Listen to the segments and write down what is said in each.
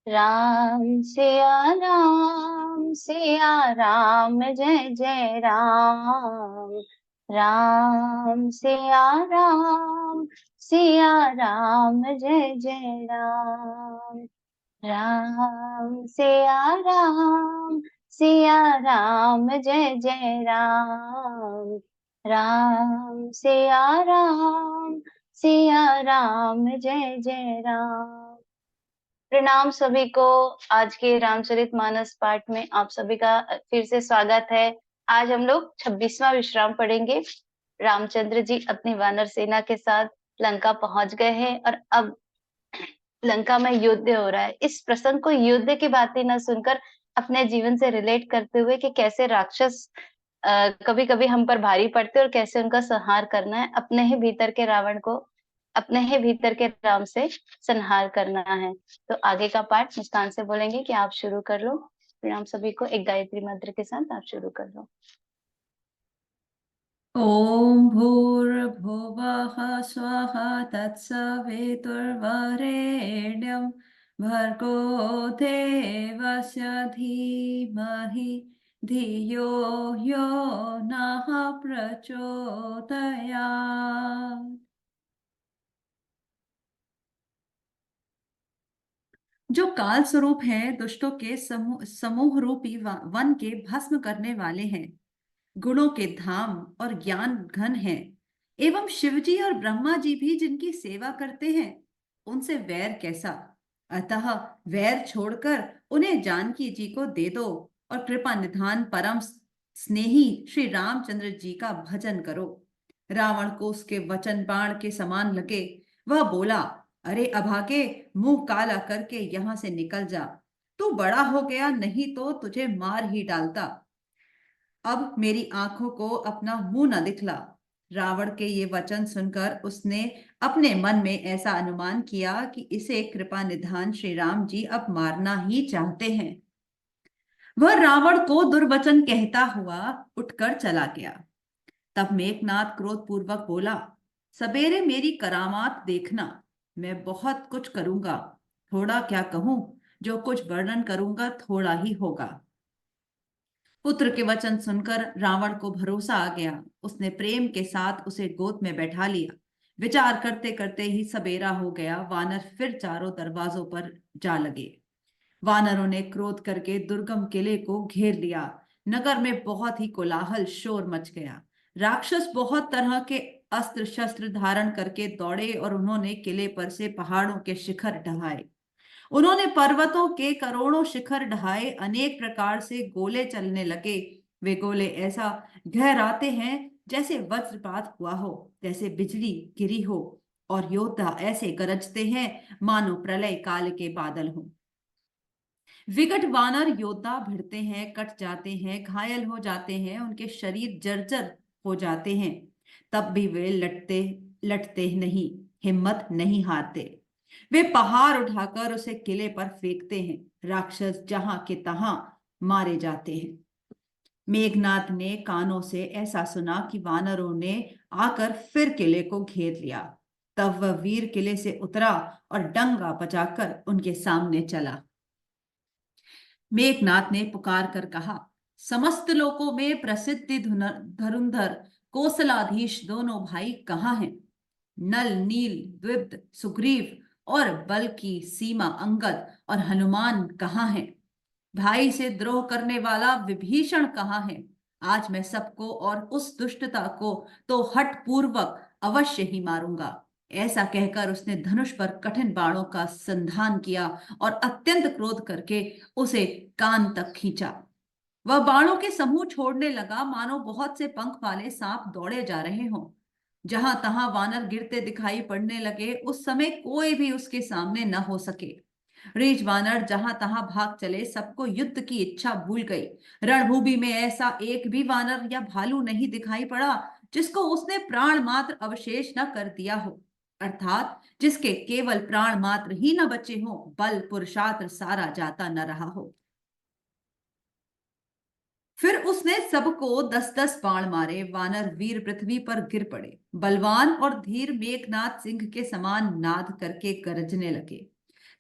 राम सिया राम जय जय राम। राम सिया राम जय जय राम। राम सिया राम जय जय राम। सिया राम जय जय राम। प्रणाम सभी को। आज के रामचरितमानस पाठ में आप सभी का फिर से स्वागत है। आज हम लोग 26वां विश्राम पढ़ेंगे। रामचंद्र जी अपनी वानर सेना के साथ लंका पहुंच गए हैं और अब लंका में युद्ध हो रहा है। इस प्रसंग को युद्ध की बातें न सुनकर अपने जीवन से रिलेट करते हुए कि कैसे राक्षस कभी कभी हम पर भारी पड़ते और कैसे उनका संहार करना है, अपने ही भीतर के रावण को अपने ही भीतर के राम से संहार करना है। तो आगे का पाठ मुस्कान से बोलेंगे कि आप शुरू कर लो। प्रणाम सभी को। एक गायत्री मंत्र के साथ आप शुरू कर लो। ॐ भूर्भुवः स्वः तत्सवितुर्वरेण्यं भर्गो देवस्य धीमहि धियो यो नः प्रचोदयात्। जो काल स्वरूप है, दुष्टों के समूह समूह रूपी वन के भस्म करने वाले हैं, गुणों के धाम और ज्ञान घन है, एवं शिवजी और ब्रह्मा जी भी जिनकी सेवा करते हैं, उनसे वैर कैसा। अतः वैर छोड़कर उन्हें जानकी जी को दे दो और कृपा निधान परम स्नेही श्री रामचंद्र जी का भजन करो। रावण को उसके वचन बाण के समान लगे। वह बोला, अरे अभागे, मुंह काला करके यहां से निकल जा। तू बड़ा हो गया, नहीं तो तुझे मार ही डालता। अब मेरी आंखों को अपना मुंह न दिखला। रावण के ये वचन सुनकर उसने अपने मन में ऐसा अनुमान किया कि इसे कृपा निधान श्री राम जी अब मारना ही चाहते हैं। वह रावण को दुर्वचन कहता हुआ उठकर चला गया। तब मेघनाथ क्रोध पूर्वक बोला, सवेरे मेरी करामात देखना। मैं बहुत कुछ करूंगा, थोड़ा क्या कहूं। जो कुछ वर्णन करूंगा थोड़ा ही होगा। पुत्र के वचन सुनकर रावण को भरोसा आ गया। उसने प्रेम के साथ उसे गोद में बैठा लिया। विचार करते करते ही सबेरा हो गया। वानर फिर चारों दरवाजों पर जा लगे। वानरों ने क्रोध करके दुर्गम किले को घेर लिया। नगर में बहुत ही कोलाहल शोर मच गया। राक्षस बहुत तरह के अस्त्र शस्त्र धारण करके दौड़े और उन्होंने किले पर से पहाड़ों के शिखर ढहाए। उन्होंने पर्वतों के करोड़ों शिखर ढहाए। अनेक प्रकार से गोले चलने लगे। वे गोले ऐसा गहराते हैं जैसे वज्रपात हुआ हो, जैसे बिजली गिरी हो, और योद्धा ऐसे गरजते हैं मानो प्रलय काल के बादल हो। विकट वानर योद्धा भिड़ते हैं, कट जाते हैं, घायल हो जाते हैं, उनके शरीर जर्जर हो जाते हैं। तब भी वे लटते लटते नहीं, हिम्मत नहीं हारते। वे पहाड़ उठाकर उसे किले पर फेंकते हैं। राक्षस जहां के तहां मारे जाते हैं। मेघनाथ ने कानों से ऐसा सुना कि वानरों ने आकर फिर किले को घेर लिया। तब वह वीर किले से उतरा और डंगा बजाकर उनके सामने चला। मेघनाथ ने पुकार कर कहा, समस्त लोकों में प्रसिद्धि धुरंधर कौशलाधीश दोनों भाई कहाँ हैं? नल नील द्विविद सुग्रीव और बल की सीमा अंगद और हनुमान कहाँ हैं? भाई से द्रोह करने वाला विभीषण कहाँ है? आज मैं सबको और उस दुष्टता को तो हठ पूर्वक अवश्य ही मारूंगा। ऐसा कहकर उसने धनुष पर कठिन बाणों का संधान किया और अत्यंत क्रोध करके उसे कान तक खींचा। वह बाणों के समूह छोड़ने लगा, मानो बहुत से पंख वाले सांप दौड़े जा रहे हों। जहां तहां वानर गिरते दिखाई पड़ने लगे। उस समय कोई भी उसके सामने न हो सके। रीछ वानर जहां तहां भाग चले, सबको युद्ध की इच्छा भूल गई। रणभूमि में ऐसा एक भी वानर या भालू नहीं दिखाई पड़ा जिसको उसने प्राण मात्र अवशेष न कर दिया हो, अर्थात जिसके केवल प्राण मात्र ही न बचे हो, बल पुरुषार्थ सारा जाता न रहा हो। फिर उसने सबको 10-10 बाण मारे। वानर वीर पृथ्वी पर गिर पड़े। बलवान और धीर मेघनाथ सिंह के समान नाद करके गरजने लगे।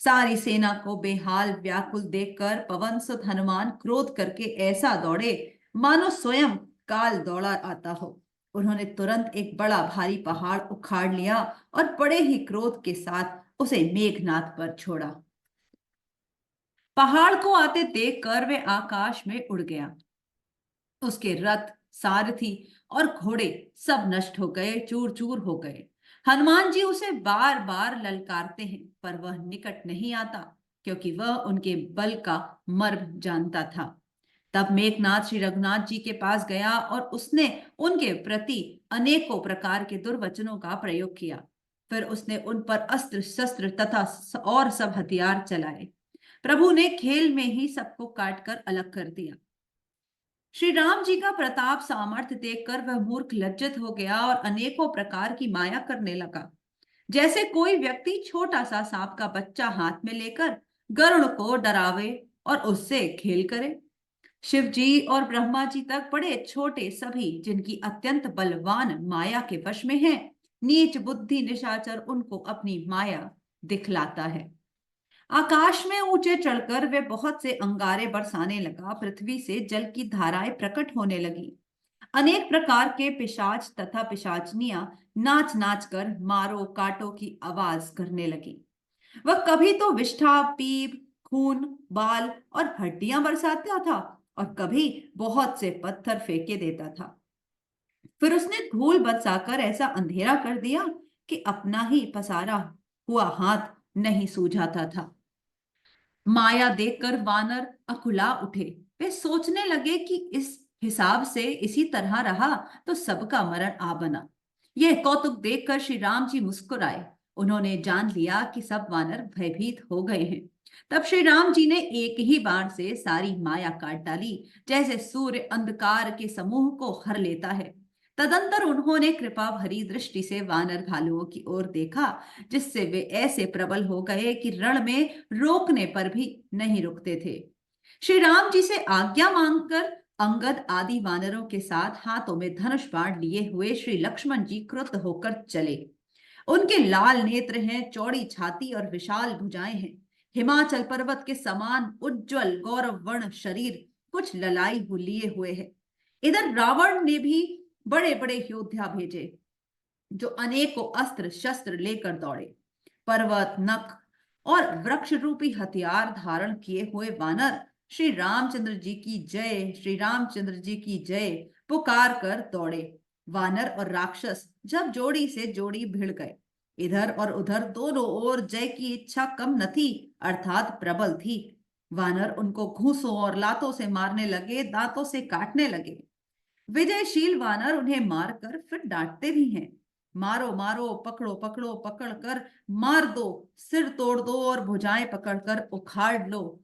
सारी सेना को बेहाल व्याकुल देखकर पवन सुत हनुमान क्रोध करके ऐसा दौड़े मानो स्वयं काल दौड़ा आता हो। उन्होंने तुरंत एक बड़ा भारी पहाड़ उखाड़ लिया और बड़े ही क्रोध के साथ उसे मेघनाद पर छोड़ा। पहाड़ को आते देखकर वे आकाश में उड़ गया। उसके रथ, सारथी और घोड़े सब नष्ट हो गए, चूर चूर हो गए। हनुमान जी उसे बार बार ललकारते हैं, पर वह निकट नहीं आता, क्योंकि वह उनके बल का मर्म जानता था। तब मेघनाथ श्री रघुनाथ जी के पास गया और उसने उनके प्रति अनेकों प्रकार के दुर्वचनों का प्रयोग किया। फिर उसने उन पर अस्त्र शस्त्र तथा और सब हथियार चलाए। प्रभु ने खेल में ही सबको काटकर अलग कर दिया। श्री राम जी का प्रताप सामर्थ्य देखकर वह मूर्ख लज्जित हो गया और अनेकों प्रकार की माया करने लगा, जैसे कोई व्यक्ति छोटा सा सांप का बच्चा हाथ में लेकर गरुड़ को डरावे और उससे खेल करे। शिव जी और ब्रह्मा जी तक बड़े छोटे सभी जिनकी अत्यंत बलवान माया के वश में है, नीच बुद्धि निशाचर उनको अपनी माया दिखलाता है। आकाश में ऊंचे चढ़कर वे बहुत से अंगारे बरसाने लगा। पृथ्वी से जल की धाराएं प्रकट होने लगी। अनेक प्रकार के पिशाच तथा पिशाचनियां नाच नाच कर मारो काटो की आवाज करने लगी। वह कभी तो विष्ठा, पीप, खून, बाल और हड्डियां बरसाता था और कभी बहुत से पत्थर फेंके देता था। फिर उसने धूल बरसाकर ऐसा अंधेरा कर दिया कि अपना ही पसारा हुआ हाथ नहीं सूझाता था। माया देखकर वानर अकुला उठे। वे सोचने लगे कि इस हिसाब से इसी तरह रहा तो सबका मरण आ बना। यह कौतुक देखकर श्री राम जी मुस्कुराए। उन्होंने जान लिया कि सब वानर भयभीत हो गए हैं। तब श्री राम जी ने एक ही बाण से सारी माया काट डाली, जैसे सूर्य अंधकार के समूह को हर लेता है। तदंतर उन्होंने कृपा भरी दृष्टि से वानर भालुओं की ओर देखा, जिससे वे ऐसे प्रबल हो गए कि रण में रोकने पर भी नहीं रुकते थे। श्री राम जी से आज्ञा मांगकर अंगद आदि वानरों के साथ हाथों में धनुष बाण लिए हुए श्री लक्ष्मण जी क्रुद्ध होकर चले। उनके लाल नेत्र हैं, चौड़ी छाती और विशाल भुजाएं हैं। हिमाचल पर्वत के समान उज्जवल गौरव वर्ण शरीर कुछ ललाई लिए हुए है। इधर रावण ने भी बड़े बड़े योद्धा भेजे, जो अनेकों अस्त्र शस्त्र लेकर दौड़े। पर्वत, नख और वृक्ष रूपी हथियार धारण किए हुए वानर श्री रामचंद्र जी की जय, श्री रामचंद्र जी की जय पुकार कर दौड़े। वानर और राक्षस जब जोड़ी से जोड़ी भिड़ गए, इधर और उधर दोनों ओर जय की इच्छा कम न थी, अर्थात प्रबल थी। वानर उनको घूंसों और लातों से मारने लगे, दांतों से काटने लगे। विजयशील वानर उन्हें मारकर फिर डांटते भी हैं। मारो मारो, पकड़ो पकड़ो, पकड़ कर मार दो, सिर तोड़ दो और भुजाएं पकड़कर उखाड़ लो।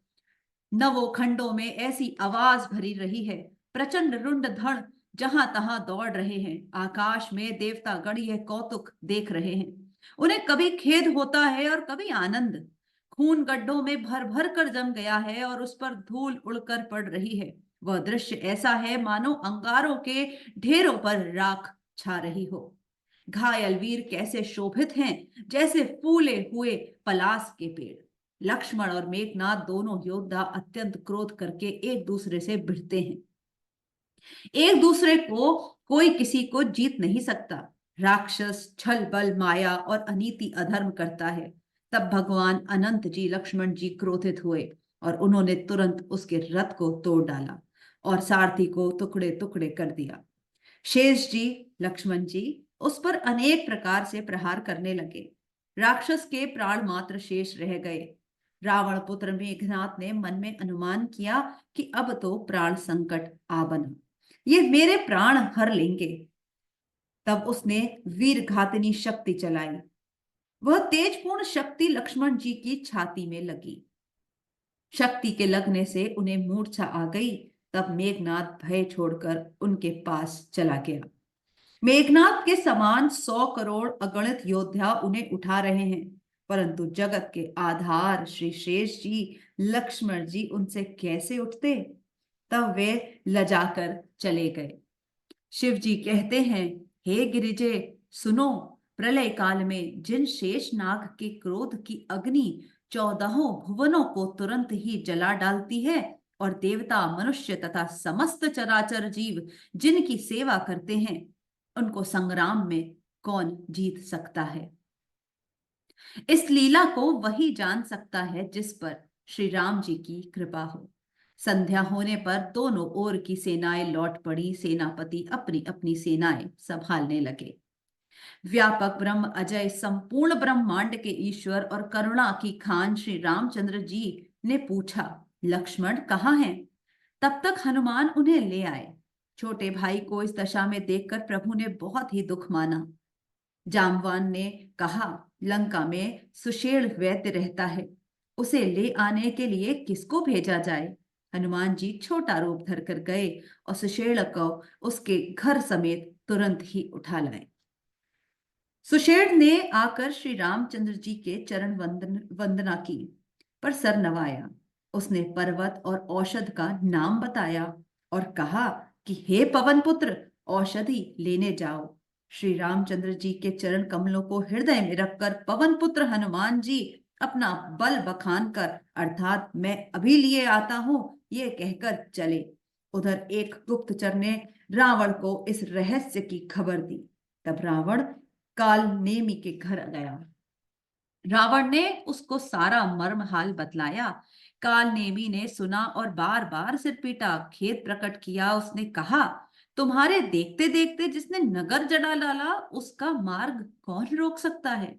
नवों खंडों में ऐसी आवाज भरी रही है। प्रचंड रुंड धड़ जहां तहां दौड़ रहे हैं। आकाश में देवतागण यह कौतुक देख रहे हैं। उन्हें कभी खेद होता है और कभी आनंद। खून गड्ढों में भर भर कर जम गया है और उस पर धूल उड़कर पड़ रही है। वह दृश्य ऐसा है मानो अंगारों के ढेरों पर राख छा रही हो। घायल वीर कैसे शोभित हैं, जैसे फूले हुए पलास के पेड़। लक्ष्मण और मेघनाथ दोनों योद्धा अत्यंत क्रोध करके एक दूसरे से भिड़ते हैं। एक दूसरे को कोई किसी को जीत नहीं सकता। राक्षस छल बल माया और अनीति अधर्म करता है। तब भगवान अनंत जी लक्ष्मण जी क्रोधित हुए और उन्होंने तुरंत उसके रथ को तोड़ डाला और सारथी को टुकड़े टुकड़े कर दिया। शेष जी, लक्ष्मण जी उस पर अनेक प्रकार से प्रहार करने लगे। राक्षस के प्राण मात्र शेष रह गए। रावण पुत्र मेघनाथ ने मन में अनुमान किया कि अब तो प्राण संकट आ बना, ये मेरे प्राण हर लेंगे। तब उसने वीर घातिनी शक्ति चलाई। वह तेजपूर्ण शक्ति लक्ष्मण जी की छाती में लगी। शक्ति के लगने से उन्हें मूर्छा आ गई। तब मेघनाथ भय छोड़कर उनके पास चला गया। मेघनाथ के समान 100 करोड़ अगणित योद्धा उन्हें उठा रहे हैं, परंतु जगत के आधार श्री शेष जी लक्ष्मण जी उनसे कैसे उठते। तब वे लजाकर चले गए। शिव जी कहते हैं, हे गिरिजे सुनो, प्रलय काल में जिन शेष नाग के क्रोध की अग्नि 14 भुवनों को तुरंत ही जला डालती है, और देवता, मनुष्य तथा समस्त चराचर जीव जिनकी सेवा करते हैं, उनको संग्राम में कौन जीत सकता है। इस लीला को वही जान सकता है जिस पर श्री राम जी की कृपा हो। संध्या होने पर दोनों ओर की सेनाएं लौट पड़ी। सेनापति अपनी अपनी सेनाएं संभालने लगे। व्यापक ब्रह्म अजय संपूर्ण ब्रह्मांड के ईश्वर और करुणा की खान श्री रामचंद्र जी ने पूछा, लक्ष्मण कहाँ हैं? तब तक हनुमान उन्हें ले आए। छोटे भाई को इस दशा में देखकर प्रभु ने बहुत ही दुख माना। जामवान ने कहा, लंका में सुषेण वैद्य रहता है, उसे ले आने के लिए किसको भेजा जाए? हनुमान जी छोटा रूप धरकर गए और सुषेण को उसके घर समेत तुरंत ही उठा लाए। सुषेण ने आकर श्री रामचंद्र जी के चरण वंदना की, पर सर नवाया। उसने पर्वत और औषध का नाम बताया और कहा कि हे पवन पुत्र, औषधि लेने जाओ। श्री रामचंद्र जी के चरण कमलों को हृदय में रखकर पवन पुत्र हनुमान जी अपना बल बखान कर, अर्थात मैं अभी लिए आता हूं, ये कहकर चले। उधर एक गुप्तचर ने रावण को इस रहस्य की खबर दी। तब रावण काल नेमी के घर गया। रावण ने उसको सारा मर्म हाल बतलाया। काल नेमी ने सुना और बार बार सिर पीटा, खेद प्रकट किया। उसने कहा, तुम्हारे देखते देखते जिसने नगर जला डाला, उसका मार्ग कौन रोक सकता है?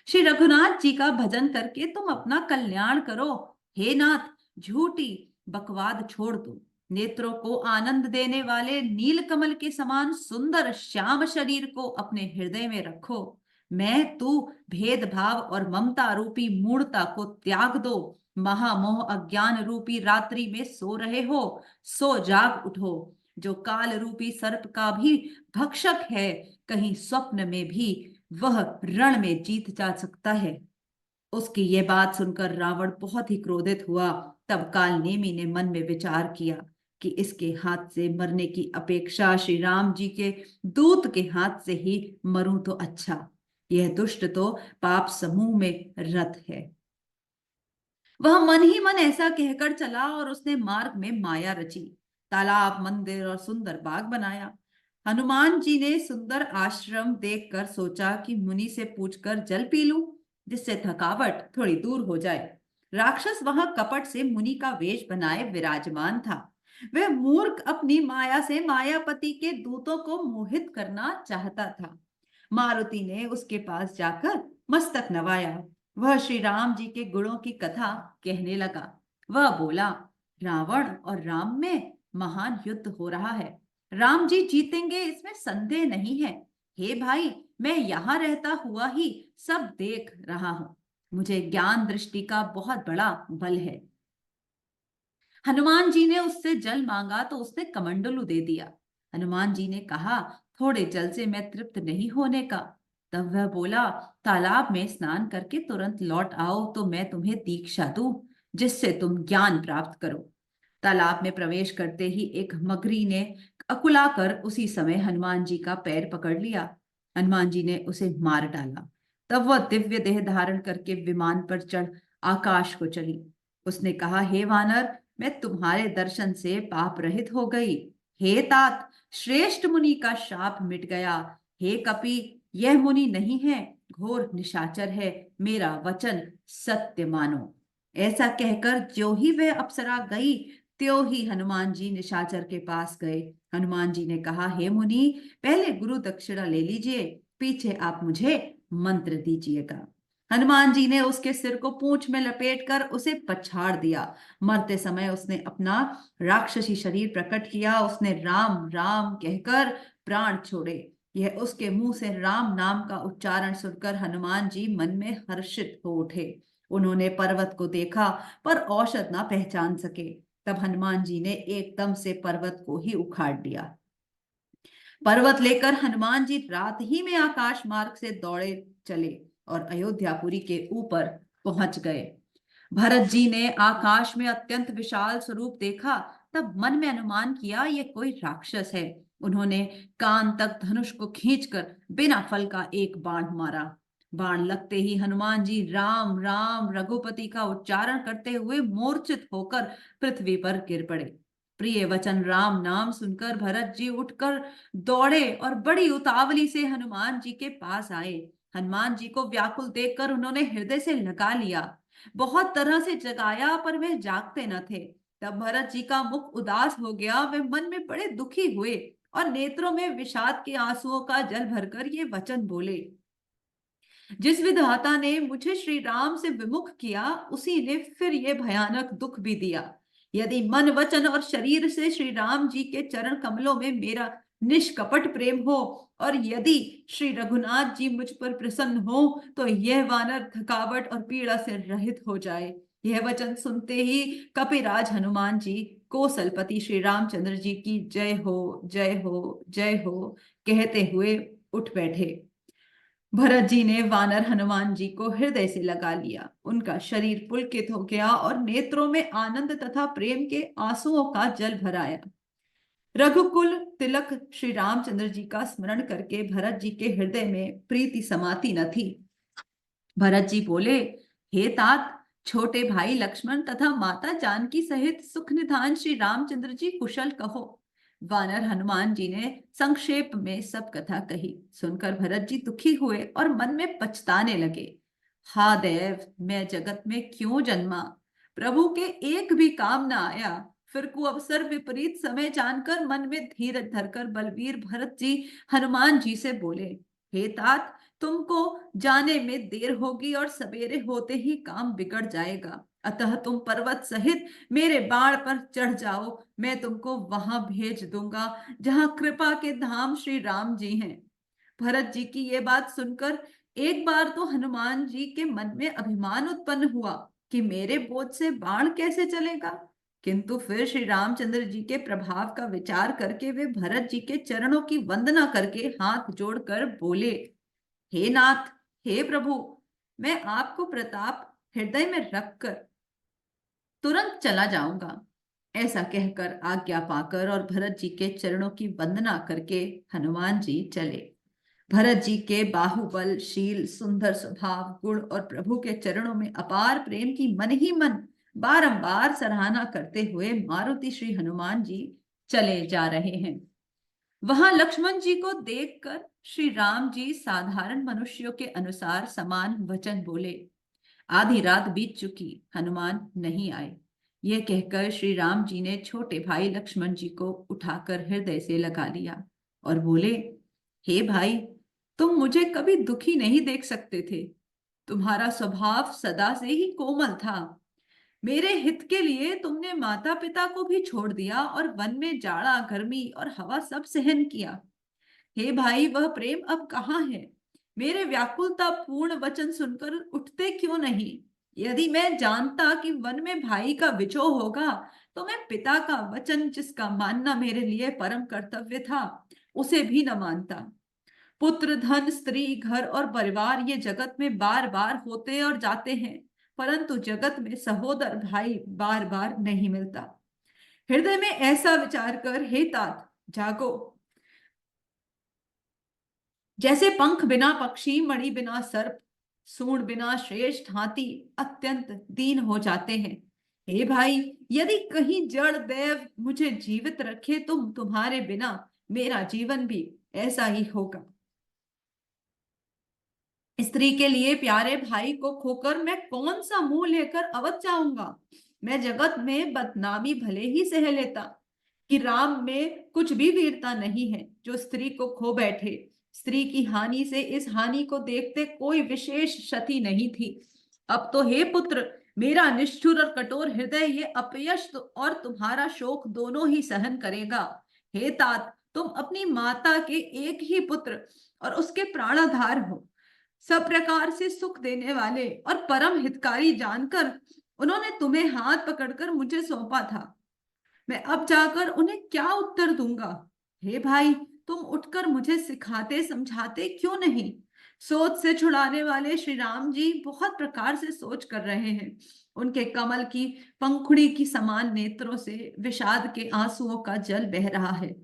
श्री रघुनाथ जी का भजन करके तुम अपना कल्याण करो। हे नाथ, झूठी बकवाद छोड़ दो। नेत्रों को आनंद देने वाले नीलकमल के समान सुंदर श्याम शरीर को अपने हृदय में रखो। मैं तू भेदभाव और ममता रूपी मूढ़ता को त्याग दो। महामोह अज्ञान रूपी रात्रि में सो रहे हो, सो जाग उठो। जो काल रूपी सर्प का भी भक्षक है, कहीं स्वप्न में भी वह रण में जीत जा सकता है। उसकी ये बात सुनकर रावण बहुत ही क्रोधित हुआ। तब काल नेमी ने मन में विचार किया कि इसके हाथ से मरने की अपेक्षा श्री राम जी के दूत के हाथ से ही मरूं तो अच्छा। यह दुष्ट तो पाप समूह में रत है। वह मन ही मन ऐसा कहकर चला और उसने मार्ग में माया रची। तालाब, मंदिर और सुंदर बाग बनाया। हनुमान जी ने सुंदर आश्रम देखकर सोचा कि मुनि से पूछकर जल पी लूं, जिससे थकावट थोड़ी दूर हो जाए। राक्षस वहां कपट से मुनि का वेश बनाए विराजमान था। वह मूर्ख अपनी माया से मायापति के दूतों को मोहित करना चाहता था। मारुति ने उसके पास जाकर मस्तक नवाया। वह श्री राम जी के गुणों की कथा कहने लगा। वह बोला, रावण और राम में महान युद्ध हो रहा है। राम जी जीतेंगे, इसमें संदेह नहीं है। हे भाई, मैं यहाँ रहता हुआ ही सब देख रहा हूं। मुझे ज्ञान दृष्टि का बहुत बड़ा बल है। हनुमान जी ने उससे जल मांगा तो उसने कमंडलू दे दिया। हनुमान जी ने कहा, थोड़े जल से मैं तृप्त नहीं होने का। तब वह बोला, तालाब में स्नान करके तुरंत लौट आओ तो मैं तुम्हें दीक्षा दूं, जिससे तुम ज्ञान प्राप्त करो। तालाब में प्रवेश करते ही एक मगरी ने अकुलाकर उसी समय हनुमान जी का पैर पकड़ लिया। हनुमान जी ने उसे मार डाला। तब वह दिव्य देह धारण करके विमान पर चढ़ आकाश को चली। उसने कहा, हे वानर, मैं तुम्हारे दर्शन से पाप रहित हो गई। हे तात, श्रेष्ठ मुनि का शाप मिट गया। हे कपि, यह मुनि नहीं है, घोर निशाचर है, मेरा वचन सत्य मानो। ऐसा कहकर जो ही वह अप्सरा गई, त्यों ही हनुमान जी निशाचर के पास गए। हनुमान जी ने कहा, हे मुनि, पहले गुरु दक्षिणा ले लीजिए, पीछे आप मुझे मंत्र दीजिएगा। हनुमान जी ने उसके सिर को पूंछ में लपेटकर उसे पछाड़ दिया। मरते समय उसने अपना राक्षसी शरीर प्रकट किया। उसने राम राम कहकर प्राण छोड़े। यह उसके मुंह से राम नाम का उच्चारण सुनकर हनुमान जी मन में हर्षित हो उठे। उन्होंने पर्वत को देखा पर औषध ना पहचान सके। तब हनुमान जी ने एकदम से पर्वत को ही उखाड़ दिया। पर्वत लेकर हनुमान जी रात ही में आकाश मार्ग से दौड़े चले और अयोध्यापुरी के ऊपर पहुंच गए। भरत जी ने आकाश में अत्यंत विशाल स्वरूप देखा। तब मन में अनुमान किया, ये कोई राक्षस है। उन्होंने कान तक धनुष को खींचकर बिना फल का एक बाण मारा। बाण लगते ही हनुमान जी राम राम रघुपति का उच्चारण करते हुए मूर्छित होकर पृथ्वी पर गिर पड़े। प्रिय वचन राम नाम सुनकर भरत जी उठकर दौड़े और बड़ी उतावली से हनुमान जी के पास आए। हनुमान जी को व्याकुल देखकर उन्होंने हृदय से लगा लिया। बहुत तरह से जगाया पर वे जागते न थे। तब भरत जी का मुख उदास हो गया। वे मन में बड़े दुखी हुए और नेत्रों में विषाद के आंसुओं का जल भरकर ये वचन बोले, जिस विधाता ने मुझे श्री राम से विमुख किया, उसी ने फिर ये भयानक दुख भी दिया। यदि मन वचन और शरीर से श्री राम जी के चरण कमलों में मेरा निष्कपट प्रेम हो और यदि श्री रघुनाथ जी मुझ पर प्रसन्न हो तो यह वानर थकावट और पीड़ा से रहित हो जाए। यह वचन सुनते ही कपिराज हनुमान जी कौशलपति श्री रामचंद्र जी की जय हो जय हो जय हो कहते हुए उठ बैठे। भरत जी ने वानर हनुमान जी को हृदय से लगा लिया। उनका शरीर पुलकित हो गया और नेत्रों में आनंद तथा प्रेम के आंसुओं का जल भर आया। रघुकुल तिलक श्री रामचंद्र जी का स्मरण करके भरत जी के हृदय में प्रीति समाती न थी। भरत जी बोले, हे तात, छोटे भाई लक्ष्मण तथा माता जानकी सहित सुख निधान श्री रामचंद्र जी कुशल कहो। वानर हनुमान जी ने संक्षेप में सब कथा कही। सुनकर भरत जी दुखी हुए और मन में पछताने लगे। हा देव, मैं जगत में क्यों जन्मा? प्रभु के एक भी काम न आया। फिर कुअवसर विपरीत समय जानकर मन में धीरज धरकर बलवीर भरत जी हनुमान जी से बोले, हे तात, तुमको जाने में देर होगी और सवेरे होते ही काम बिगड़ जाएगा। अतः तुम पर्वत सहित मेरे बाण पर चढ़ जाओ। मैं तुमको वहां भेज दूंगा जहां कृपा के धाम श्री राम जी हैं। भरत जी की ये बात सुनकर एक बार तो हनुमान जी के मन में अभिमान उत्पन्न हुआ कि मेरे बोझ से बाण कैसे चलेगा। किंतु फिर श्री रामचंद्र जी के प्रभाव का विचार करके वे भरत जी के चरणों की वंदना करके हाथ जोड़कर बोले, हे नाथ, हे प्रभु, मैं आपको प्रताप हृदय में रखकर तुरंत चला जाऊंगा। ऐसा कहकर आज्ञा पाकर और भरत जी के चरणों की वंदना करके हनुमान जी चले। भरत जी के बाहुबल, शील, सुंदर स्वभाव, गुण और प्रभु के चरणों में अपार प्रेम की मन ही मन बारंबार सराहना करते हुए मारुति श्री हनुमान जी चले जा रहे हैं। वहां लक्ष्मण जी को देखकर श्री राम जी साधारण मनुष्यों के अनुसार समान वचन बोले। आधी रात बीत चुकी, हनुमान नहीं आए। यह कहकर श्री राम जी ने छोटे भाई लक्ष्मण जी को उठाकर हृदय से लगा लिया और बोले, हे भाई, तुम मुझे कभी दुखी नहीं देख सकते थे। तुम्हारा स्वभाव सदा से ही कोमल था। मेरे हित के लिए तुमने माता पिता को भी छोड़ दिया और वन में जाड़ा, गर्मी और हवा सब सहन किया। हे भाई, वह प्रेम अब कहाँ है? मेरे व्याकुलता पूर्ण वचन सुनकर उठते क्यों नहीं? यदि मैं जानता कि वन में भाई का विछोह होगा तो मैं पिता का वचन, जिसका मानना मेरे लिए परम कर्तव्य था, उसे भी न मानता। पुत्र, धन, स्त्री, घर और परिवार ये जगत में बार बार होते और जाते हैं, परंतु जगत में सहोदर भाई बार बार नहीं मिलता। हृदय में ऐसा विचार कर हे तात, जागो। जैसे पंख बिना पक्षी, मणि बिना सर्प, सूंड बिना श्रेष्ठ हाथी अत्यंत दीन हो जाते हैं। हे भाई, यदि कहीं जड़ देव मुझे जीवित रखे तो तुम्हारे बिना मेरा जीवन भी ऐसा ही होगा। स्त्री के लिए प्यारे भाई को खोकर मैं कौन सा मुंह लेकर अवध जाऊंगा। मैं जगत में बदनामी भले ही सह लेता कि राम में कुछ भी वीरता नहीं है जो स्त्री को खो बैठे। स्त्री की हानि से इस हानि को देखते कोई विशेष क्षति नहीं थी। अब तो हे पुत्र, मेरा निष्ठुर और कठोर हृदय ये अपयश और तुम्हारा शोक दोनों ही सहन करेगा। हे तात, तुम अपनी माता के एक ही पुत्र और उसके प्राणाधार हो। सब प्रकार से सुख देने वाले और परम हितकारी जानकर उन्होंने तुम्हें हाथ पकड़कर मुझे सौंपा था। मैं अब जाकर उन्हें क्या उत्तर दूंगा? हे भाई, तुम उठकर मुझे सिखाते समझाते क्यों नहीं? सोच से छुड़ाने वाले श्री राम जी बहुत प्रकार से सोच कर रहे हैं। उनके कमल की पंखुड़ी की समान नेत्रों से विषाद के आंसुओं का जल बह रहा है।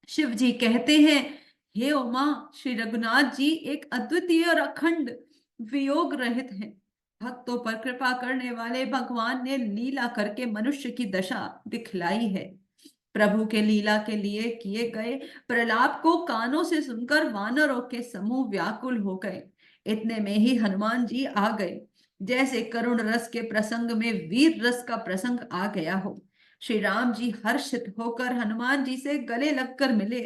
शिव जी कहते हैं, हे उमा, श्री रघुनाथ जी एक अद्वितीय और अखंड वियोग रहित हैं। भक्तों पर कृपा करने वाले भगवान ने लीला करके मनुष्य की दशा दिखलाई है। प्रभु के लीला के लिए किए गए प्रलाप को कानों से सुनकर वानरों के समूह व्याकुल हो गए। इतने में ही हनुमान जी आ गए, जैसे करुण रस के प्रसंग में वीर रस का प्रसंग आ गया हो। श्री राम जी हर्षित होकर हनुमान जी से गले लगकर मिले।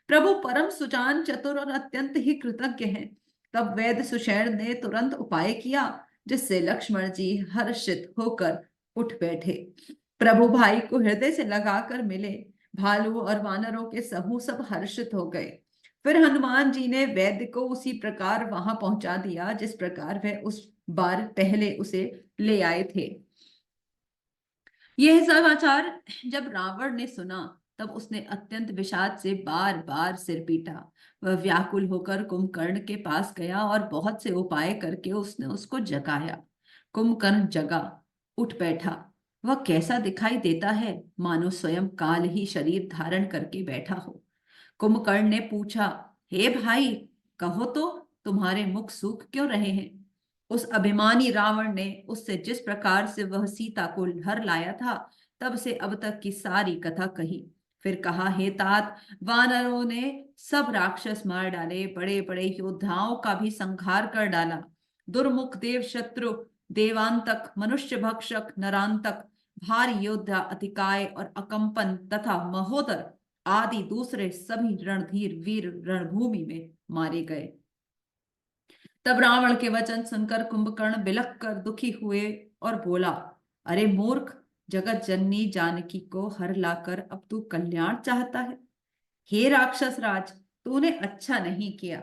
प्रभु परम सुजान, चतुर और अत्यंत ही कृतज्ञ हैं। तब वैद्य सुषेण ने तुरंत उपाय किया, जिससे लक्ष्मण जी हर्षित होकर उठ बैठे। प्रभु भाई को हृदय से लगाकर मिले। भालू और वानरों के समूह सब हर्षित हो गए। फिर हनुमान जी ने वैद्य को उसी प्रकार वहां पहुंचा दिया जिस प्रकार वह उस बार पहले उसे ले आए थे। यह समाचार जब रावण ने सुना, तब उसने अत्यंत विषाद से बार बार सिर पीटा। वह व्याकुल होकर कुंभकर्ण के पास गया और बहुत से उपाय करके उसने उसको जगाया। कुंभकर्ण जगा, उठ बैठा। वह कैसा दिखाई देता है, मानो स्वयं काल ही शरीर धारण करके बैठा हो। कुंभकर्ण ने पूछा, हे भाई, कहो तो तुम्हारे मुख सूख क्यों रहे हैं? उस अभिमानी रावण ने उससे जिस प्रकार से वह सीता को हर लाया था, तब से अब तक की सारी कथा कही। फिर कहा, हे तात, वानरों ने सब राक्षस मार डाले, बड़े बड़े योद्धाओं का भी संहार कर डाला। दुर्मुख देव शत्रु, देवांतक, मनुष्य भक्षक, नरांतक, भारी योद्धा, अतिकाय और अकंपन तथा महोदर आदि दूसरे सभी रणधीर वीर रणभूमि में मारे गए। तब रावण के वचन सुनकर कुंभकर्ण बिलख कर दुखी हुए और बोला, अरे मूर्ख, जगत जननी जानकी को हर लाकर अब तू कल्याण चाहता है? हे राक्षस राज, तूने अच्छा नहीं किया।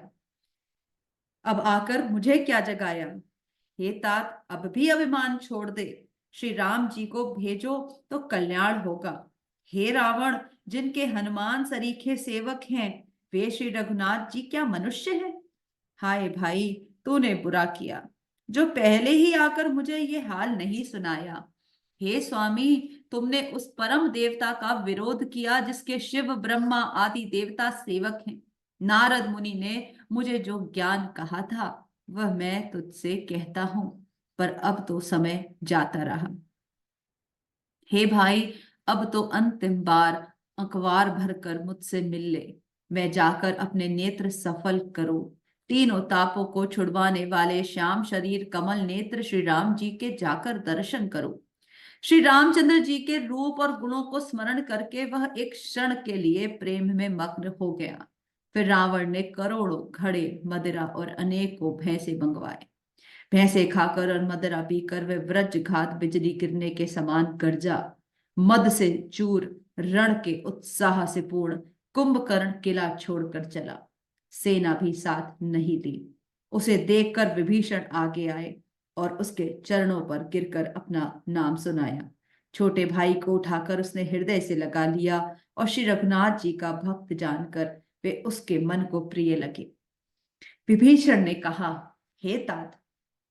अब आकर मुझे क्या जगाया? हे तात, अब भी अभिमान छोड़ दे। श्री राम जी को भेजो तो कल्याण होगा। हे रावण, जिनके हनुमान सरीखे सेवक हैं, वे श्री रघुनाथ जी क्या मनुष्य हैं? हाय भाई, तूने बुरा किया जो पहले ही आकर मुझे ये हाल नहीं सुनाया। हे स्वामी, तुमने उस परम देवता का विरोध किया जिसके शिव ब्रह्मा आदि देवता सेवक हैं। नारद मुनि ने मुझे जो ज्ञान कहा था, वह मैं तुझसे कहता हूं, पर अब तो समय जाता रहा। हे भाई, अब तो अंतिम बार अखबार भरकर मुझसे मिल ले। मैं जाकर अपने नेत्र सफल करो। तीनों तापों को छुड़वाने वाले श्याम शरीर कमल नेत्र श्री राम जी के जाकर दर्शन करो। श्री रामचंद्र जी के रूप और गुणों को स्मरण करके वह एक क्षण के लिए प्रेम में मग्न हो गया। फिर रावण ने करोड़ों घड़े मदिरा और अनेकों भैंसे मंगवाए। भैंसे खाकर और मदिरा पीकर वे वज्रघात बिजली गिरने के समान गर्जा। मद से चूर, रण के उत्साह से पूर्ण कुंभकर्ण किला छोड़कर चला। सेना भी साथ नहीं ली। उसे देखकर विभीषण आगे आए और उसके चरणों पर गिरकर अपना नाम सुनाया। छोटे भाई को उठाकर उसने हृदय से लगा लिया और श्री रघुनाथ जी का भक्त जानकर वे उसके मन को प्रिय लगे। विभीषण ने कहा, हे तात,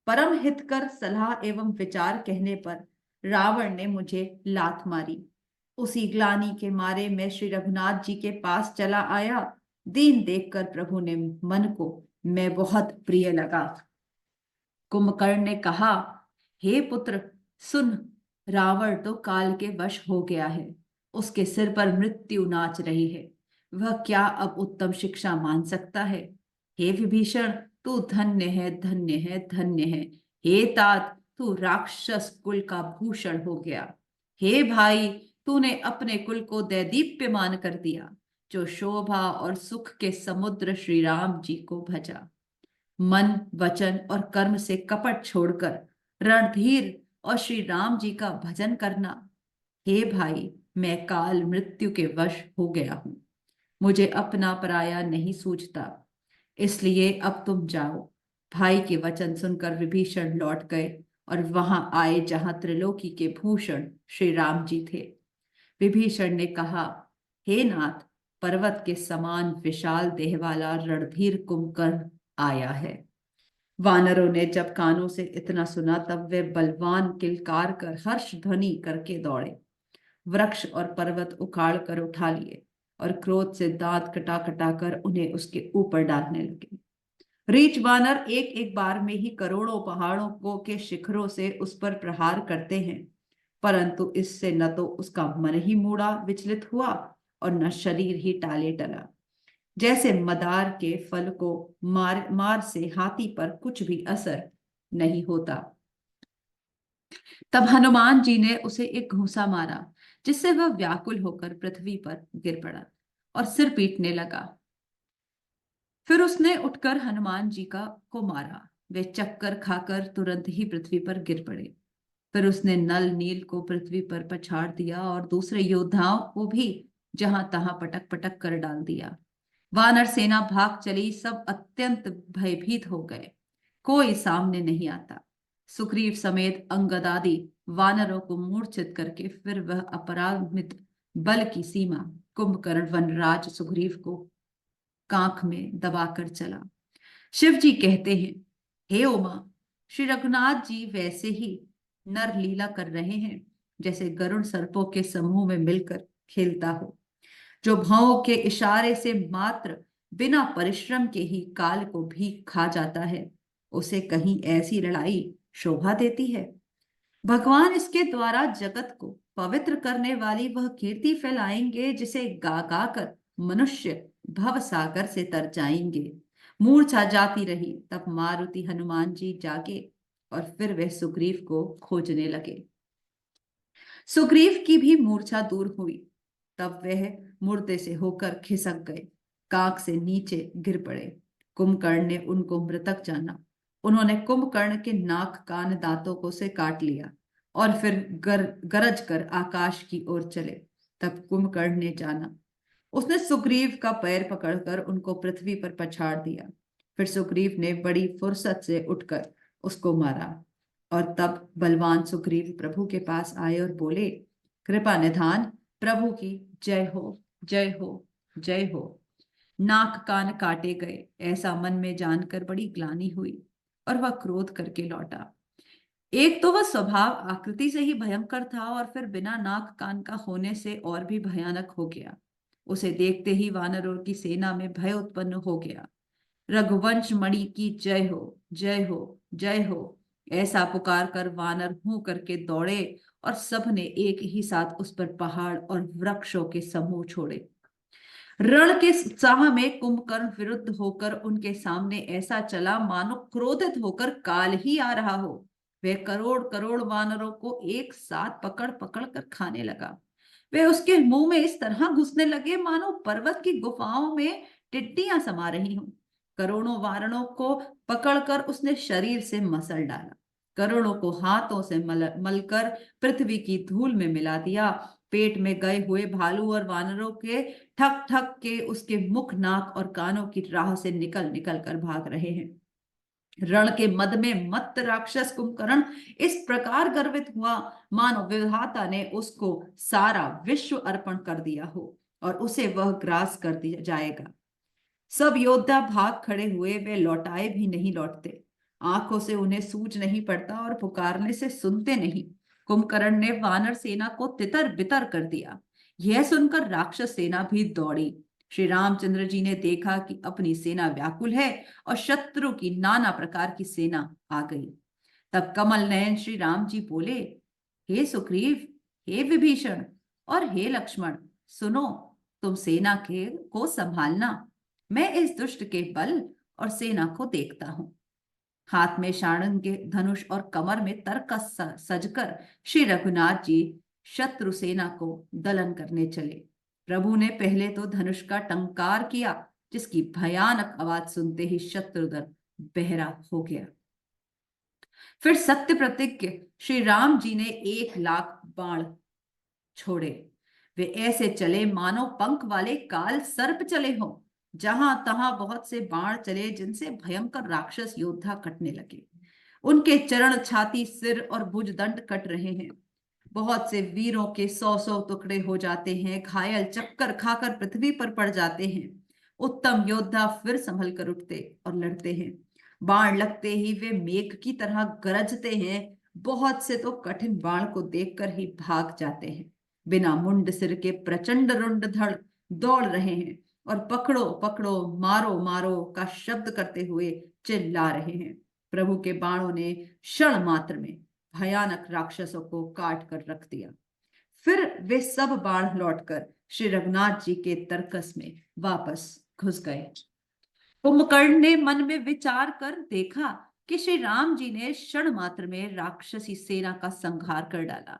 परम हितकर सलाह एवं विचार कहने पर रावण ने मुझे लात मारी। उसी ग्लानि के मारे मैं श्री रघुनाथ जी के पास चला आया। दीन देखकर प्रभु ने मन को मैं बहुत प्रिय लगा। कुंभकर्ण ने कहा, हे पुत्र, सुन, रावण तो काल के वश हो गया है। उसके सिर पर मृत्यु नाच रही है। वह क्या अब उत्तम शिक्षा मान सकता है? हे विभीषण, तू धन्य है, धन्य है, धन्य है। हे तात, तू राक्षस कुल का भूषण हो गया। हे भाई, तूने अपने कुल को दैदीप्यमान कर दिया, जो शोभा और सुख के समुद्र श्री राम जी को भजा। मन, वचन और कर्म से कपट छोड़कर रणधीर और श्री राम जी का भजन करना। हे भाई, मैं काल मृत्यु के वश हो गया हूं। मुझे अपना पराया नहीं सूझता, इसलिए अब तुम जाओ। भाई के वचन सुनकर विभीषण लौट गए और वहां आए जहां त्रिलोकी के भूषण श्री राम जी थे। विभीषण ने कहा, हे नाथ, पर्वत के समान विशाल देह वाला रणधीर कुंभकर्ण आया है। वानरों ने जब कानों से इतना सुना, तब वे बलवान किलकार कर हर्ष ध्वनि करके दौड़े। वृक्ष और पर्वत उखाड़ कर उठा लिए। और क्रोध से दांत कटा कटा कर उन्हें उसके ऊपर डालने लगे। रीछ वानर एक एक बार में ही करोड़ों पहाड़ों को के शिखरों से उस पर प्रहार करते हैं, परंतु इससे न तो उसका मन ही मूड़ा विचलित हुआ और न शरीर ही टाले टला। जैसे मदार के फल को मार मार से हाथी पर कुछ भी असर नहीं होता। तब हनुमान जी ने उसे एक घूंसा मारा, जिससे वह व्याकुल होकर पृथ्वी पर गिर पड़ा और सिर पीटने लगा। फिर उसने उठकर हनुमान जी को मारा। वे चक्कर खाकर तुरंत ही पृथ्वी पर गिर पड़े। फिर उसने नल नील को पृथ्वी पर पछाड़ दिया और दूसरे योद्धाओं को भी जहां तहां पटक पटक कर डाल दिया। वानर सेना भाग चली, सब अत्यंत भयभीत हो गए, कोई सामने नहीं आता। सुग्रीव समेत अंगद आदि वानरों को मूर्छित करके फिर वह अपरामित बल की सीमा कुंभकर्ण वनराज सुग्रीव को कांख में दबाकर चला। शिव जी कहते हैं, हे उमा, श्री रघुनाथ जी वैसे ही नर लीला कर रहे हैं जैसे गरुड़ सर्पों के समूह में मिलकर खेलता हो, जो भावों के इशारे से मात्र बिना परिश्रम के ही काल को भी खा जाता है। उसे कहीं ऐसी लड़ाई शोभा देती है? भगवान इसके द्वारा जगत को पवित्र करने वाली वह कीर्ति फैलाएंगे जिसे गा गा कर मनुष्य भव सागर से तर जाएंगे। मूर्छा जाती रही, तब मारुति हनुमान जी जागे और फिर वे सुग्रीव को खोजने लगे। सुग्रीव की भी मूर्छा दूर हुई, तब वह मुर्दे से होकर खिसक गए, कांख से नीचे गिर पड़े। कुंभकर्ण ने उनको मृतक जाना। उन्होंने कुंभकर्ण के नाक कान दांतों को से काट लिया और फिर गरज कर आकाश की ओर चले। तब कुंभकर्ण ने जाना, उसने सुग्रीव का पैर पकड़कर उनको पृथ्वी पर पछाड़ दिया। फिर सुग्रीव ने बड़ी फुर्सत से उठकर उसको मारा और तब बलवान सुग्रीव प्रभु के पास आए और बोले, कृपा निधान प्रभु की जय हो, जय हो, जय हो। नाक कान काटे गए, ऐसा मन में जानकर बड़ी ग्लानि हुई और वह क्रोध करके लौटा। एक तो वह स्वभाव आकृति से ही भयंकर था और फिर बिना नाक कान का होने से और भी भयानक हो गया। उसे देखते ही वानरों की सेना में भय उत्पन्न हो गया। रघुवंश मणि की जय हो, जय हो, जय हो, ऐसा पुकार कर वानर हूं करके दौड़े और सबने एक ही साथ उस पर पहाड़ और वृक्षों के समूह छोड़े। रण के उत्साह में कुंभकर्ण विरुद्ध होकर उनके सामने ऐसा चला मानो क्रोधित होकर काल ही आ रहा हो। वह करोड़ करोड़ वानरों को एक साथ पकड़ पकड़ कर खाने लगा। वे उसके मुंह में इस तरह घुसने लगे मानो पर्वत की गुफाओं में टिड्डियां समा रही हों। करोड़ों वानरों को पकड़कर उसने शरीर से मसल डाला, करोड़ों को हाथों से मलकर पृथ्वी की धूल में मिला दिया। पेट में गए हुए भालू और वानरों के ठक ठक के उसके मुख नाक और कानों की राह से निकल निकल कर भाग रहे हैं। रण के मद में मत्त राक्षस कुंभकर्ण इस प्रकार गर्वित हुआ मानो विधाता ने उसको सारा विश्व अर्पण कर दिया हो और उसे वह ग्रास कर दिया जाएगा। सब योद्धा भाग खड़े हुए, वे लौटाए भी नहीं लौटते। आंखों से उन्हें सूझ नहीं पड़ता और पुकारने से सुनते नहीं। कुंभकर्ण ने वानर सेना को तितर बितर कर दिया। यह सुनकर राक्षस सेना भी दौड़ी। श्री रामचंद्र जी ने देखा कि अपनी सेना व्याकुल है और शत्रु की नाना प्रकार की सेना आ गई। तब कमल नयन श्री राम जी बोले, हे सुग्रीव, हे विभीषण और हे लक्ष्मण, सुनो, तुम सेना के को संभालना, मैं इस दुष्ट के बल और सेना को देखता हूं। हाथ में शाणंग के धनुष और कमर में तरकस सजकर श्री रघुनाथ जी शत्रु सेना को दलन करने चले। प्रभु ने पहले तो धनुष का टंकार किया, जिसकी भयानक आवाज सुनते ही शत्रुदल बहरा हो गया। फिर सत्य प्रतिज्ञ श्री राम जी ने 1,00,000 बाण छोड़े। वे ऐसे चले मानो पंख वाले काल सर्प चले हों। जहां तहां बहुत से बाण चले, जिनसे भयंकर राक्षस योद्धा कटने लगे। उनके चरण, छाती, सिर और भुजदंड कट रहे हैं। बहुत से वीरों के 100-100 टुकड़े हो जाते हैं, घायल चक्कर खाकर पृथ्वी पर पड़ जाते हैं। उत्तम योद्धा फिर संभल कर उठते और लड़ते हैं। बाण लगते ही वे मेघ की तरह गरजते हैं। बहुत से तो कठिन बाण को देखकर ही भाग जाते हैं। बिना मुंड सिर के प्रचंड रुंड धड़ दौड़ रहे हैं और पकड़ो पकड़ो, मारो मारो का शब्द करते हुए चिल्ला रहे हैं। प्रभु के बाणों ने क्षण मात्र में भयानक राक्षसों को काट कर रख दिया। फिर वे सब बाण लौटकर श्री रघुनाथ जी के तरकस में वापस घुस गए। कुंभकर्ण ने मन में विचार कर देखा कि श्री राम जी ने क्षण मात्र में राक्षसी सेना का संहार कर डाला।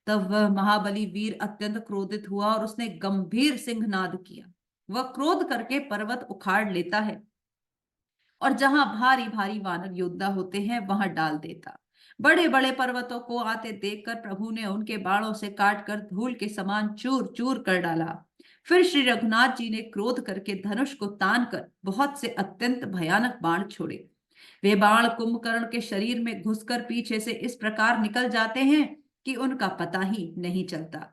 तब वह महाबली वीर अत्यंत क्रोधित हुआ और उसने गंभीर सिंहनाद किया। वह क्रोध करके पर्वत उखाड़ लेता है और जहां भारी भारी वानर योद्धा होते हैं वहां डाल देता। बड़े बड़े पर्वतों को आते देखकर प्रभु ने उनके बाणों से काटकर धूल के समान चूर चूर कर डाला। फिर श्री रघुनाथ जी ने क्रोध करके धनुष को तान कर बहुत से अत्यंत भयानक बाण छोड़े। वे बाण कुंभकर्ण के शरीर में घुसकर पीछे से इस प्रकार निकल जाते हैं कि उनका पता ही नहीं चलता।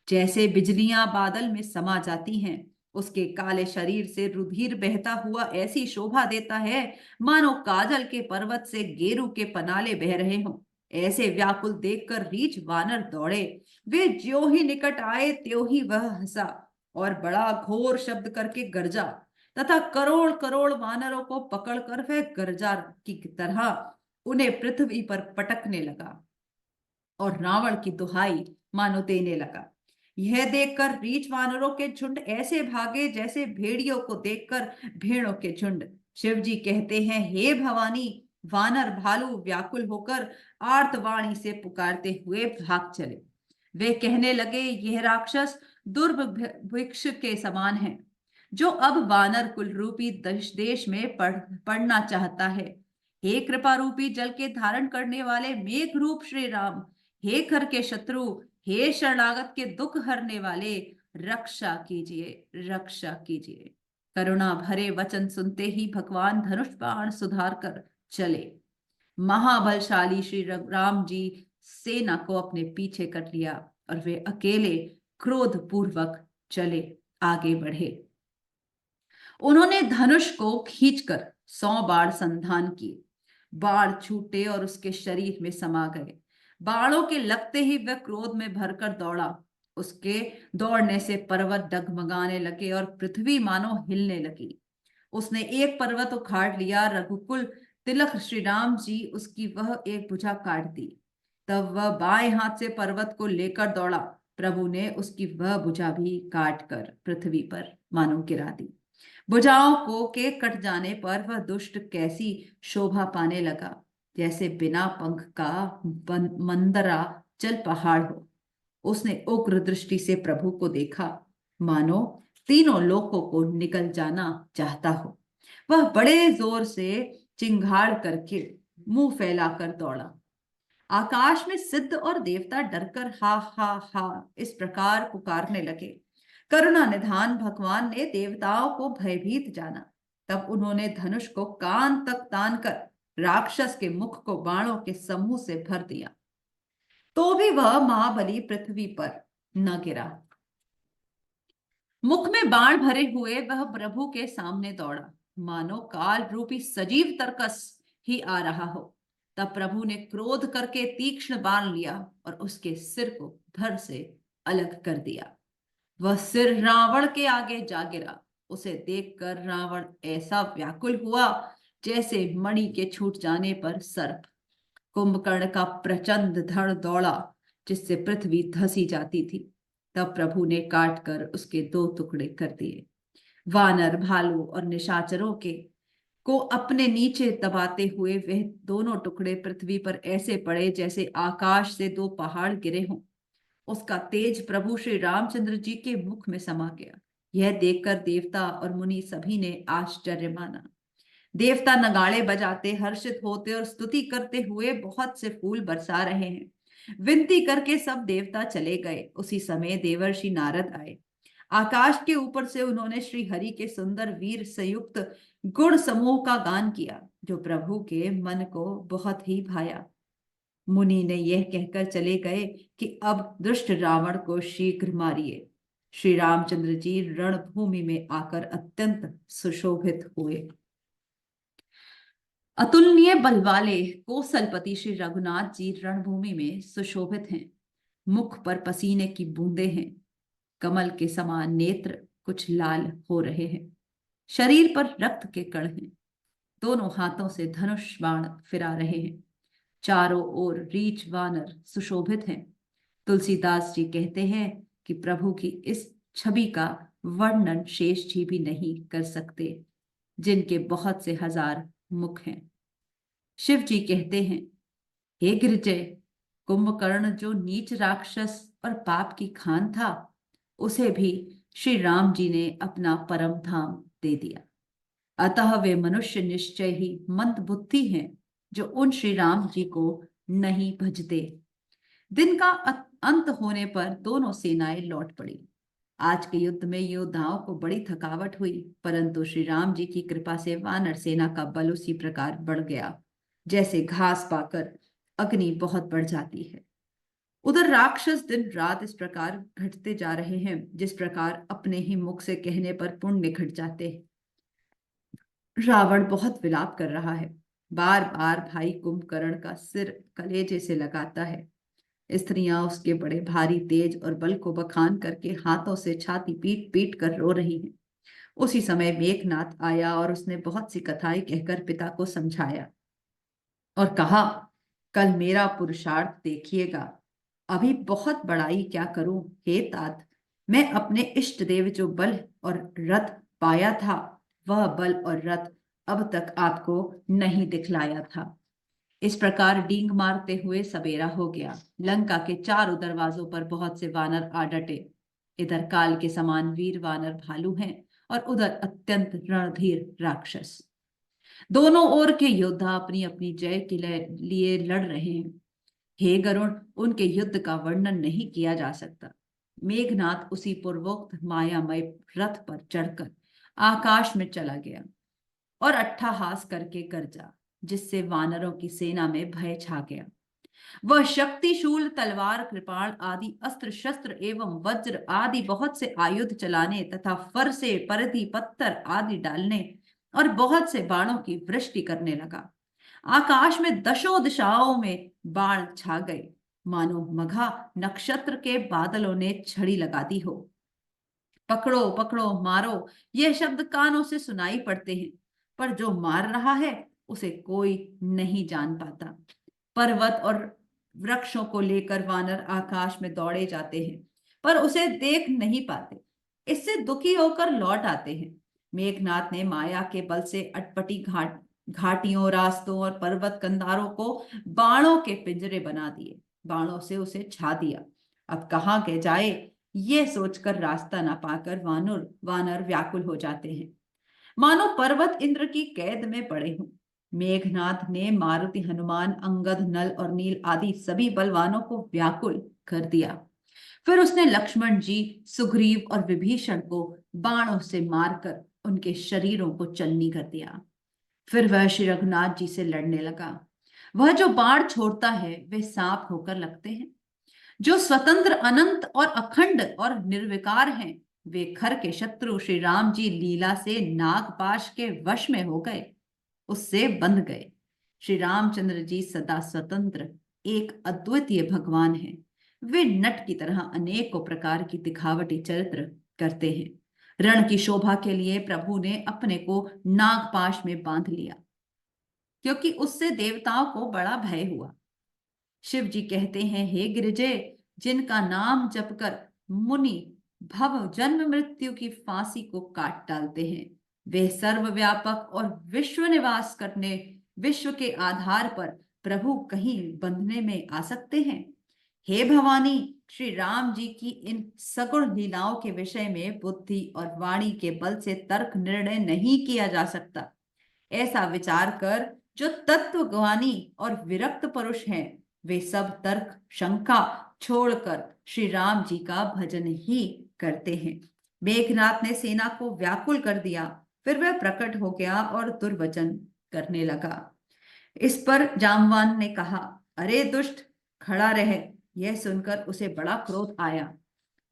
जैसे बिजलियां बादल में समा जाती हैं, उसके काले शरीर से रुधिर बहता हुआ ऐसी शोभा देता है मानो काजल के पर्वत से गेरू के पनाले बह रहे हों। ऐसे व्याकुल देखकर रीछ वानर दौड़े। वे ज्यों ही निकट आए त्यों ही वह हंसा और बड़ा घोर शब्द करके गरजा तथा करोड़ करोड़ वानरों को पकड़कर वह गरजा की तरह उन्हें पृथ्वी पर पटकने लगा और रावण की दुहाई मानो देने लगा। यह देखकर रीछ वानरों के झुंड ऐसे भागे जैसे भेड़ियों को देखकर भेड़ों के झुंड। शिव जी कहते हैं, हे भवानी, वानर भालू व्याकुल होकर आर्तवाणी से पुकारते हुए भाग चले। वे कहने लगे, यह राक्षस दुर्भिक्ष के समान है जो अब वानर कुल रूपी देश में पड़ना चाहता है। हे कृपा रूपी जल के धारण करने वाले मेघ रूप श्री राम, हे खर के शत्रु, हे शरणागत के दुख हरने वाले, रक्षा कीजिए रक्षा कीजिए। करुणा भरे वचन सुनते ही भगवान धनुष बाण सुधार कर चले। महाबलशाली श्री राम जी सेना को अपने पीछे कर लिया और वे अकेले क्रोध पूर्वक चले आगे बढ़े। उन्होंने धनुष को खींचकर 100 बाण संधान किए। बाण छूटे और उसके शरीर में समा गए। बाणों के लगते ही वह क्रोध में भरकर दौड़ा। उसके दौड़ने से पर्वत डगमगाने लगे और पृथ्वी मानो हिलने लगी। उसने एक पर्वत उखाड़ लिया। रघुकुल तिलक श्री राम जी उसकी वह एक भुजा काट दी। तब वह बाएं हाथ से पर्वत को लेकर दौड़ा। प्रभु ने उसकी वह भुजा भी काट कर पृथ्वी पर मानो गिरा दी। भुजाओं को के कट जाने पर वह दुष्ट कैसी शोभा पाने लगा, जैसे बिना पंख का मंदरा चल पहाड़ हो। उसने उग्र दृष्टि से प्रभु को देखा, मानो तीनों लोकों को निकल जाना चाहता हो। वह बड़े जोर से चिंगाड़ करके मुंह फैलाकर दौड़ा। आकाश में सिद्ध और देवता डरकर हा हा हा इस प्रकार पुकारने लगे। करुणा निधान भगवान ने देवताओं को भयभीत जाना। तब उन्होंने धनुष को कान तक तान कर राक्षस के मुख को बाणों के समूह से भर दिया। तो भी वह महाबली पृथ्वी पर न गिरा। मुख में बाण भरे हुए वह प्रभु के सामने दौड़ा, मानो काल रूपी सजीव तरकस ही आ रहा हो। तब प्रभु ने क्रोध करके तीक्ष्ण बाण लिया और उसके सिर को धड़ से अलग कर दिया। वह सिर रावण के आगे जा गिरा। उसे देखकर रावण ऐसा व्याकुल हुआ जैसे मणि के छूट जाने पर सर्प। कुंभकर्ण का प्रचंड धड़ दौड़ा जिससे पृथ्वी धसी जाती थी। तब प्रभु ने काट कर उसके 2 टुकड़े कर दिए। वानर भालू और निशाचरों के को अपने नीचे दबाते हुए वह दोनों टुकड़े पृथ्वी पर ऐसे पड़े जैसे आकाश से 2 पहाड़ गिरे हों। उसका तेज प्रभु श्री रामचंद्र जी के मुख में समा गया। यह देखकर देवता और मुनि सभी ने आश्चर्य माना। देवता नगाड़े बजाते हर्षित होते और स्तुति करते हुए बहुत से फूल बरसा रहे हैं। विनती करके सब देवता चले गए। उसी समय देवर्षि नारद आए। आकाश के ऊपर से उन्होंने श्री हरि के सुंदर वीर संयुक्त गुण समूह का गान किया जो प्रभु के मन को बहुत ही भाया। मुनि ने यह कहकर चले गए कि अब दुष्ट रावण को शीघ्र मारिए। श्री रामचंद्र जी रणभूमि में आकर अत्यंत सुशोभित हुए। अतुलनीय बल वाले कौशलपति श्री रघुनाथ जी रणभूमि में सुशोभित हैं। मुख पर पसीने की बूंदें हैं। कमल के समान नेत्र, कुछ लाल हो रहे हैं। शरीर पर रक्त के कण हैं। दोनों हाथों से धनुष बाण फिरा रहे हैं। चारों ओर रीछ वानर सुशोभित हैं। तुलसीदास जी कहते हैं कि प्रभु की इस छवि का वर्णन शेष जी भी नहीं कर सकते, जिनके बहुत से हजार मुख हैं। शिव जी कहते हैं, हे गिरिजय, कुंभकर्ण जो नीच राक्षस और पाप की खान था, उसे भी श्री राम जी ने अपना परम धाम दे दिया। अतः वे मनुष्य निश्चय ही मंद बुद्धि हैं, जो उन श्री राम जी को नहीं भजते। दिन का अंत होने पर दोनों सेनाएं लौट पड़ी। आज के युद्ध में योद्धाओं को बड़ी थकावट हुई, परंतु श्री राम जी की कृपा से वानर सेना का बल उसी प्रकार बढ़ गया जैसे घास पाकर अग्नि बहुत बढ़ जाती है। उधर राक्षस दिन रात इस प्रकार घटते जा रहे हैं, जिस प्रकार अपने ही मुख से कहने पर पुण्य घट जाते हैं। रावण बहुत विलाप कर रहा है। बार बार भाई कुंभकर्ण का सिर कलेजे से लगाता है। स्त्रियां उसके बड़े भारी तेज और बल को बखान करके हाथों से छाती पीट पीट कर रो रही हैं। उसी समय मेघनाथ आया और उसने बहुत सी कथाएं कहकर पिता को समझाया और कहा, कल मेरा पुरुषार्थ देखिएगा। अभी बहुत बड़ाई क्या करूं हे तात। मैं अपने इष्ट देव जो बल और रथ पाया था, वह बल और रथ अब तक आपको नहीं दिखलाया था। इस प्रकार डींग मारते हुए सवेरा हो गया। लंका के चारों दरवाजों पर बहुत से वानर आ डटे। इधर काल के समान वीर वानर भालू हैं और उधर अत्यंत रणधीर राक्षस। दोनों ओर के योद्धा अपनी अपनी जय के लिए लड़ रहे हैं। हे गरुण, उनके युद्ध का वर्णन नहीं किया जा सकता। मेघनाथ उसी पूर्वोक्त मायामय रथ पर चढ़कर आकाश में चला गया और अट्ठाहास करके गरजा, जिससे वानरों की सेना में भय छा गया। वह शक्तिशूल तलवार, कृपाण आदि अस्त्र शस्त्र एवं वज्र आदि बहुत से आयुध चलाने तथा फरसे, परदी, पत्थर आदि डालने और बहुत से बाणों की वृष्टि करने लगा। आकाश में दशों दिशाओं में बाण छा गए, मानो मघा नक्षत्र के बादलों ने छड़ी लगा दी हो। पकड़ो पकड़ो मारो, यह शब्द कानों से सुनाई पड़ते हैं, पर जो मार रहा है उसे कोई नहीं जान पाता। पर्वत और वृक्षों को लेकर वानर आकाश में दौड़े जाते हैं, पर उसे देख नहीं पाते। इससे दुखी होकर लौट आते हैं। मेघनाथ ने माया के बल से अटपटी घाटियों, रास्तों और पर्वत कंधारों को बाणों के पिंजरे बना दिए। बाणों से उसे छा दिया। अब कहाँ के जाए, ये सोचकर रास्ता ना पाकर वानर वानर व्याकुल हो जाते हैं, मानो पर्वत इंद्र की कैद में पड़े हों। मेघनाथ ने मारुति, हनुमान, अंगद, नल और नील आदि सभी बलवानों को व्याकुल कर दिया। फिर उसने लक्ष्मण जी, सुग्रीव और विभीषण को बाणों से मारकर उनके शरीरों को चलनी कर दिया। फिर वह श्री रघुनाथ जी से लड़ने लगा। वह जो बाण छोड़ता है वे सांप होकर लगते हैं। जो स्वतंत्र, अनंत और अखंड और निर्विकार हैं, वे खर के शत्रु श्री राम जी लीला से नागपाश के वश में हो गए, उससे बंध गए। श्री रामचंद्र जी सदा स्वतंत्र एक अद्वितीय भगवान हैं। वे नट की तरह अनेकों प्रकार की दिखावटी चरित्र करते हैं। रण की शोभा के लिए प्रभु ने अपने को नागपाश में बांध लिया, क्योंकि उससे देवताओं को बड़ा भय हुआ। शिव जी कहते हैं, हे गिरिजय, जिनका नाम जपकर मुनि भव जन्म मृत्यु की फांसी को काट डालते हैं, वे सर्वव्यापक और विश्व निवास करने विश्व के आधार पर प्रभु कहीं बंधने में आ सकते हैं। हे भवानी, श्री राम जी की इन सगुण लीलाओं के विषय में बुद्धि और वाणी के बल से तर्क निर्णय नहीं किया जा सकता। ऐसा विचार कर जो तत्वज्ञानी और विरक्त पुरुष हैं, वे सब तर्क शंका छोड़कर श्री राम जी का भजन ही करते हैं। मेघनाथ ने सेना को व्याकुल कर दिया। फिर वह प्रकट हो गया और दुर्वचन करने लगा। इस पर जामवान ने कहा, अरे दुष्ट, खड़ा रह। यह सुनकर उसे बड़ा क्रोध आया।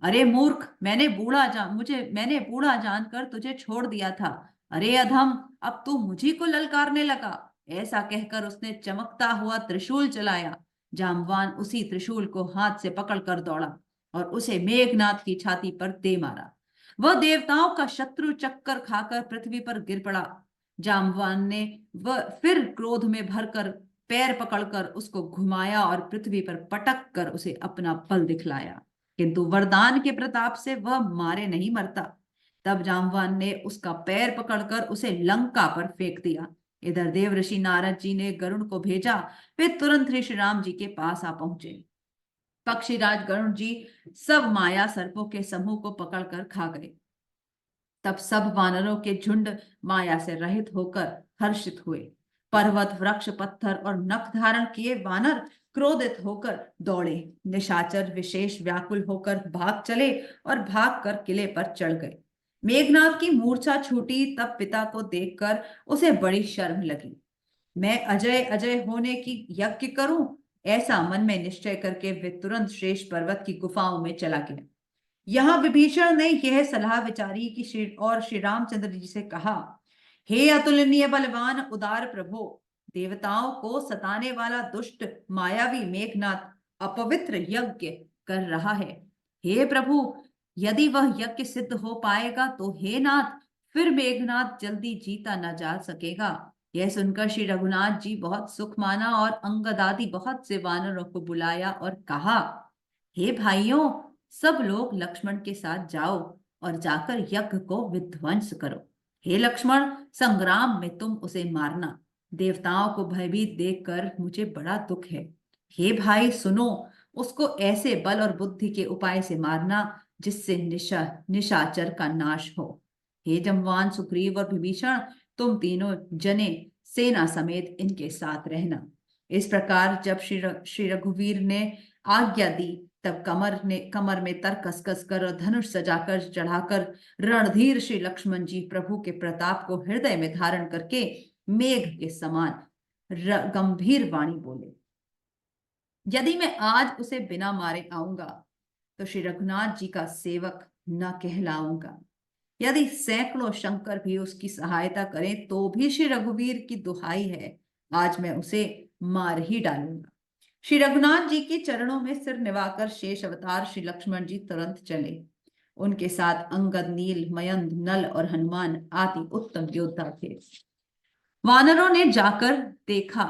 अरे मूर्ख, मैंने बूढ़ा जानकर तुझे छोड़ दिया था। अरे अधम, अब तू मुझी को ललकारने लगा। ऐसा कहकर उसने चमकता हुआ त्रिशूल चलाया। जामवान उसी त्रिशूल को हाथ से पकड़कर दौड़ा और उसे मेघनाथ की छाती पर दे मारा। वह देवताओं का शत्रु चक्कर खाकर पृथ्वी पर गिर पड़ा। जामवान ने वह फिर क्रोध में भरकर पैर पकड़कर उसको घुमाया और पृथ्वी पर पटक कर उसे अपना बल दिखलाया, किंतु वरदान के प्रताप से वह मारे नहीं मरता। तब जामवान ने उसका पैर पकड़कर उसे लंका पर फेंक दिया। इधर देव ऋषि नारद जी ने गरुड़ को भेजा। वे तुरंत ही श्री राम जी के पास आ पहुंचे। पक्षीराज गरुड़ जी सब माया सर्पों के समूह को पकड़कर खा गए। तब सब वानरों के झुंड माया से रहित होकर हर्षित हुए। पर्वत, वृक्ष, पत्थर और नख धारण किए वानर क्रोधित होकर दौड़े। निशाचर विशेष व्याकुल होकर भाग चले और भाग कर किले पर चढ़ गए। मेघनाथ की मूर्छा छूटी, तब पिता को देखकर उसे बड़ी शर्म लगी। मैं अजय अजय होने की यज्ञ करूं, ऐसा मन में निश्चय करके वे तुरंत शेष पर्वत की गुफाओं में चला गया। यहाँ विभीषण ने यह सलाह विचारी कि श्री रामचंद्र जी से कहा, हे अतुलनीय बलवान उदार प्रभु, देवताओं को सताने वाला दुष्ट मायावी मेघनाथ अपवित्र यज्ञ कर रहा है। हे प्रभु, यदि वह यज्ञ सिद्ध हो पाएगा तो हे नाथ, फिर मेघनाथ जल्दी जीता न जा सकेगा। यह सुनकर श्री रघुनाथ जी बहुत सुख माना और अंगद आदि बहुत से वानरों को बुलाया और कहा, हे भाइयों, सब लोग लक्ष्मण के साथ जाओ और जाकर यज्ञ को विध्वंस करो। हे लक्ष्मण, संग्राम में तुम उसे मारना। देवताओं को भयभीत देखकर मुझे बड़ा दुख है। हे भाई सुनो, उसको ऐसे बल और बुद्धि के उपाय से मारना जिससे निशाचर का नाश हो। हे जमवान, सुग्रीव और विभीषण, तुम तीनों जने सेना समेत इनके साथ रहना। इस प्रकार जब श्री रघुवीर ने आज्ञा दी, तब कमर में तर कसकस कर और धनुष सजाकर चढ़ाकर रणधीर श्री लक्ष्मण जी प्रभु के प्रताप को हृदय में धारण करके मेघ के समान गंभीर वाणी बोले, यदि मैं आज उसे बिना मारे आऊंगा तो श्री रघुनाथ जी का सेवक न कहलाऊंगा। यदि सैकड़ों शंकर भी उसकी सहायता करें तो भी श्री रघुवीर की दुहाई है, आज मैं उसे मार ही डालूंगा। श्री रघुनाथ जी के चरणों में सिर निवाकर शेष अवतार श्री लक्ष्मण जी तुरंत चले। उनके साथ अंगद, नील, मयंद, नल और हनुमान आदि उत्तम योद्धा थे। वानरों ने जाकर देखा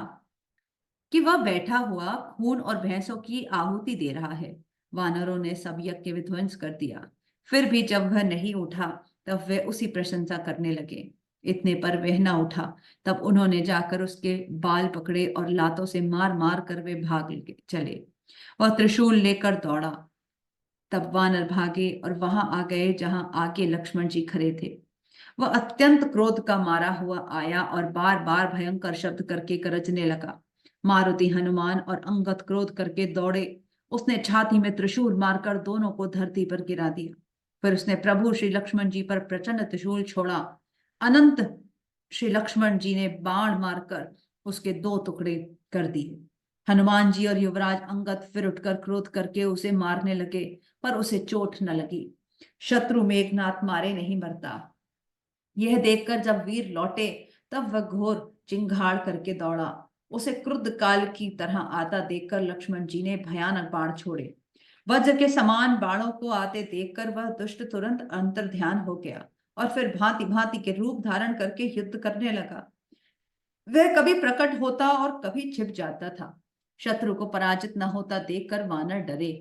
कि वह बैठा हुआ खून और भैंसों की आहुति दे रहा है। वानरों ने सब यज्ञ विध्वंस कर दिया। फिर भी जब वह नहीं उठा तब वे उसी प्रशंसा करने लगे। इतने पर वह न उठा, तब उन्होंने जाकर उसके बाल पकड़े और लातों से मार मार कर वे भाग चले। वह त्रिशूल लेकर दौड़ा। तब वानर भागे और वहां आ गए जहां आगे लक्ष्मण जी खड़े थे। वह अत्यंत क्रोध का मारा हुआ आया और बार बार भयंकर शब्द करके गरजने लगा। मारुति, हनुमान और अंगद क्रोध करके दौड़े। उसने छाती में त्रिशूल मारकर दोनों को धरती पर गिरा दिया। फिर उसने प्रभु श्री लक्ष्मण जी पर प्रचंड त्रिशूल छोड़ा। अनंत श्री लक्ष्मण जी ने बाण मारकर उसके दो टुकड़े कर दिए। हनुमान जी और युवराज अंगद फिर उठकर क्रोध करके उसे मारने लगे, पर उसे चोट न लगी। शत्रु मेघनाथ मारे नहीं मरता। यह देखकर जब वीर लौटे तब वह घोर चिंगाड़ करके दौड़ा। उसे क्रुद्ध काल की तरह आता देखकर लक्ष्मण जी ने भयानक बाण छोड़े। वज्र के समान बाणों को आते देखकर वह दुष्ट तुरंत अंतर्ध्यान हो गया और फिर भांति भांति के रूप धारण करके युद्ध करने लगा। वह कभी प्रकट होता और कभी छिप जाता था। शत्रु को पराजित न होता देखकर वानर डरे।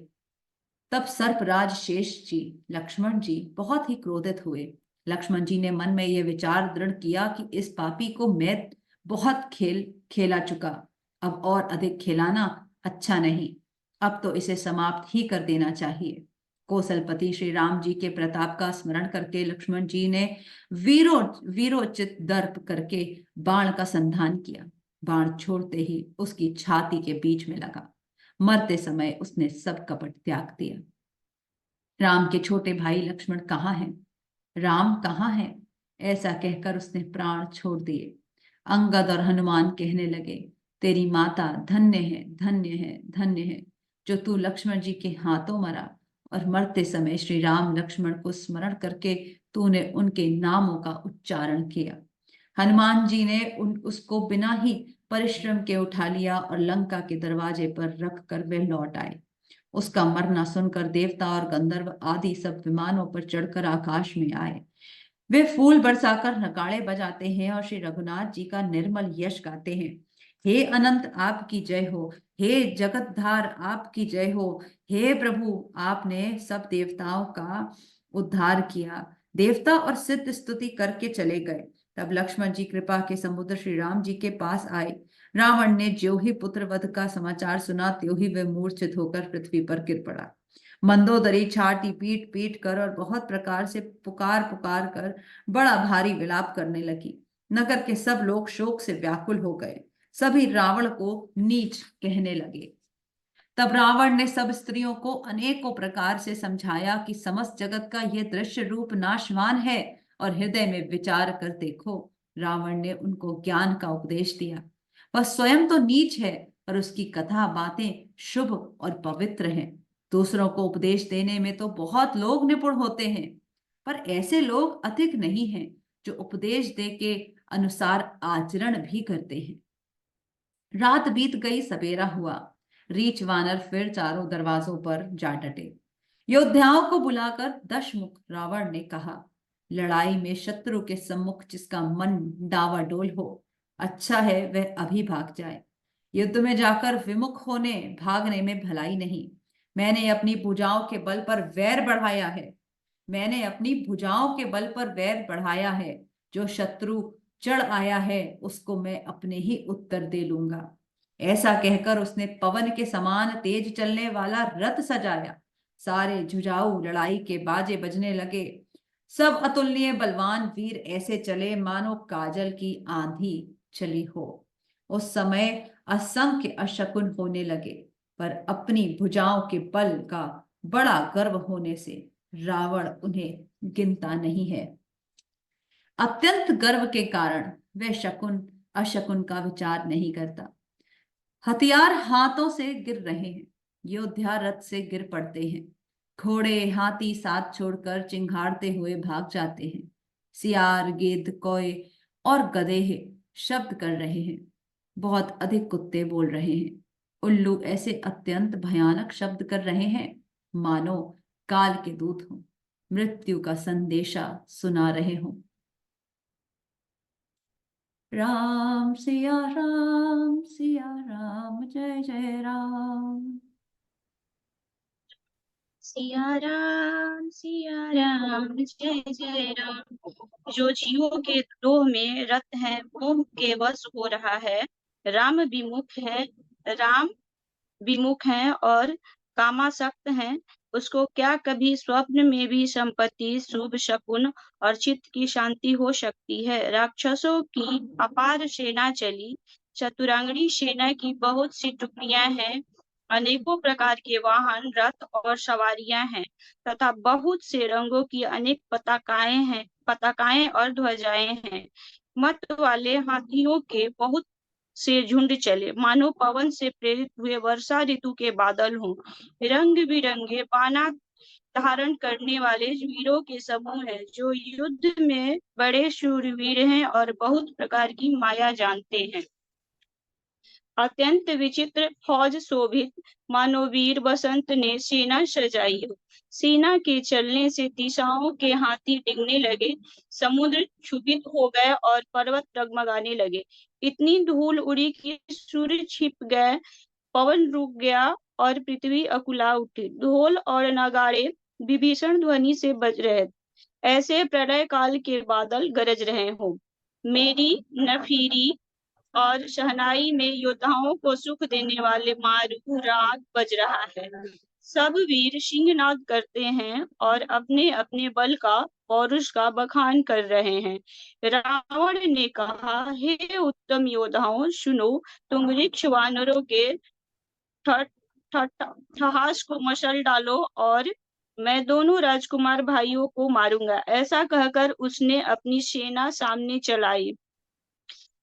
तब सर्पराज शेष जी, लक्ष्मण जी बहुत ही क्रोधित हुए। लक्ष्मण जी ने मन में यह विचार दृढ़ किया कि इस पापी को मैं बहुत खेला चुका, अब और अधिक खिलाना अच्छा नहीं। अब तो इसे समाप्त ही कर देना चाहिए। कौशलपति श्री राम जी के प्रताप का स्मरण करके लक्ष्मण जी ने वीरोचित दर्प करके बाण का संधान किया। बाण छोड़ते ही उसकी छाती के बीच में लगा। मरते समय उसने सब कपट त्याग दिया। राम के छोटे भाई लक्ष्मण कहाँ हैं? राम कहाँ हैं? ऐसा कहकर उसने प्राण छोड़ दिए। अंगद और हनुमान कहने लगे, तेरी माता धन्य है, धन्य है, धन्य है, जो तू लक्ष्मण जी के हाथों मरा और मरते समय श्री राम लक्ष्मण को स्मरण करके तूने उनके नामों का उच्चारण किया। हनुमान जी ने उसको बिना ही परिश्रम के उठा लिया और लंका के दरवाजे पर रख कर वे लौट आए। उसका मरना सुनकर देवता और गंधर्व आदि सब विमानों पर चढ़कर आकाश में आए। वे फूल बरसाकर नगाड़े बजाते हैं और श्री रघुनाथ जी का निर्मल यश गाते हैं। हे अनंत आपकी जय हो, हे जगतधार आपकी जय हो, हे प्रभु आपने सब देवताओं का उद्धार किया। देवता और सिद्ध स्तुति करके चले गए। तब लक्ष्मण जी कृपा के समुद्र श्री राम जी के पास आए। रावण ने ज्यों ही पुत्र वध का समाचार सुना त्यों ही वह मूर्छित होकर पृथ्वी पर गिर पड़ा। मंदोदरी छाती पीट पीट कर और बहुत प्रकार से पुकार पुकार कर बड़ा भारी विलाप करने लगी। नगर के सब लोग शोक से व्याकुल हो गए। सभी रावण को नीच कहने लगे। तब रावण ने सब स्त्रियों को अनेकों प्रकार से समझाया कि समस्त जगत का यह दृश्य रूप नाशवान है और हृदय में विचार कर देखो। रावण ने उनको ज्ञान का उपदेश दिया। वह स्वयं तो नीच है और उसकी कथा बातें शुभ और पवित्र हैं। दूसरों को उपदेश देने में तो बहुत लोग निपुण होते हैं, पर ऐसे लोग अधिक नहीं हैं जो उपदेश दे के अनुसार आचरण भी करते हैं। रात बीत गई, सवेरा हुआ। रीछ वानर फिर चारों दरवाजों पर जा डटे। योद्धाओं को बुलाकर दशमुख रावण ने कहा, लड़ाई में शत्रु के सम्मुख जिसका मन डावाडोल हो, अच्छा है वह अभी भाग जाए। युद्ध में जाकर विमुख होने भागने में भलाई नहीं। मैंने अपनी भुजाओं के बल पर वैर बढ़ाया है। मैंने अपनी भुजाओं के बल पर वैर बढ़ाया है। जो शत्रु चढ़ आया है उसको मैं अपने ही उत्तर दे लूंगा। ऐसा कहकर उसने पवन के समान तेज चलने वाला रथ सजाया। सारे जुझाऊ लड़ाई के बाजे बजने लगे। सब अतुलनीय बलवान वीर ऐसे चले मानो काजल की आंधी चली हो। उस समय असंख्य अशकुन होने लगे, पर अपनी भुजाओं के बल का बड़ा गर्व होने से रावण उन्हें गिनता नहीं है। अत्यंत गर्व के कारण वह शकुन अशकुन का विचार नहीं करता। हथियार हाथों से गिर रहे हैं, योद्धा रथ से गिर पड़ते हैं, घोड़े हाथी साथ छोड़कर चिंघाड़ते हुए भाग जाते हैं। सियार गिद्ध कोय और गधे शब्द कर रहे हैं। बहुत अधिक कुत्ते बोल रहे हैं। उल्लू ऐसे अत्यंत भयानक शब्द कर रहे हैं मानो काल के दूत हों, मृत्यु का संदेशा सुना रहे हों। राम सिया राम जय जय राम। सिया राम जय जय राम। जो जीवों के द्रोह में रत है, मोह के वश हो रहा है, राम विमुख है और कामासक्त है, उसको क्या कभी स्वप्न में भी संपत्ति, शुभ शकुन और चित्त की शांति हो सकती है। राक्षसों की अपार सेना चली, चतुरांगनी सेना की बहुत सी टुकड़ियां हैं, अनेकों प्रकार के वाहन, रथ और सवारियां हैं तथा बहुत से रंगों की अनेक पताकाएं और ध्वजाएं हैं। मत वाले हाथियों के बहुत से झुंड चले, मानो पवन से प्रेरित हुए वर्षा ऋतु के बादल हों। रंग बिरंगे बाना धारण करने वाले वीरों के समूह है, जो युद्ध में बड़े शूरवीर हैं और बहुत प्रकार की माया जानते हैं। अत्यंत विचित्र फौज शोभित मानो वीर बसंत ने सेना सजाई हो। सेना के चलने से दिशाओं के हाथी डिगने लगे, समुद्र क्षुभित हो गए और पर्वत डगमगाने लगे। इतनी धूल उड़ी कि सूर्य छिप गए, पवन रुक गया और पृथ्वी अकुला उठी। ढोल और नगाड़े विभीषण ध्वनि से बज रहे, ऐसे प्रलय काल के बादल गरज रहे हो। मेरी नफीरी और शहनाई में योद्धाओं को सुख देने वाले मारू राग बज रहा है। सब वीर सिंहनाद करते हैं और अपने अपने बल का पौरुष का बखान कर रहे हैं। रावण ने कहा, हे उत्तम योद्धाओं सुनो, तुम वृक्ष वानरों के ठहास को मशल डालो और मैं दोनों राजकुमार भाइयों को मारूंगा। ऐसा कहकर उसने अपनी सेना सामने चलाई।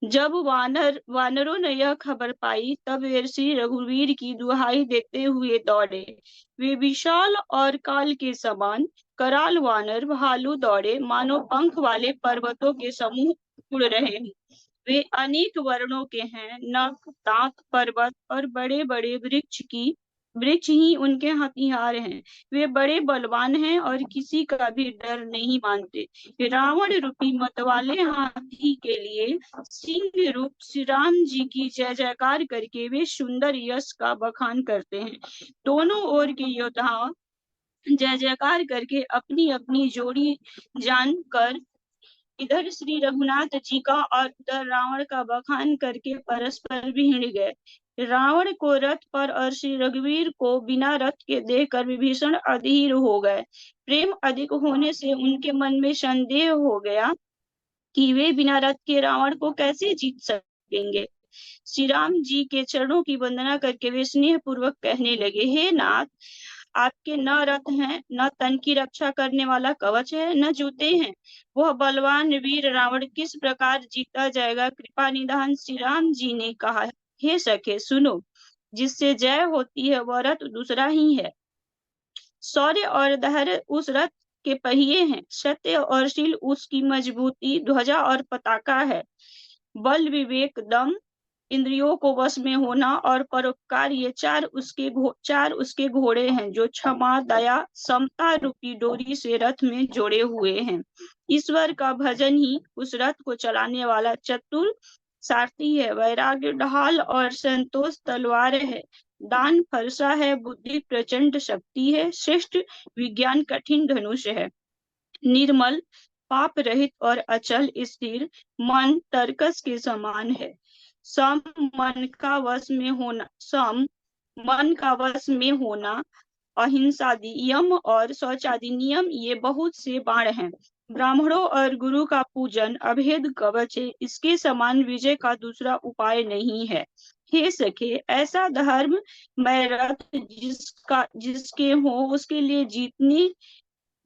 जब वानरों ने यह खबर पाई, तब वे श्री रघुवीर की दुहाई देते हुए दौड़े। वे विशाल और काल के समान कराल वानर भालू दौड़े, मानो पंख वाले पर्वतों के समूह उड़ रहे हैं। वे अनेक वर्णों के हैं, नख दांत पर्वत और बड़े बड़े वृक्ष ही उनके हथियार हैं। वे बड़े बलवान हैं और किसी का भी डर नहीं मानते। रावण रूपी मतवाले हाथी के लिए सिंह रूप श्री राम जी की जय जयकार करके वे सुंदर यश का बखान करते हैं। दोनों ओर के योद्धा जय जयकार करके अपनी अपनी जोड़ी जानकर इधर श्री रघुनाथ जी का और उधर रावण का बखान करके परस्पर भिड़ गए। रावण को रथ पर और श्री रघुवीर को बिना रथ के देखकर विभीषण अधीर हो गए। प्रेम अधिक होने से उनके मन में संदेह हो गया कि वे बिना रथ के रावण को कैसे जीत सकेंगे। श्री राम जी के चरणों की वंदना करके वे स्नेह पूर्वक कहने लगे, हे नाथ, आपके न रथ हैं, न तन की रक्षा करने वाला कवच है, न जूते हैं। वह बलवान वीर रावण किस प्रकार जीता जाएगा? कृपा निधान श्री राम जी ने कहा, हे सखे सुनो, जिससे जय होती है वह रथ दूसरा ही है। शौर्य और धैर्य उस रथ के पहिए हैं, सत्य और शील उसकी मजबूती, ध्वजा और पताका है। बल, विवेक, दम, इंद्रियों को वश में होना और परोपकार, ये चार उसके घोड़े हैं जो क्षमा, दया, समता रूपी डोरी से रथ में जोड़े हुए हैं। ईश्वर का भजन ही उस रथ को चलाने वाला चतुर सारथी है। वैराग्य ढाल और संतोष तलवार है। दान फरसा है, बुद्धि प्रचंड शक्ति है। श्रेष्ठ विज्ञान कठिन धनुष है। निर्मल, पाप रहित और अचल स्थिर मन तरकस के समान है। सम मन का वश में होना, अहिंसादि यम और शौचादि नियम, ये बहुत से बाण हैं। ब्राह्मणों और गुरु का पूजन अभेद कवच है। इसके समान विजय का दूसरा उपाय नहीं है। हे सखे, ऐसा धर्म मैं रथ जिसके हो उसके लिए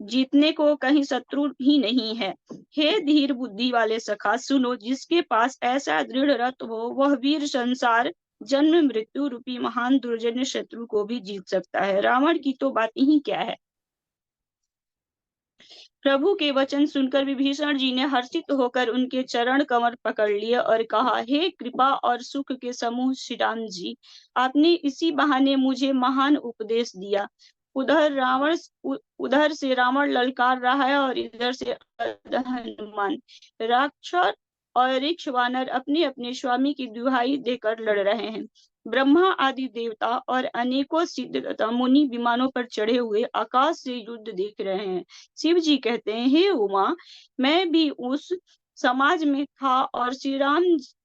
जीतने को कहीं शत्रु ही नहीं है। हे धीर बुद्धि वाले सखा सुनो, जिसके पास ऐसा दृढ़ रथ हो वह वीर संसार जन्म मृत्यु रूपी महान दुर्जन शत्रु को भी जीत सकता है। रावण की तो बात ही क्या है। प्रभु के वचन सुनकर विभीषण जी ने हर्षित होकर उनके चरण कमर पकड़ लिए और कहा, हे कृपा और सुख के समूह श्री राम जी, आपने इसी बहाने मुझे महान उपदेश दिया। उधर से रावण ललकार रहा है और इधर से हनुमान। राक्षस और ऋक्ष वानर अपने अपने स्वामी की दुहाई देकर लड़ रहे हैं। ब्रह्मा आदि देवता और अनेकों सिद्ध तथा मुनि विमानों पर चढ़े हुए आकाश से युद्ध देख रहे हैं। शिव जी कहते हैं, हे उमा, मैं भी उस समाज में था और श्री राम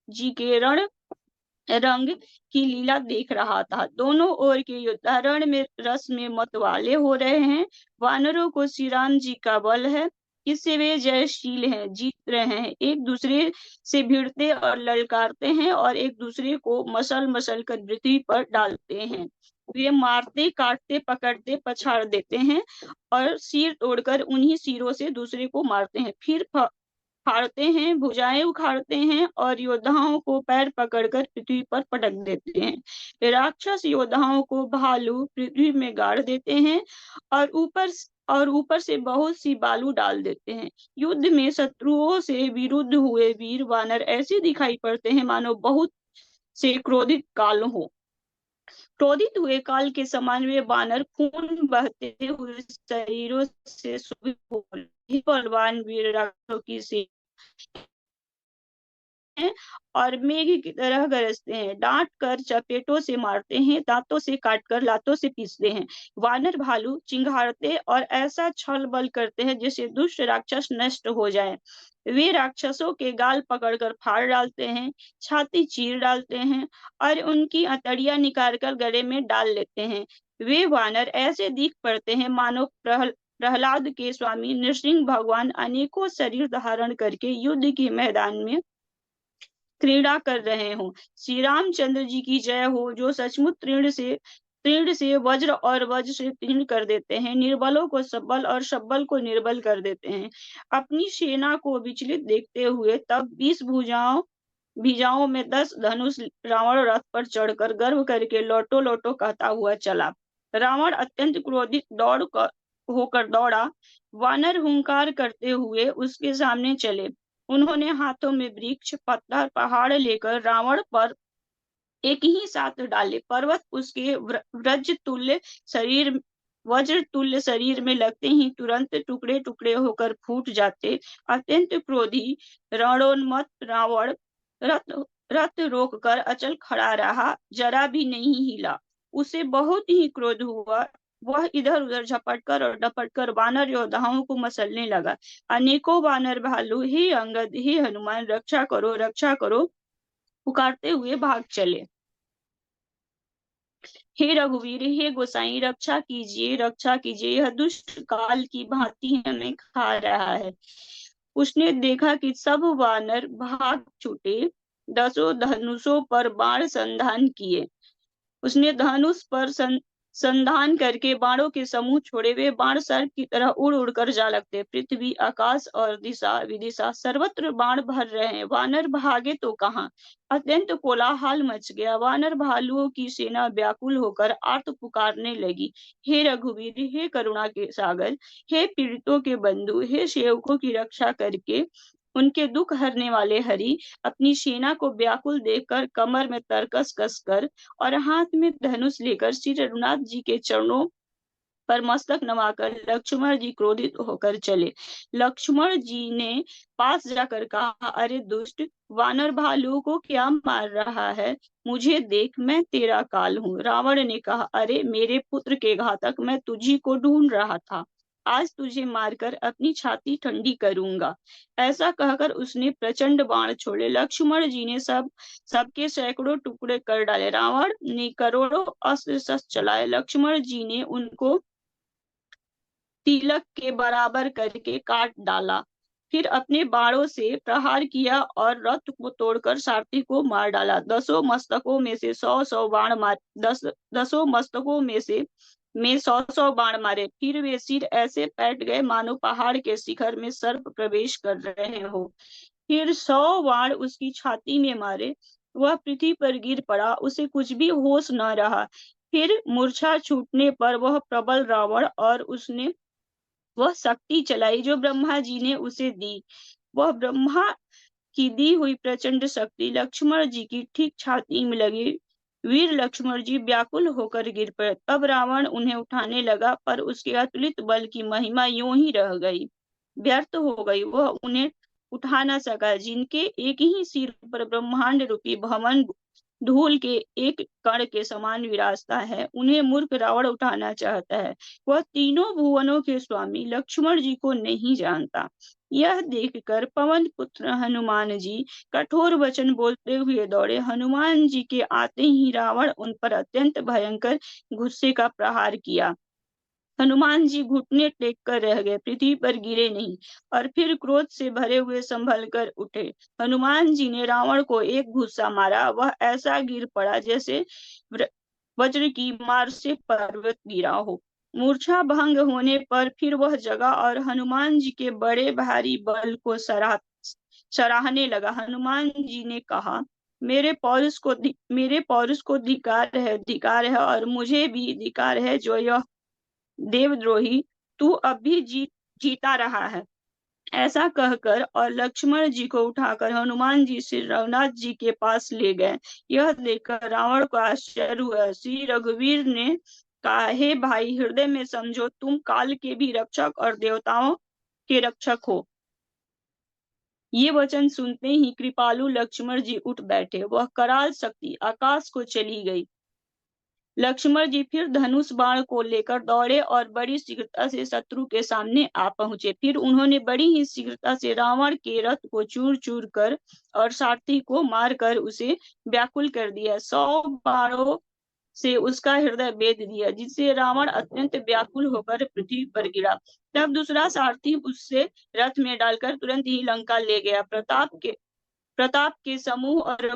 जी के रंग की लीला देख रहा था। दोनों ओर के योद्धा रण में रस में मतवाले हो रहे हैं। वानरों को श्री राम जी का बल है, इससे वे जयशील हैं, जीत रहे हैं। एक दूसरे से भिड़ते और ललकारते हैं और एक दूसरे को मसल कर पृथ्वी पर डालते हैं। वे मारते, काटते, पकड़ते, पछाड़ देते हैं और सिर तोड़कर उन्हीं सिरों से दूसरे को मारते हैं। फिर फाड़ते हैं, भुजाएं उखाड़ते हैं और योद्धाओं को पैर पकड़कर पृथ्वी पर पटक देते हैं। राक्षस योद्धाओं को भालू पृथ्वी में गाड़ देते हैं और ऊपर से बहुत सी बालू डाल देते हैं। युद्ध में शत्रुओं से विरुद्ध हुए वीर वानर ऐसे दिखाई पड़ते हैं मानो बहुत से क्रोधित काल हो। क्रोधित हुए काल के समान वे वानर खून बहते हुए शरीरों से शोभित हो, बलवान वीर राक्षसों की से और मेघ की तरह गरजते हैं। डांट कर चपेटों से मारते हैं, दांतों से काटकर लातों से पीसते हैं। वानर भालू चिंघाड़ते और ऐसा छल बल करते हैं जैसे दुष्ट राक्षस नष्ट हो जाए। वे राक्षसों के गाल पकड़कर फाड़ डालते हैं, छाती चीर डालते हैं और उनकी अतड़ियां निकालकर गले में डाल लेते हैं। वे वानर ऐसे दिख पड़ते हैं मानो प्रहलाद के स्वामी नृसिंह भगवान अनेकों शरीर धारण करके युद्ध के मैदान में क्रीड़ा कर रहे हो। श्री रामचंद्र जी की जय हो, जो सचमुच तीर्ण से वज्र और वज्र से तीर्ण कर देते हैं, निर्बलों को सबल और सबल को निर्बल कर देते हैं। अपनी सेना को विचलित देखते हुए तब 20 भुजाओं में 10 धनुष रावण रथ पर चढ़कर गर्व करके लोटो लोटो कहता हुआ चला। रावण अत्यंत क्रोधित होकर दौड़ा। वानर हुंकार करते हुए उसके सामने चले। उन्होंने हाथों में वृक्ष, पत्थर, पहाड़ लेकर रावण पर एक ही साथ डाले। पर्वत उसके वज्र तुल्य शरीर में लगते ही तुरंत टुकड़े टुकड़े होकर फूट जाते। अत्यंत क्रोधी रणोन्मत्त रावण रथ रथ रोककर अचल खड़ा रहा, जरा भी नहीं हिला। उसे बहुत ही क्रोध हुआ। वह इधर उधर झपटकर और डपटकर वानर योद्धाओं को मसलने लगा। अनेकों वानर भालू, हे अंगद, हे हनुमान, रक्षा करो पुकारते हुए भाग चले। हे रघुवीर, हे गोसाई, रक्षा कीजिए, यह दुष्ट काल की भांति हमें खा रहा है। उसने देखा कि सब वानर भाग छूटे, 10 धनुषों पर बाण संधान किए। उसने धनुष पर संधान करके बाणों के समूह छोड़े। वे बाण सर्प की तरह उड़ उड़ कर जा लगते। पृथ्वी, आकाश और दिशा विदिशा सर्वत्र बाण भर रहे हैं। वानर भागे तो कहाँ, अत्यंत कोलाहल मच गया। वानर भालुओं की सेना व्याकुल होकर आर्त पुकारने लगी। हे रघुवीर, हे करुणा के सागर, हे पीड़ितों के बंधु, हे सेवकों की रक्षा करके उनके दुख हरने वाले हरि, अपनी सेना को व्याकुल देखकर कमर में तरकस कसकर और हाथ में धनुष लेकर श्री रघुनाथ जी के चरणों पर मस्तक नवाकर लक्ष्मण जी क्रोधित होकर चले। लक्ष्मण जी ने पास जाकर कहा, अरे दुष्ट, वानर भालुओं को क्या मार रहा है? मुझे देख, मैं तेरा काल हूँ। रावण ने कहा, अरे मेरे पुत्र के घातक, मैं तुझी को ढूंढ रहा था। आज तुझे मारकर अपनी छाती ठंडी करूंगा। ऐसा कहकर उसने प्रचंड बाण छोड़े। लक्ष्मण जी ने सबके सैकड़ों टुकड़े कर डाले। रावण ने करोड़ों अस्त्र शस्त्र चलाए। लक्ष्मण जी ने उनको तिलक के बराबर करके काट डाला। फिर अपने बाणों से प्रहार किया और रथ को तोड़कर सारथी को मार डाला। दसों मस्तकों में से 100 बाण मारे। दसों मस्तकों में 100 बाण मारे। फिर वे सिर ऐसे पैट गए मानो पहाड़ के शिखर में सर्प प्रवेश कर रहे हो। फिर 100 बाण उसकी छाती में मारे। वह पृथ्वी पर गिर पड़ा, उसे कुछ भी होश न रहा। फिर मूर्छा छूटने पर वह प्रबल रावण और उसने वह शक्ति चलाई जो ब्रह्मा जी ने उसे दी। वह ब्रह्मा की दी हुई प्रचंड शक्ति लक्ष्मण जी की ठीक छाती में लगी। वीर लक्ष्मण जी व्याकुल होकर गिर पड़े। तब रावण उन्हें उठाने लगा, पर उसके अतुलित बल की महिमा यूं ही रह गई, व्यर्थ हो गई। वह उन्हें उठा न सका। जिनके एक ही सिर पर ब्रह्मांड रूपी भवन धूल के एक कण के समान विराजता है, उन्हें मूर्ख रावण उठाना चाहता है। वह तीनों भुवनों के स्वामी लक्ष्मण जी को नहीं जानता। यह देखकर पवन पुत्र हनुमान जी कठोर वचन बोलते हुए दौड़े। हनुमान जी के आते ही रावण उन पर अत्यंत भयंकर गुस्से का प्रहार किया। हनुमान जी घुटने टेक कर रह गए, पृथ्वी पर गिरे नहीं, और फिर क्रोध से भरे हुए संभल कर उठे। हनुमान जी ने रावण को एक घुस्सा मारा। वह ऐसा गिर पड़ा जैसे वज्र की मार से पर्वत गिरा हो। मूर्छा भंग होने पर फिर वह जगा और हनुमान जी के बड़े भारी बल को सराहने लगा। हनुमान जी ने कहा, मेरे पौरुष को धिक्कार है और मुझे भी धिक्कार है जो यह देवद्रोही तू अब भी जीता रहा है। ऐसा कहकर और लक्ष्मण जी को उठाकर हनुमान जी श्री रघुनाथ जी के पास ले गए। यह देखकर रावण को आश्चर्य हुआ। श्री रघुवीर ने कहा, हे भाई, हृदय में समझो, तुम काल के भी रक्षक और देवताओं के रक्षक हो। ये वचन सुनते ही कृपालु लक्ष्मण जी उठ बैठे। वह कराल शक्ति आकाश को चली गई। लक्ष्मण जी फिर धनुष बाण को लेकर दौड़े और बड़ी शीघ्रता से शत्रु के सामने आ पहुंचे। फिर उन्होंने बड़ी ही शीघ्रता से रावण के रथ को चूर चूर कर और सारथी को मारकर उसे व्याकुल कर दिया। 100 बाणों से उसका हृदय भेद दिया, जिससे रावण अत्यंत व्याकुल होकर पृथ्वी पर गिरा। तब दूसरा सारथी उससे रथ में डालकर तुरंत ही लंका ले गया। प्रताप के समूह और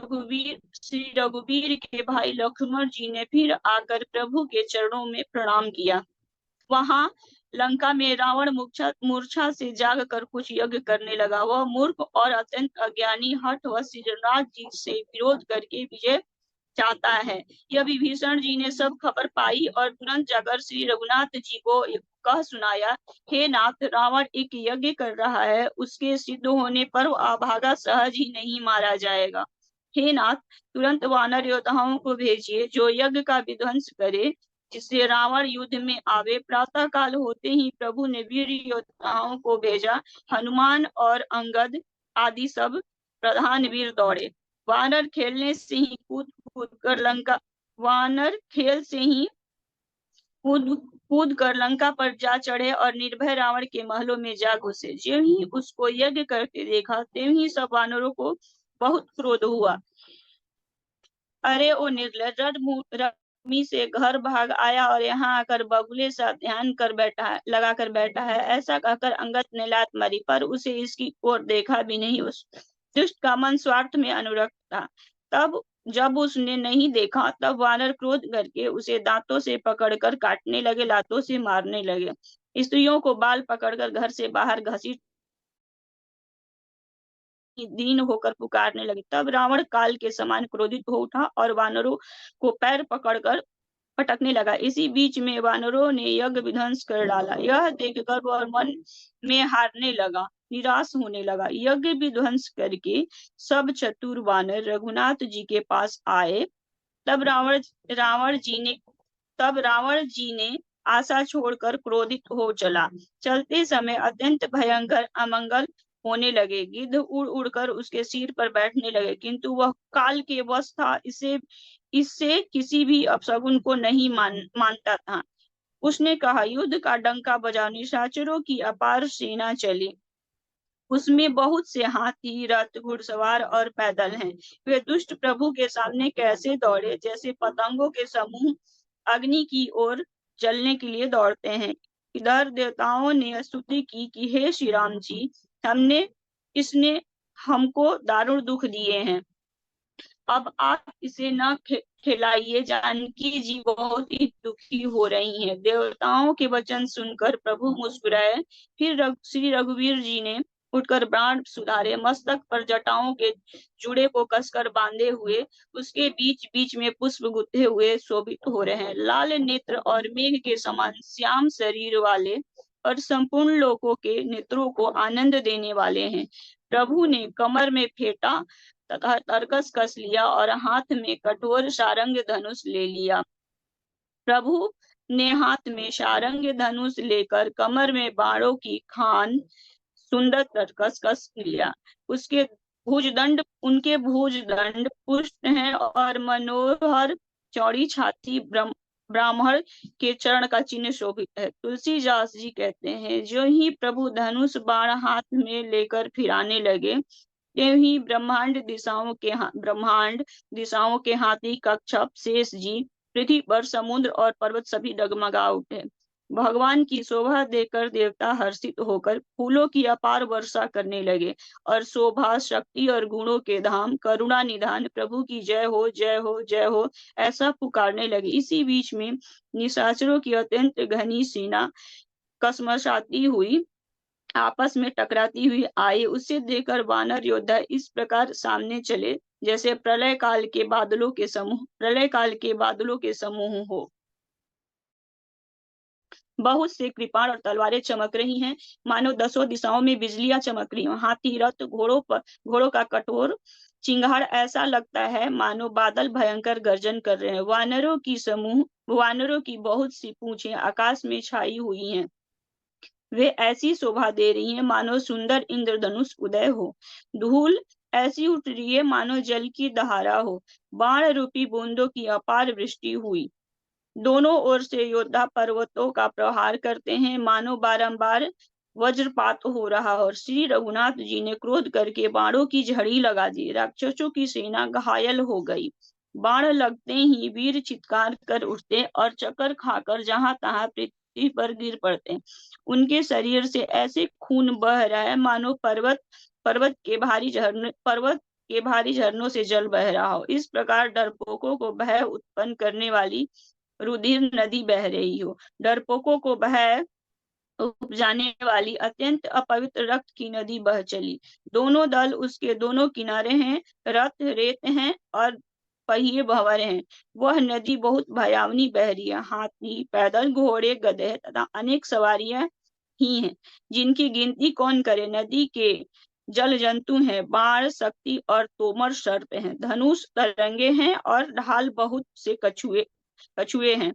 श्री रघुवीर के भाई लक्ष्मण जी ने फिर आकर प्रभु के चरणों में प्रणाम किया। वहां लंका में रावण मूर्छा से जाग कर कुछ यज्ञ करने लगा। वह मूर्ख और अत्यंत अज्ञानी हठ व श्री रघुनाथ जी से विरोध करके विजय चाहता है। यह विभीषण जी ने सब खबर पाई और तुरंत जाकर श्री रघुनाथ जी को कह सुनाया, हे नाथ, रावण एक यज्ञ कर रहा है, उसके सिद्ध होने पर अभागा सहज ही नहीं मारा जाएगा। हे नाथ, तुरंत वानर योद्धाओं को भेजिए जो यज्ञ का विध्वंस करे, जिससे रावण युद्ध में आवे। प्रातः काल होते ही प्रभु ने वीर योद्धाओं को भेजा। हनुमान और अंगद आदि सब प्रधान वीर दौड़े। वानर खेलने से ही कूद कूद कर लंका वानर खेल से ही कूद कूद कर लंका पर जा चढ़े और निर्भय रावण के महलों में जा घुसे। ज्यों ही उसको यज्ञ करते देखा, त्यों ही सब वानरों को बहुत क्रोध हुआ। अरे ओ निर्लज, रश्मि से घर भाग आया और यहाँ आकर बगुले सा ध्यान कर लगा कर बैठा है। ऐसा कहकर अंगद ने लात मारी, पर उसे इसकी ओर देखा भी नहीं। उस दुष्ट का मन स्वार्थ में अनुरक्त था। तब जब उसने नहीं देखा, तब वानर क्रोध करके उसे दांतों से पकड़कर काटने लगे, लातों से मारने लगे। स्त्रियों को बाल पकड़कर घर से बाहर घसीट दीन होकर पुकारने लगे। तब रावण काल के समान क्रोधित हो उठा और वानरों को पैर पकड़कर पटकने लगा। इसी बीच में वानरों ने यज्ञ विध्वंस कर डाला। यह देखकर वह मन में हारने लगा, निराश होने लगा। यज्ञ विध्वंस करके सब चतुर वानर रघुनाथ जी के पास आए। तब रावण जी ने आशा छोड़कर क्रोधित हो चला। चलते समय अत्यंत भयंकर अमंगल होने लगे। गिद्ध उड़ उड़कर उसके सिर पर बैठने लगे, किंतु वह काल के वश था, इससे किसी भी अपशगुन को नहीं मानता था। उसने कहा, युद्ध का डंका बजाओ। निशाचरों की अपार सेना चली। उसमें बहुत से हाथी, रथ, घुड़सवार और पैदल हैं। वे दुष्ट प्रभु के सामने कैसे दौड़े, जैसे पतंगों के समूह अग्नि की ओर जलने के लिए दौड़ते हैं। इधर देवताओं ने स्तुति की कि हे श्री राम जी, इसने हमको दारुण दुख दिए हैं। अब आप इसे न खिलाइए। जानकी जी बहुत ही दुखी हो रही हैं। देवताओं के वचन सुनकर प्रभु मुस्कुराए। फिर श्री रघुवीर जी ने उठकर बाण सुधारे। मस्तक पर जटाओं के जुड़े को कसकर बांधे हुए उसके बीच बीच में पुष्प गुथे हुए शोभित हो रहे हैं। लाल नेत्र और मेघ के समान श्याम शरीर वाले और संपूर्ण लोगों के नेत्रों को आनंद देने वाले हैं। प्रभु ने कमर में फेंटा तथा तरकस कस लिया और हाथ में कठोर सारंग धनुष ले लिया। प्रभु ने हाथ में सारंग धनुष लेकर कमर में बाणों की खान सुंदर तरकस कस लिया। उनके भुजदंड पुष्ट हैं और मनोहर चौड़ी छाती ब्राह्मण के चरण का चिन्ह शोभित है। तुलसीदास जी कहते हैं, जो ही प्रभु धनुष बाण हाथ में लेकर फिराने लगे, त्यों ही ब्रह्मांड दिशाओं के हाथी, कच्छप, शेष जी, पृथ्वी पर समुद्र और पर्वत सभी डगमगा उठे। भगवान की शोभा देखकर देवता हर्षित होकर फूलों की अपार वर्षा करने लगे और शोभा, शक्ति और गुणों के धाम, करुणा निधान प्रभु की जय हो, जय हो, जय हो, ऐसा पुकारने लगे। इसी बीच में निशाचरों की अत्यंत घनी सेना कसमसाती हुई आपस में टकराती हुई आई। उसे देखकर वानर योद्धा इस प्रकार सामने चले, जैसे प्रलय काल के बादलों के समूह हो। बहुत से कृपाण और तलवारें चमक रही हैं, मानो दसों दिशाओं में बिजलियां चमक रही हो। हाथी, रथ, घोड़ों का कठोर चिंगार ऐसा लगता है मानो बादल भयंकर गर्जन कर रहे हैं। वानरों की बहुत सी पूंछें आकाश में छाई हुई हैं। वे ऐसी शोभा दे रही हैं मानो सुंदर इंद्रधनुष उदय हो। धूल ऐसी उठ रही है मानो जल की धारा हो। बाण रूपी बूंदों की अपार वृष्टि हुई। दोनों ओर से योद्धा पर्वतों का प्रहार करते हैं, मानो बारंबार वज्रपात हो रहा। और श्री रघुनाथ जी ने क्रोध करके बाणों की झड़ी लगा दी। राक्षसों की सेना घायल हो गई। बाण लगते ही वीर चित्कार कर उठते और चक्कर खाकर जहां तहां पृथ्वी पर गिर पड़ते। उनके शरीर से ऐसे खून बह रहा है मानो पर्वत के भारी झरनों से जल बह रहा हो। इस प्रकार डरपोकों को भय उत्पन्न करने वाली रुधिर नदी बह रही हो। डरपोकों को भय उपजाने वाली अत्यंत अपवित्र रक्त की नदी बह चली। दोनों दल उसके दोनों किनारे हैं, रथ रेत हैं और पहिए भंवर हैं। वह नदी बहुत भयावनी बह रही है। हाथी, पैदल, घोड़े, गधे तथा अनेक सवारियां ही हैं, जिनकी गिनती कौन करे। नदी के जल जंतु हैं, बाण शक्ति और तोमर सर्प हैं, धनुष तरंगे हैं और ढाल बहुत से कछुए हैं।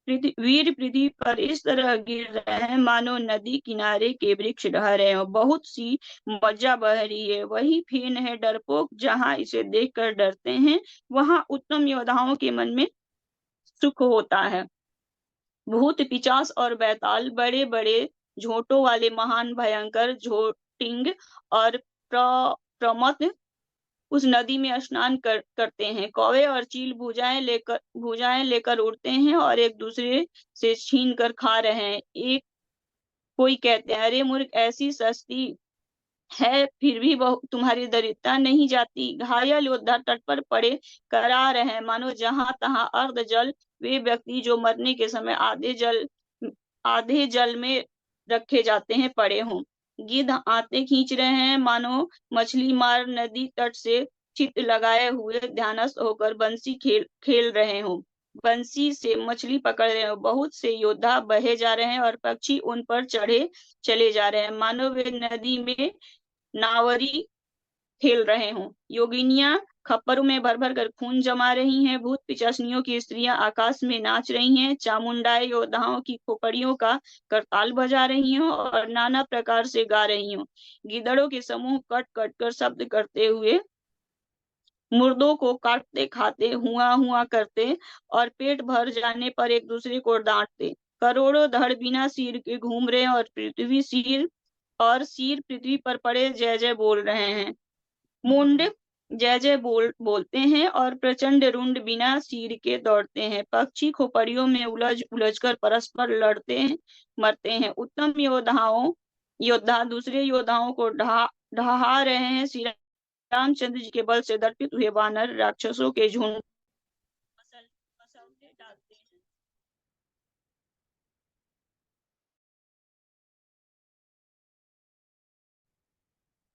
वीर पृथ्वी पर इस तरह गिर रहे हैं मानो नदी किनारे के वृक्ष ढह रहे हो, बहुत सी मज्जा बह रही है। वही फेन है डरपोक, जहां इसे देखकर डरते हैं, वहां उत्तम योद्धाओं के मन में सुख होता है। भूत पिचास और बैताल, बड़े बड़े झोंटों वाले महान भयंकर झोटिंग और प्रमथ उस नदी में स्नान करते हैं। कौवे और चील भुजाएं लेकर उड़ते हैं और एक दूसरे से छीन कर खा रहे हैं। एक कोई कहते हैं, अरे मूर्ख, ऐसी सस्ती है फिर भी तुम्हारी दरिद्रता नहीं जाती। घायल योद्धा तट पर पड़े करा रहे हैं, मानो जहां तहां अर्ध जल। वे व्यक्ति जो मरने के समय आधे जल में रखे जाते हैं पड़े हों। गिद्ध आते खींच रहे हैं, मानो मछली मार नदी तट से चित्त लगाए हुए ध्यानस्थ होकर बंसी खेल रहे हों। बंसी से मछली पकड़ रहे हो। बहुत से योद्धा बहे जा रहे हैं और पक्षी उन पर चढ़े चले जा रहे हैं, मानो वे नदी में नावरी खेल रहे हों। योगिनियां खप्परों में भर भर कर खून जमा रही हैं। भूत पिचासनियों की स्त्रियां आकाश में नाच रही हैं। चामुंडाए योद्धाओं की खोपड़ियों का करताल बजा रही हों और नाना प्रकार से गा रही हों। गिदड़ों के समूह कट कट कर शब्द करते हुए मुर्दों को काटते खाते हुआ हुआ करते और पेट भर जाने पर एक दूसरे को डांटते। करोड़ों धड़ बिना सिर के घूम रहे और सिर पृथ्वी पर पड़े जय जय बोल रहे हैं। मुंड जय जय बोलते हैं और प्रचंड रुंड बिना सिर के दौड़ते हैं। पक्षी खोपड़ियों में उलझ कर परस्पर लड़ते हैं, मरते हैं। उत्तम योद्धा दूसरे योद्धाओं को ढहा रहे हैं। श्री रामचंद्र जी के बल से दर्पित हुए वानर राक्षसों के झुंड डालते हैं।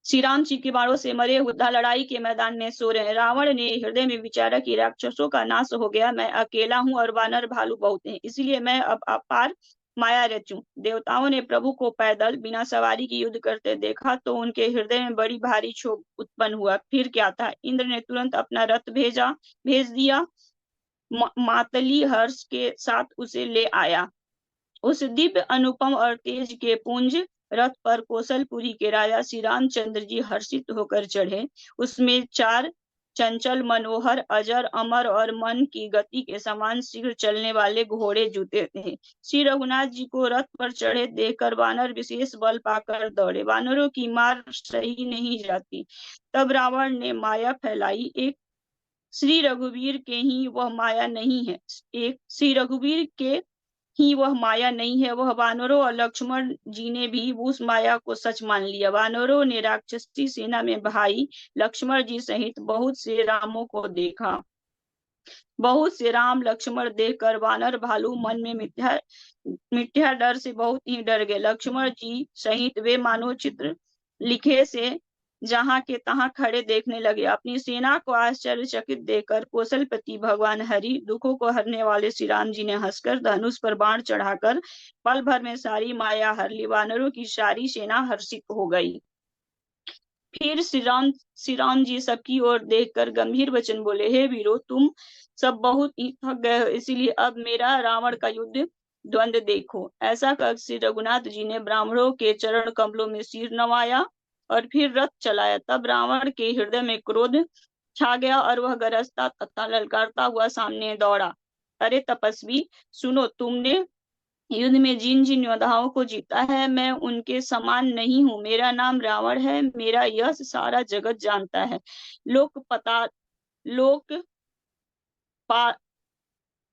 श्री राम जी के बाणों से मरे योद्धा लड़ाई के मैदान में सो रहे हैं। रावण ने हृदय में विचारा कि राक्षसों का नाश हो गया, मैं अकेला हूँ और वानर भालू बहुत हैं, इसलिए मैं अब अपार माया रचूं। देवताओं ने प्रभु को पैदल बिना सवारी की युद्ध करते देखा तो उनके हृदय में बड़ी भारी क्षोभ उत्पन्न हुआ। फिर क्या था, इंद्र ने तुरंत अपना रथ भेज दिया, मातली हर्ष के साथ उसे ले आया। उस दिव्य अनुपम और तेज के पुंज रथ पर कौशलपुरी के राजा श्री रामचंद्र जी हर्षित होकर चढ़े। उसमें 4 चंचल, मनोहर, अजर, अमर और मन की गति के समान शीघ्र चलने वाले घोड़े जुते थे। श्री रघुनाथ जी को रथ पर चढ़े देखकर वानर विशेष बल पाकर दौड़े। वानरों की मार सही नहीं जाती। तब रावण ने माया फैलाई। एक श्री रघुवीर के ही वह माया नहीं है, एक श्री रघुवीर के ही वह माया नहीं है। वह वानरों और लक्ष्मण जी ने भी उस माया को सच मान लिया। वानरों ने राक्षसी सेना में भाई लक्ष्मण जी सहित बहुत से रामों को देखा। बहुत से राम लक्ष्मण देखकर वानर भालू मन में मिथ्या डर से बहुत ही डर गए। लक्ष्मण जी सहित वे मानो चित्र लिखे से जहां के तहां खड़े देखने लगे। अपनी सेना को आश्चर्यचकित देखकर कौशलपति भगवान हरि, दुखों को हरने वाले श्री राम जी ने हंसकर धनुष पर बाण चढ़ाकर पल भर में सारी माया हर ली। वानरों की सारी सेना हर्षित हो गई। फिर श्री राम जी सबकी ओर देखकर गंभीर वचन बोले, हे वीरों, तुम सब बहुत ही थक गए हो, इसीलिए अब मेरा रावण का युद्ध द्वंद्व देखो। ऐसा कर श्री रघुनाथ जी ने ब्राह्मणों के चरण कमलों में सिर नवाया और फिर रथ चलाया। तब रावण के हृदय में क्रोध छा गया और वह गरजता तथा ललकारता हुआ सामने दौड़ा। अरे तपस्वी, सुनो, तुमने युद्ध में जिन जिन योद्धाओं को जीता है, मैं उनके समान नहीं हूँ। मेरा नाम रावण है, मेरा यश सारा जगत जानता है। लोक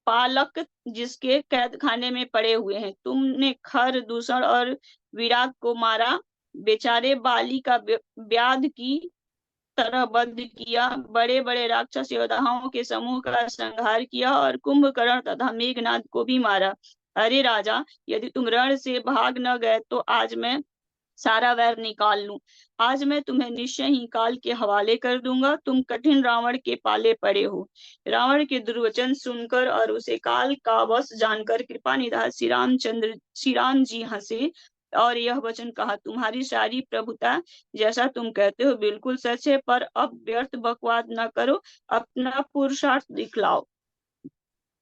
पालक जिसके कैद खाने में पड़े हुए हैं। तुमने खर, दूषण और विराट को मारा, बेचारे बाली का व्याध की तरह बंद किया, बड़े बड़े राक्षस योद्धाओं के समूह का संहार किया और कुंभकर्ण तथा मेघनाद को भी मारा। अरे राजा, यदि तुम रण से भाग न गए तो आज मैं सारा वैर निकाल लूं। आज मैं तुम्हें निश्चय ही काल के हवाले कर दूंगा। तुम कठिन रावण के पाले पड़े हो। रावण के दुर्वचन सुनकर और उसे काल का वश जानकर कृपा निधान श्री राम जी हंसे और यह वचन कहा, तुम्हारी सारी प्रभुता जैसा तुम कहते हो बिल्कुल सच है, पर अब व्यर्थ बकवाद न करो, अपना पुरुषार्थ दिखलाओ।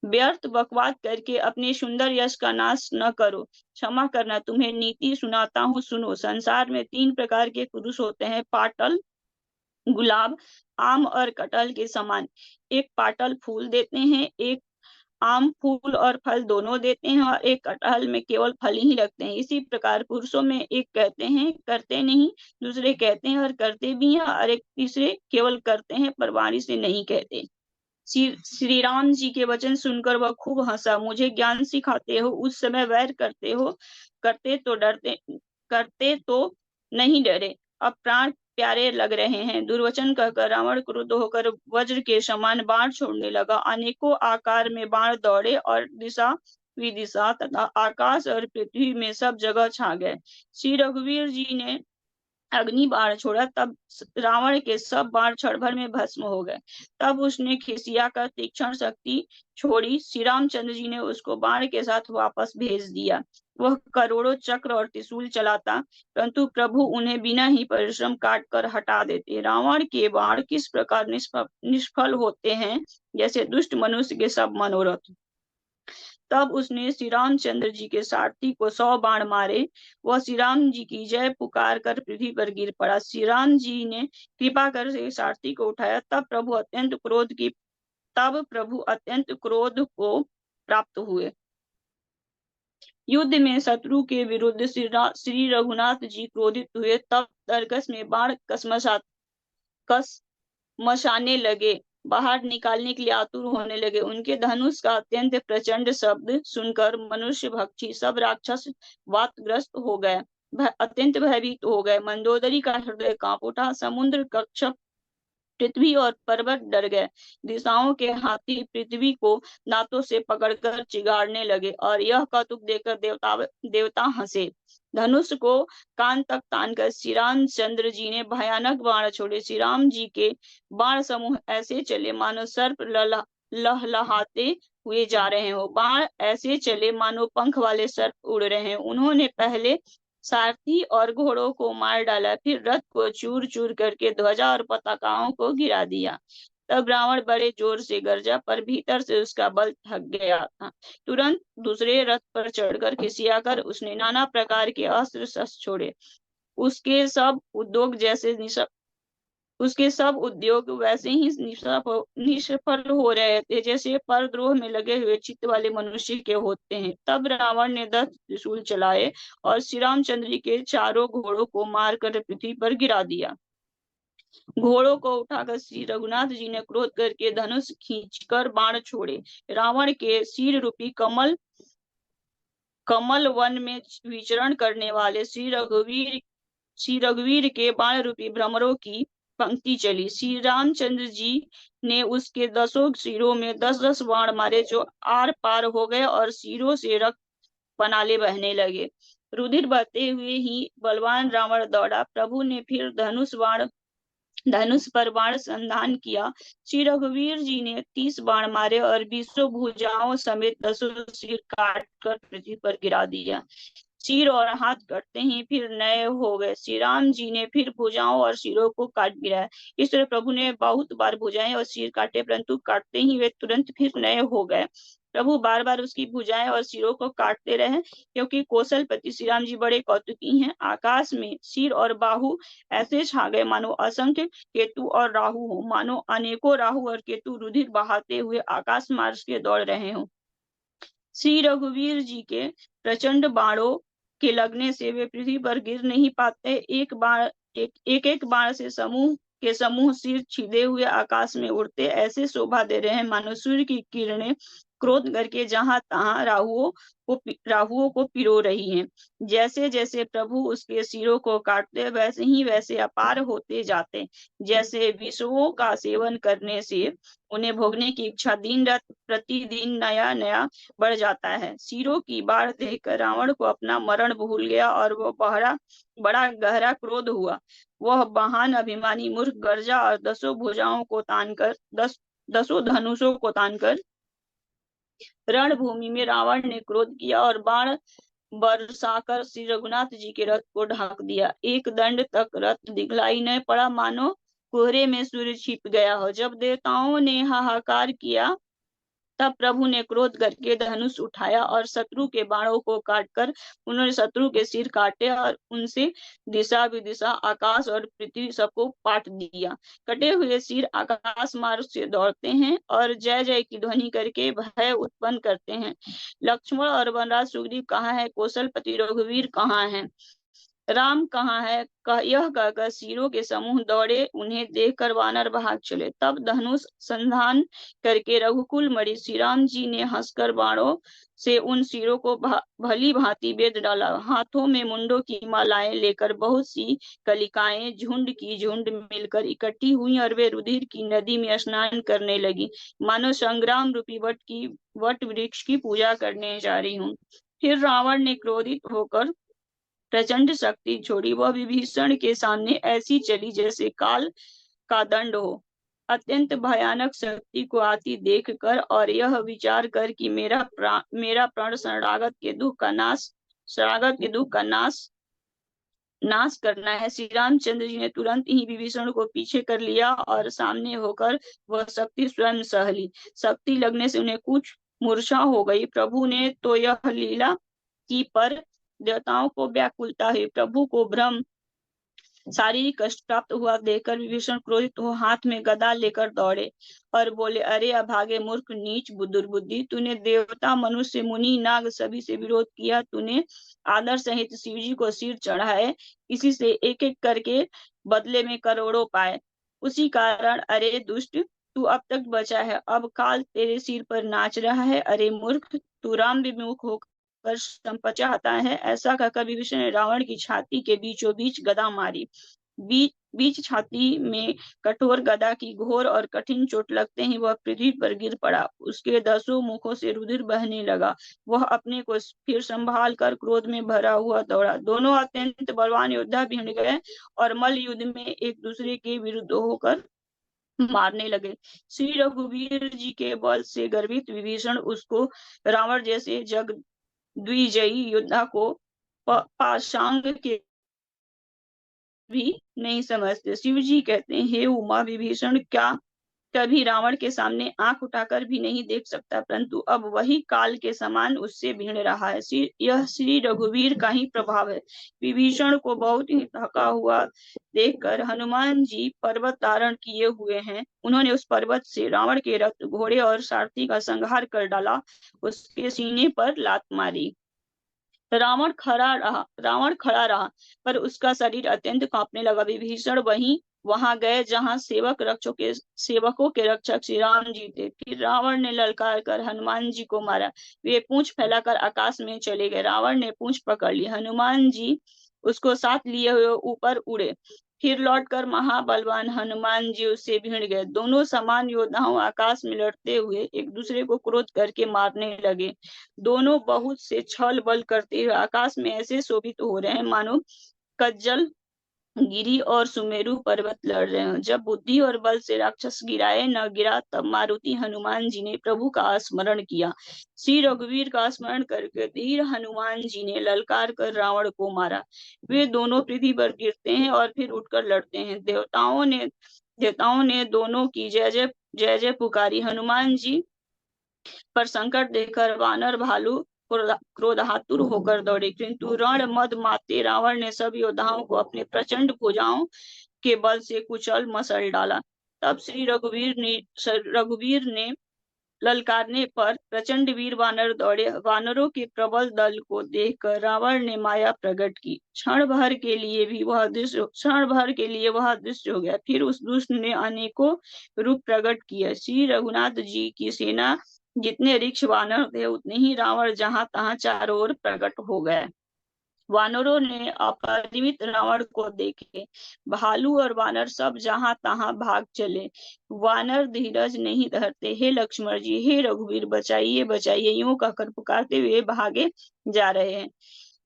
व्यर्थ बकवाद करके अपने सुंदर यश का नाश न करो। क्षमा करना, तुम्हें नीति सुनाता हूँ, सुनो। संसार में 3 प्रकार के पुरुष होते हैं, पाटल, गुलाब, आम और कटहल के समान। एक पाटल फूल देते हैं, एक आम फूल और फल दोनों देते हैं, और एक कटहल में केवल फल ही रखते हैं। इसी प्रकार पुरुषों में एक कहते हैं करते नहीं, दूसरे कहते हैं और करते भी हैं, और एक तीसरे केवल करते हैं पर वाणी से नहीं कहते। श्री राम जी के वचन सुनकर वह खूब हंसा। मुझे ज्ञान सिखाते हो, उस समय वैर करते हो, करते तो नहीं डरे, अब प्राण प्यारे लग रहे हैं। दुर्वचन कहकर रावण क्रुद्ध होकर वज्र के समान बाण छोड़ने लगा। अनेकों आकार में बाण दौड़े और दिशा विदिशा तथा आकाश और पृथ्वी में सब जगह छा गए। श्री रघुवीर जी ने अग्नि बाण छोड़ा, तब रावण के सब बाण क्षण भर में भस्म हो गए। तब उसने खिसिया कर तीक्ष्ण शक्ति छोड़ी, श्री रामचंद्र जी ने उसको बाण के साथ वापस भेज दिया। वह करोड़ों चक्र और त्रिशूल चलाता, परंतु प्रभु उन्हें बिना ही परिश्रम काट कर हटा देते। रावण के बाण किस प्रकार निष्फल होते हैं, जैसे दुष्ट मनुष्य के सब मनोरथ। तब उसने श्री रामचंद्र जी के सारथी को 100 बाण मारे। वह श्री राम जी की जय पुकार कर पृथ्वी पर गिर पड़ा। श्री राम जी ने कृपा कर सारथी को उठाया। तब प्रभु अत्यंत क्रोध को प्राप्त हुए। युद्ध में शत्रु के विरुद्ध श्री रघुनाथ जी क्रोधित हुए। तब तरकस में बाण कसमसाने लगे, बाहर निकालने के लिए आतुर होने लगे। उनके धनुष का अत्यंत प्रचंड शब्द सुनकर मनुष्य भक्षी सब राक्षस वातग्रस्त हो गए, अत्यंत भयभीत हो गए। मंदोदरी का हृदय कांप उठा, समुद्र, कक्षप, पृथ्वी और पर्वत डर गए। दिशाओं के हाथी पृथ्वी को दांतों से पकड़कर चिगाड़ने लगे, और यह कौतुक देखकर देवता हंसे। धनुष को कान तक तानकर श्री रामचंद्र जी ने भयानक बाण छोड़े। श्री राम जी के बाण समूह ऐसे चले मानो सर्प लहलहाते हुए जा रहे हो। बाण ऐसे चले मानो पंख वाले सर्प उड़ रहे हैं। उन्होंने पहले सारथी और घोड़ों को मार डाला, फिर रथ को चूर चूर करके ध्वजा और पताकाओं को गिरा दिया। तब रावण बड़े जोर से गरजा, पर भीतर से उसका बल थक गया था। तुरंत दूसरे रथ पर चढ़कर खिसियाकर उसने नाना प्रकार के अस्त्र शस्त्र छोड़े। उसके सब उद्योग वैसे ही निष्फल हो रहे थे, जैसे परद्रोह में लगे हुए चित्त वाले मनुष्य के होते हैं। तब रावण ने 10 त्रिशूल चलाए और श्री रामचंद्र जी के चारों घोड़ों को मारकर पृथ्वी पर गिरा दिया। घोड़ों को उठाकर श्री रघुनाथ जी ने क्रोध करके धनुष खींचकर बाण छोड़े। रावण के शीर रूपी कमल वन में विचरण करने वाले श्री रघुवीर के बाण रूपी भ्रमरों की पंक्ति चली। श्री रामचंद्र जी ने उसके 10 सिरों में 10-10 बाण मारे, जो आर पार हो गए और सिरों से रक्त पनाले बहने लगे। रुधिर बहते हुए ही बलवान रावण दौड़ा। प्रभु ने फिर धनुष पर बाण संधान किया। श्री रघुवीर जी ने 30 बाण मारे और 20 भुजाओं समेत 10 सिर काट कर पृथ्वी पर गिरा दिया। सिर और हाथ कटते ही फिर नए हो गए। श्री राम जी ने फिर भुजाओं और सिरों को काट गिराया। इस तरह प्रभु ने बहुत बार भुजाएं और सिर काटे, परंतु काटते ही वे तुरंत फिर नए हो गए। प्रभु बार बार उसकी भुजाएं और सिरों को काटते रहे, क्योंकि कौशलपति श्री राम जी बड़े कौतुकी हैं। आकाश में सिर और बाहु ऐसे छा गए मानो असंख्य केतु और राहु हो, मानो अनेकों राहु और केतु रुधिर बहाते हुए आकाश मार्ग के दौड़ रहे हो। श्री रघुवीर जी के प्रचंड बाणों के लगने से वे पृथ्वी पर गिर नहीं पाते। एक बाण से समूह सिर छिदे हुए आकाश में उड़ते ऐसे शोभा दे रहे हैं, मानो सूर्य की किरणें क्रोध करके जहां तहां राहुओं को पिरो रही हैं। जैसे जैसे प्रभु उसके सिरों को काटते, वैसे ही वैसे अपार होते जाते। जैसे विषयों का सेवन करने से उन्हें भोगने की इच्छा दिन रात प्रतिदिन नया नया बढ़ जाता है। सिरों की बाढ़ देखकर रावण को अपना मरण भूल गया और वह बड़ा गहरा क्रोध हुआ। वह महान अभिमानी मूर्ख गर्जा और 10 भुजाओं को तानकर 10 धनुषों को तानकर रणभूमि में रावण ने क्रोध किया और बाण बरसाकर श्री रघुनाथ जी के रथ को ढाक दिया। एक दंड तक रथ दिखलाई न पड़ा, मानो कोहरे में सूर्य छिप गया हो। जब देवताओं ने हाहाकार किया, तब प्रभु ने क्रोध करके धनुष उठाया और शत्रु के बाणों को काटकर उन्होंने शत्रु के सिर काटे और उनसे दिशा विदिशा आकाश और पृथ्वी सबको पाट दिया। कटे हुए सिर आकाश मार्ग से दौड़ते हैं और जय जय की ध्वनि करके भय उत्पन्न करते हैं। लक्ष्मण और वनराज सुग्रीव कहाँ है? कौशलपति रघुवीर कहाँ है? राम कहाँ है? यह कहकर सिरों के समूह दौड़े, उन्हें देखकर वानर भाग चले। तब धनुष संधान करके रघुकुल मणि श्री राम जी ने हंसकर बाणों से उन सिरों को भली भांति बेध डाला। हाथों में मुंडों की मालाएं लेकर बहुत सी कलिकाएं झुंड की झुंड मिलकर इकट्ठी हुई और वे रुधिर की नदी में स्नान करने लगी, मानो संग्राम रूपी वट वृक्ष की पूजा करने जा रही हूँ। फिर रावण ने क्रोधित होकर प्रचंड शक्ति छोड़ी। वह विभीषण के सामने ऐसी चली जैसे काल का दंड हो। अत्यंत भयानक शक्ति को आती देखकर और यह विचार कर कि मेरा प्राण शरणागत के दुख का नाश करना है, श्री रामचंद्र जी ने तुरंत ही विभीषण को पीछे कर लिया और सामने होकर वह शक्ति स्वयं सह ली। शक्ति लगने से उन्हें कुछ मूर्छा हो गई। प्रभु ने तो यह लीला की, पर देवताओं को व्याकुलता हुई। प्रभु को भ्रम शारीरिक कष्ट प्राप्त हुआ देखकर विभीषण क्रोधित हो हाथ में गदा लेकर दौड़े और बोले, अरे अभागे मूर्ख नीच दुर्बुद्धि, तूने देवता मनुष्य मुनि नाग सभी से विरोध किया। तूने आदर सहित शिव जी को सिर चढ़ाए, इसी से एक एक करके बदले में करोड़ों पाए। उसी कारण अरे दुष्ट, तू अब तक बचा है, अब काल तेरे सिर पर नाच रहा है। अरे मूर्ख, तू राम विमुख होकर चाहता है। ऐसा कहकर विभीषण ने रावण की छाती के बीचों बीच गदा मारी। बीच छाती में कठोर गदा की घोर और कठिन चोट लगते ही वह पृथ्वी पर गिर पड़ा। उसके 10 मुखों से रुधिर बहने लगा। वह अपने को फिर संभाल कर क्रोध में भरा हुआ दौड़ा। दोनों अत्यंत बलवान योद्धा भिड़ गए और मल्ल युद्ध में एक दूसरे के विरुद्ध होकर मारने लगे। श्री रघुवीर जी के बल से गर्वित विभीषण उसको रावण जैसे जग द्विजयी योद्धा को पाषांग के भी नहीं समझते। शिव जी कहते हैं, हे उमा, विभीषण क्या कभी रावण के सामने आंख उठाकर भी नहीं देख सकता, परंतु अब वही काल के समान उससे भिड़ रहा है। यह श्री रघुवीर का ही प्रभाव है। विभीषण को बहुत ही थका हुआ देखकर हनुमान जी पर्वत धारण किए हुए हैं। उन्होंने उस पर्वत से रावण के रथ, घोड़े और सारथी का संहार कर डाला, उसके सीने पर लात मारी। रावण खड़ा रहा, पर उसका शरीर अत्यंत कांपने लगा। विभीषण वहां गए जहां सेवकों के रक्षक श्री राम जी थे। फिर रावण ने ललकार कर हनुमान जी को मारा। वे पूंछ फैलाकर आकाश में चले गए। रावण ने पूंछ पकड़ ली, हनुमान जी उसको साथ लिए हुए ऊपर उड़े। फिर लौटकर महाबलवान हनुमान जी उससे भिड़ गए। दोनों समान योद्धाओं आकाश में लड़ते हुए एक दूसरे को क्रोध करके मारने लगे। दोनों बहुत से छल बल करते हुए आकाश में ऐसे शोभित हो रहे हैं मानो कज्जल गिरी और सुमेरु पर्वत लड़ रहे हो। जब बुद्धि और बल से राक्षस गिराए न गिरा, तब मारुति हनुमान जी ने प्रभु का स्मरण किया। श्री रघुवीर का स्मरण करके धीर हनुमान जी ने ललकार कर रावण को मारा। वे दोनों पृथ्वी पर गिरते हैं और फिर उठकर लड़ते हैं। देवताओं ने दोनों की जय जय पुकारी। हनुमान जी पर संकट देखकर वानर भालू क्रोधातुर होकर दौड़े, किंतु रण मद माते रावण ने सब योद्धाओं को अपने प्रचंड भुजाओं के बल से कुचल मसल डाला। तब श्री रघुवीर ने ललकारने पर प्रचंड वीर वानर दौड़े। वानरों के प्रबल दल को देखकर रावण ने माया प्रकट की। क्षण भर के लिए वह दृश्य हो गया। फिर उस दुष्ट ने अनेकों रूप प्रकट किया। श्री रघुनाथ जी की सेना जितने ऋक्ष वानर थे, उतने ही रावण जहां तहां चारों ओर प्रकट हो गए। वानरों ने अपरिमित रावण को देखे। भालू और वानर सब जहां तहां भाग चले। वानर धीरज नहीं धरते। हे लक्ष्मण जी, हे रघुवीर, बचाइए बचाइए, यूं कहकर पुकारते हुए भागे जा रहे हैं।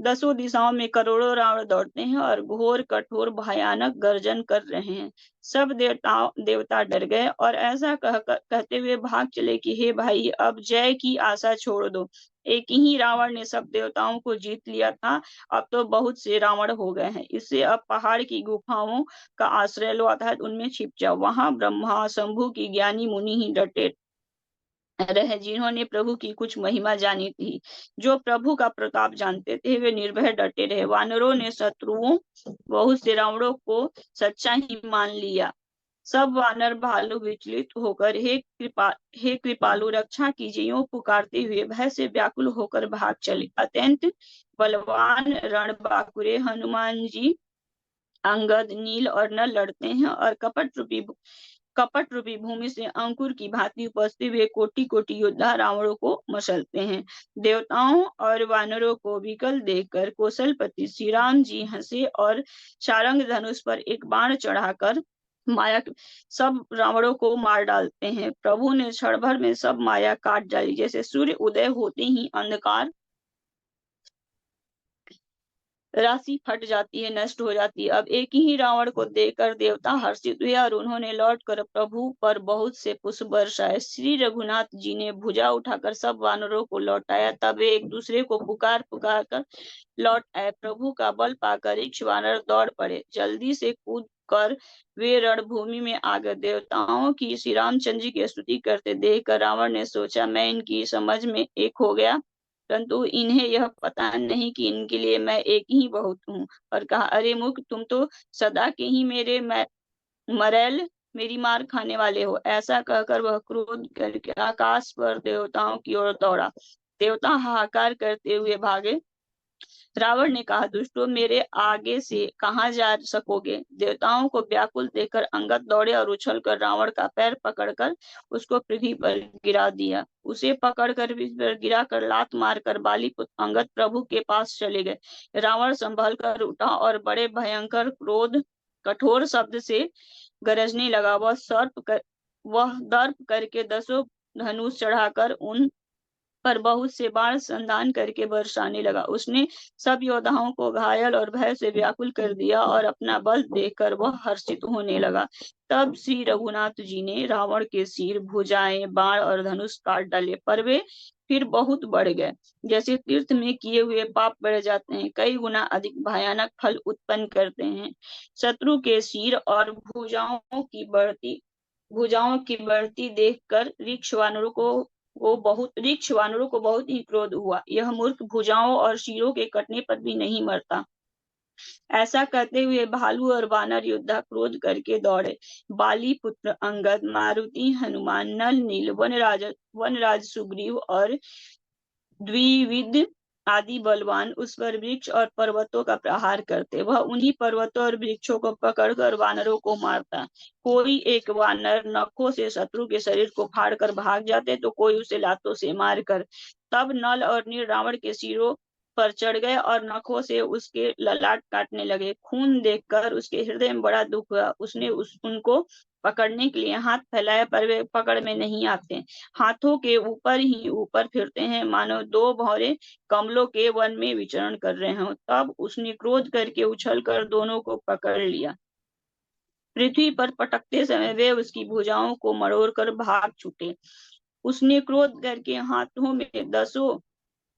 10 दिशाओं में करोड़ों रावण दौड़ते हैं और घोर कठोर भयानक गर्जन कर रहे हैं। सब देवता डर गए और ऐसा कहते हुए भाग चले कि हे भाई, अब जय की आशा छोड़ दो। एक ही रावण ने सब देवताओं को जीत लिया था, अब तो बहुत से रावण हो गए हैं। इससे अब पहाड़ की गुफाओं का आश्रय लो, अर्थात उनमें छिप जाओ। वहां ब्रह्मा शंभु की ज्ञानी मुनि ही डटे रहे, जिन्होंने प्रभु की कुछ महिमा जानी थी। जो प्रभु का प्रताप जानते थे, वे निर्भय डटे रहे। वानरों ने शत्रुओं बहुत से रावणों को सच्चा ही मान लिया। सब वानर भालू विचलित होकर हे कृपालु रक्षा कीजिए यूं पुकारते हुए भय से व्याकुल होकर भाग चले। अत्यंत बलवान रणबांकुरे हनुमान जी, अंगद, नील और नल लड़ते हैं और कपट रूपी भूमि से अंकुर की भांति उपस्थित हुए कोटि कोटि योद्धा रावणों को मसलते हैं। देवताओं और वानरों को विकल देखकर कौशलपति श्री राम जी हंसे और सारंग धनुष पर एक बाण चढ़ाकर माया सब रावणों को मार डालते हैं। प्रभु ने क्षण भर में सब माया काट डाली। जैसे सूर्य उदय होते ही अंधकार राशि फट जाती है, नष्ट हो जाती है। अब एक ही रावण को देखकर देवता हर्षित हुए और उन्होंने लौटकर प्रभु पर बहुत से पुष्प बरसाए। श्री रघुनाथ जी ने भुजा उठाकर सब वानरों को लौटाया। तब वे एक दूसरे को पुकार पुकार कर लौट आए। प्रभु का बल पाकर इक्ष वानर दौड़ पड़े। जल्दी से कूद कर वे रणभूमि में आ गए। देवताओं की श्री रामचंद्र जी की स्तुति करते देखकर रावण ने सोचा, मैं इनकी समझ में एक हो गया, परंतु इन्हें यह पता नहीं कि इनके लिए मैं एक ही बहुत हूँ। और कहा, अरे मूर्ख, तुम तो सदा के ही मेरे मरैल मेरी मार खाने वाले हो। ऐसा कहकर वह क्रोध करके आकाश पर देवताओं की ओर दौड़ा। देवता हाहाकार करते हुए भागे। रावण ने कहा, दुष्टों, मेरे आगे से कहाँ जा सकोगे। देवताओं को व्याकुल देखकर अंगद दौड़े और उछलकर रावण का पैर पकड़कर उसको पृथ्वी पर गिरा दिया। उसे पकड़कर गिरा कर लात मारकर बाली पुत्र अंगद प्रभु के पास चले गए। रावण संभल कर उठा और बड़े भयंकर क्रोध कठोर शब्द से गरजने लगा। वह दर्प करके 10 धनुष चढ़ाकर उन पर बहुत से बाण संधान करके बरसाने लगा। उसने सब योद्धाओं को घायल और भय से व्याकुल कर दिया और अपना बल देखकर वह हर्षित होने लगा। तब श्री रघुनाथ जी ने रावण के सिर, भुजाएं, बाण और धनुष काट डाले, पर वे फिर बहुत बढ़ गए। जैसे तीर्थ में किए हुए पाप बढ़ जाते हैं, कई गुना अधिक भयानक फल उत्पन्न करते हैं। शत्रु के सिर और भुजाओं की बढ़ती देखकर ऋक्ष वानरों को बहुत ही क्रोध हुआ। यह मूर्ख भुजाओं और शीरों के कटने पर भी नहीं मरता। ऐसा कहते हुए भालू और वानर योद्धा क्रोध करके दौड़े। बाली पुत्र अंगद, मारुति, हनुमान, नल, नील, वनराज सुग्रीव और द्विविद आदि बलवान उस पर वृक्ष और पर्वतों का प्रहार करते। वह उन्हीं पर्वतों और वृक्षों को पकड़कर वानरों को मारता। कोई एक वानर नखों से शत्रु के शरीर को फाड़कर भाग जाते, तो कोई उसे लातों से मारकर। तब नल और नील रावण के सिरों पर चढ़ गए और नखों से उसके ललाट काटने लगे। खून देखकर उसके हृदय में बड़ा दुख हुआ। उसने उनको पकड़ने के लिए हाथ फैलाया, पर वे पकड़ में नहीं आते। हाथों के ऊपर ही ऊपर फिरते हैं, मानो 2 भौरे कमलों के वन में विचरण कर रहे हों। तब उसने क्रोध करके उछलकर दोनों को पकड़ लिया। पृथ्वी पर पटकते समय वे उसकी भुजाओं को मरोड़कर भाग छूटे। उसने क्रोध करके हाथों में 10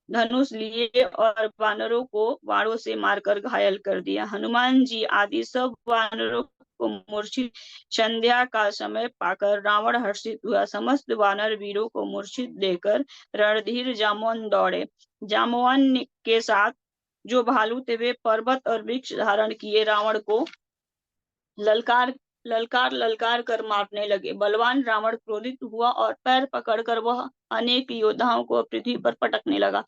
धनुष लिए और वानरों को वारों से मारकर घायल कर दिया। हनुमान जी आदि सब वानरों को मूर्छित संध्या का समय पाकर रावण हर्षित हुआ। समस्त वानर वीरों को मूर्छित देकर रणधीर जामवन दौड़े। जामवन के साथ जो भालू थे, वे पर्वत और वृक्ष धारण किए रावण को ललकार ललकार कर मारने लगे। बलवान रावण क्रोधित हुआ और पैर पकड़कर वह अनेक योद्धाओं को पृथ्वी पर पटकने लगा।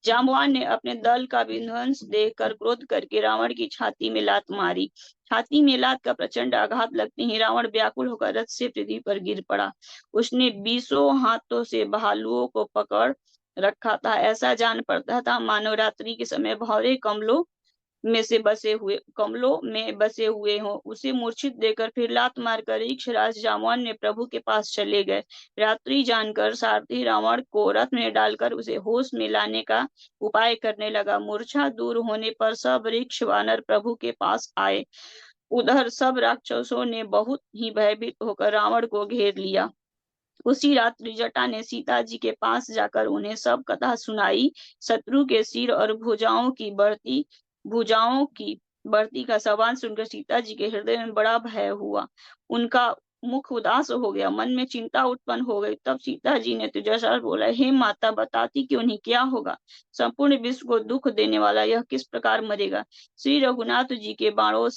जाम्बवान ने अपने दल का विध्वंस देखकर क्रोध करके रावण की छाती में लात मारी। छाती में लात का प्रचंड आघात लगते ही रावण व्याकुल होकर रथ से पृथ्वी पर गिर पड़ा। उसने 20 हाथों से भालुओं को पकड़ रखा था। ऐसा जान पड़ता था मानो रात्रि के समय भौरे कमलों में से बसे हुए कमलों में बसे हुए हों। उसे मूर्छित देकर फिर लात मारकर रीक्षराज जामवान ने प्रभु के पास चले गए। रात्रि जानकर सारथी रावण को रथ में डालकर उसे होश में लाने का उपाय करने लगा। मूर्छा दूर होने पर सब ऋक्ष वानर प्रभु के पास आए। उधर सब राक्षसों ने बहुत ही भयभीत होकर रावण को घेर लिया। उसी रात्रि जटा ने सीता जी के पास जाकर उन्हें सब कथा सुनाई। शत्रु के सिर और भुजाओं की बढ़ती का सवाल सुनकर सीता जी के हृदय में बड़ा भय हुआ। उनका मुख उदास हो गया, मन में चिंता उत्पन्न हो गई। तब सीता जी ने तेजस्वी बोला, हे माता, बताती क्यों नहीं, क्या होगा? संपूर्ण विश्व को दुख देने वाला यह किस प्रकार मरेगा? श्री रघुनाथ जी के बाणों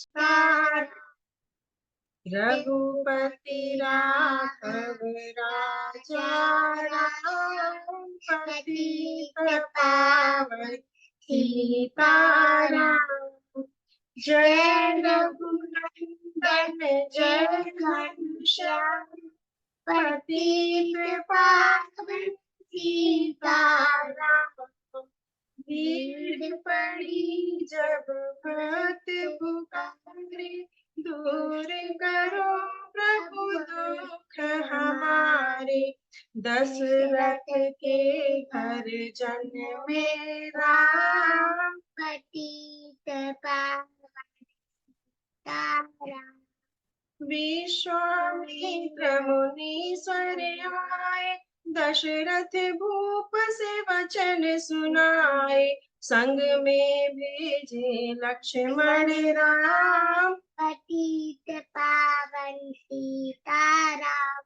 रघुपति राघव राजा राम पतित पावन सीताराम। जय रघुनंदन जय घनश्याम पतित पावन सीताराम। भीड़ पड़ी जब भक्त पुकारे, दूर करो प्रभु दुख हमारे। दशरथ के घर जन्मे राम पतित पावन सीताराम। विश्वामित्र मुनीश्वर आए, दशरथ भूप से वचन सुनाए। संग में भेजे लक्ष्मण राम पतित पावन सीताराम।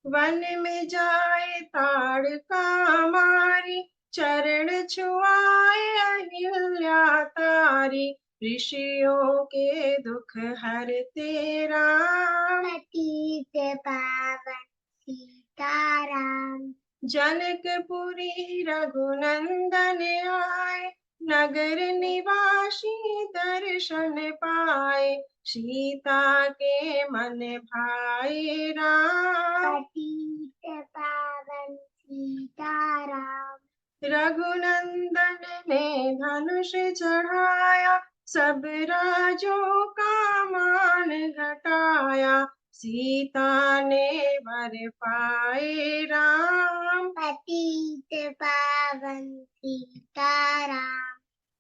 वन में जाए ताड़का मारी, चरण छुआए अहिल्या तारी। ऋषियों के दुख हरते राम पतित पावन सीताराम। जनकपुरी रघुनंदन आए, नगर निवासी दर्शन पाए। सीता के मन भाए राम पतित पावन सीताराम। रघुनंदन ने धनुष चढ़ाया, सब राजों का मान घटाया। सीता ने वर पाए राम पतित पावन सीताराम।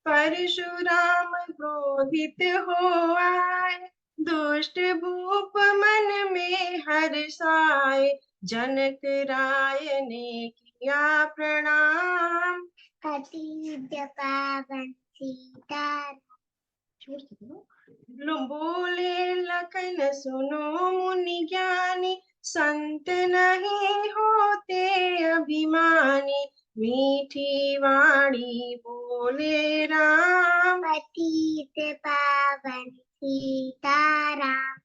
परशुराम क्रोधित हो आए, दुष्ट भूप मन में हर्षाए। जनक राय ने किया प्रणाम पतित पावन सीताराम। बोले लखन सुनो मुनि ज्ञानी, संत नहीं होते अभिमानी। मीठी वाणी बोले राम पतित पावन सीताराम।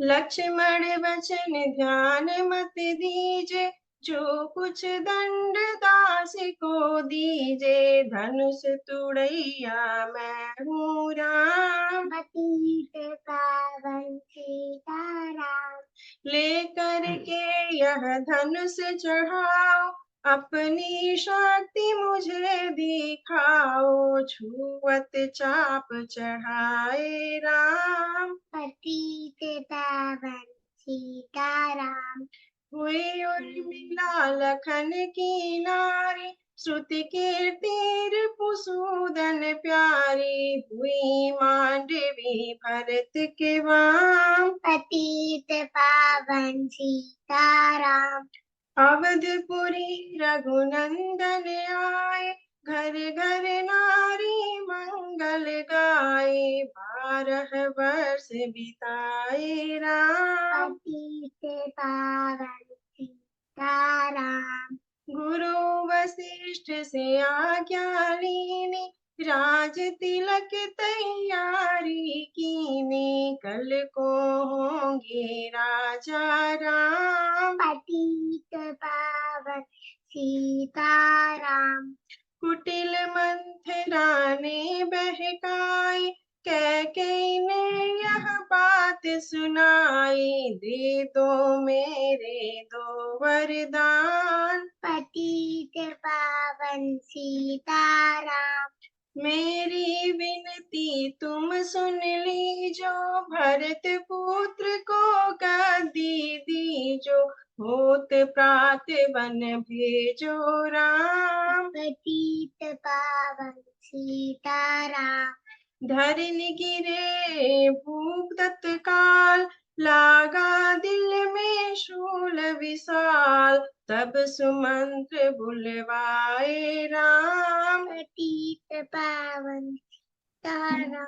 लक्ष्मण वचन ध्यान मत दीजे, जो कुछ दंड दास को दीजे। धनुष तुड़ैया मैं हूँ राम पतित पावन सीताराम। लेकर के यह धनुष चढ़ाओ, अपनी शक्ति मुझे दिखाओ। छुअत चाप चढ़ाए राम पतित पावन सीताराम। हुई उर्मिला लखन की नारी, श्रुति कीर्ति रिपुसूदन प्यारी। हुई मांडवी भरत के वाम पतित पावन सीताराम। अवधपुरी रघुनंदन आए, घर घर नारी मंगल गाए। 12 वर्ष बिताए राम पतित पावन सीताराम। गुरु वशिष्ठ से आज्ञा लीनी, राज तिलक तैयारी कीनी। कल को होंगे राजा राम पतित पावन सीताराम। कुटिल मंथरा ने बहकाई, कैकेयी ने यह बात सुनाई। दे दो मेरे 2 वरदान पतित पावन सीताराम। मेरी विनती तुम सुन लीजो, भरत पुत्र को गद्दी दीजो, होत प्रात वन भेजो राम। पतित पावन सीताराम। धरनि गिरे भूप तत्काल, लागा दिल में शूल विशाल, तब सुमंत्र बुलवाए राम। पतित पावन सीताराम।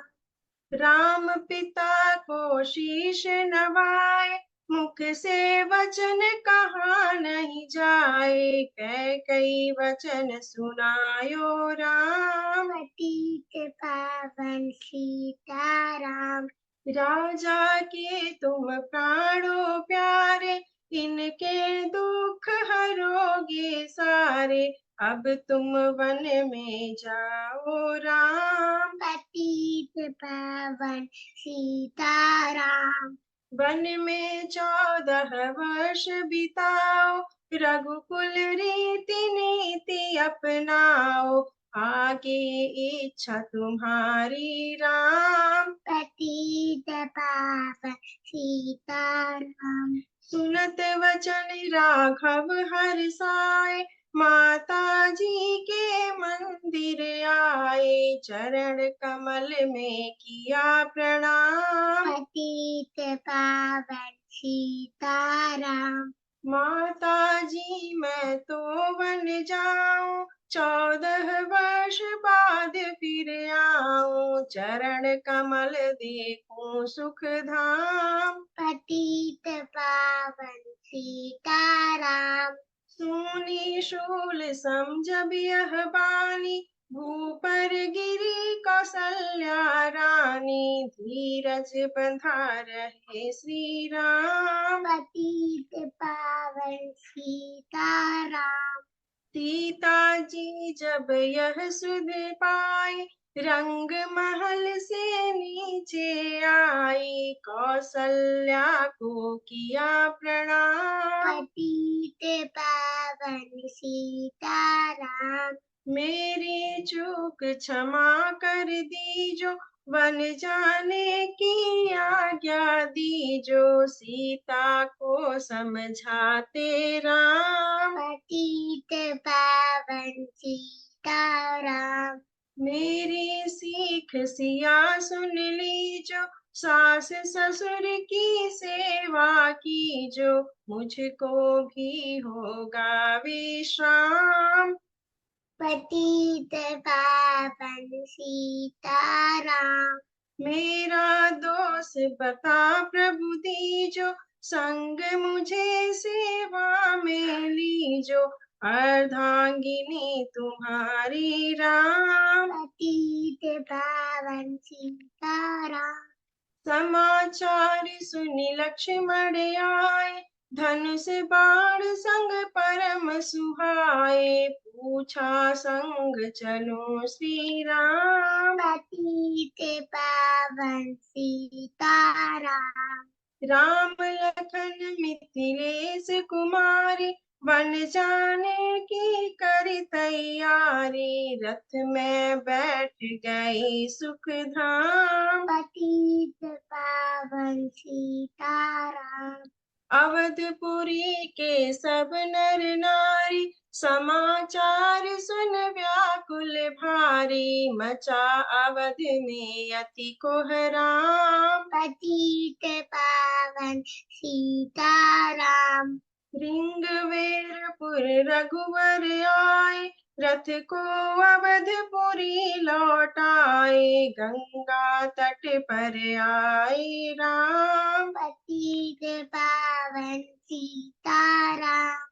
राम पिता को शीश नवाए, मुख से वचन कहा नहीं जाए, कई वचन सुनायो राम। पतित पावन सीताराम। राजा के तुम प्राणों प्यारे, इनके दुख हरोगे सारे, अब तुम वन में जाओ राम। पतित पावन सीताराम। वन में 14 वर्ष बिताओ, रघुकुल रीति नीति अपनाओ, आगे इच्छा तुम्हारी राम। पतित पावन सीताराम। सुनत वचन राघव हर्षाए, माता जी के मंदिर आए, चरण कमल में किया प्रणाम। पतित पावन सीताराम। माता जी मैं तो वन जाऊं, 14 वर्ष बाद फिर आऊं, चरण कमल देखूं सुख धाम। पतित पावन सीताराम। सुनी शूल समझब यह बानी, भूपर गिरी कौशल्या रानी, धीरज बंधा रहे श्री राम। पतित पावन सीताराम। सीता जी जब यह सुध पाई, रंग महल से नीचे आई, कौशल्या को किया प्रणाम। पतित पावन सीताराम। मेरी चूक क्षमा कर दीजो, वन जाने की आज्ञा दीजो, सीता को समझाते राम। पतित पावन सीताराम। मेरी सीख सिया सुन लीजो, सास ससुर की सेवा कीजो, मुझको भी होगा विश्राम। पतित पावन सीताराम। मेरा दोष बता प्रभु दीजो, संग मुझे सेवा में लीजो, अर्धांगिनी तुम्हारी राम। पतित पावन सीताराम। समाचार सुनि लक्ष्मण आए, धनुष बाण संग परम सुहाए, पूछा संग चलो श्री राम। पतित पावन सीताराम। राम लखन मिथिलेश कुमारी, वन जाने की करी तैयारी, रथ में बैठ गई सुख धाम। पतित पावन सीताराम। अवधपुरी के सब नर नारी, समाचार सुन व्याकुल भारी, मचा अवध में अति कोहराम। पतित पावन सीताराम। श्रृंगवेरपुर रघुवर आए, रथ को अवधपुरी लौटाए, गंगा तट पर आए राम। पतित पावन सीताराम।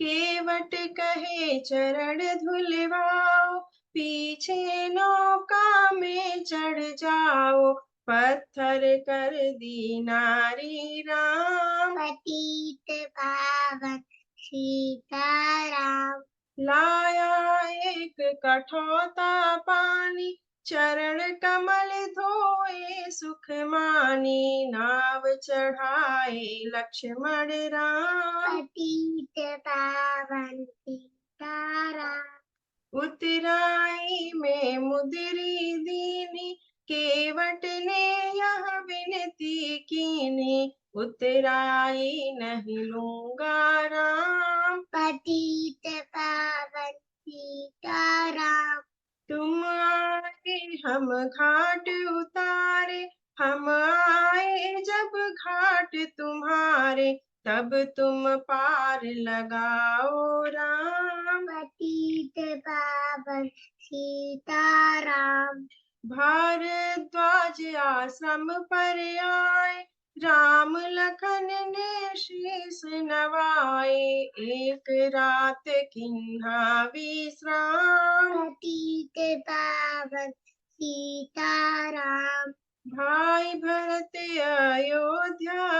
केवट कहे चरण धुलवाओ, पीछे नौका में चढ़ जाओ, पत्थर कर दी नारी राम। पतित पावन सीताराम। लाया एक कठौता पानी, चरण कमल धोए सुख मानी, नाव चढ़ाए लक्ष्मण राम। पतित पावन सीताराम। उतराई में मुदरी दीनी, केवट ने यह विनती कीनी, उतराई नहीं लूंगा राम। पतित पावन सीताराम। तुम आए हम घाट उतारे, हम आए जब घाट तुम्हारे, तब तुम पार लगाओ राम। पतित पावन सीताराम। भारद्वाज आश्रम पर आए, राम लखन ने शीस नवाए, एक रात किन्हा विश्राम। पतित पावन सीताराम। भाई भरत अयोध्या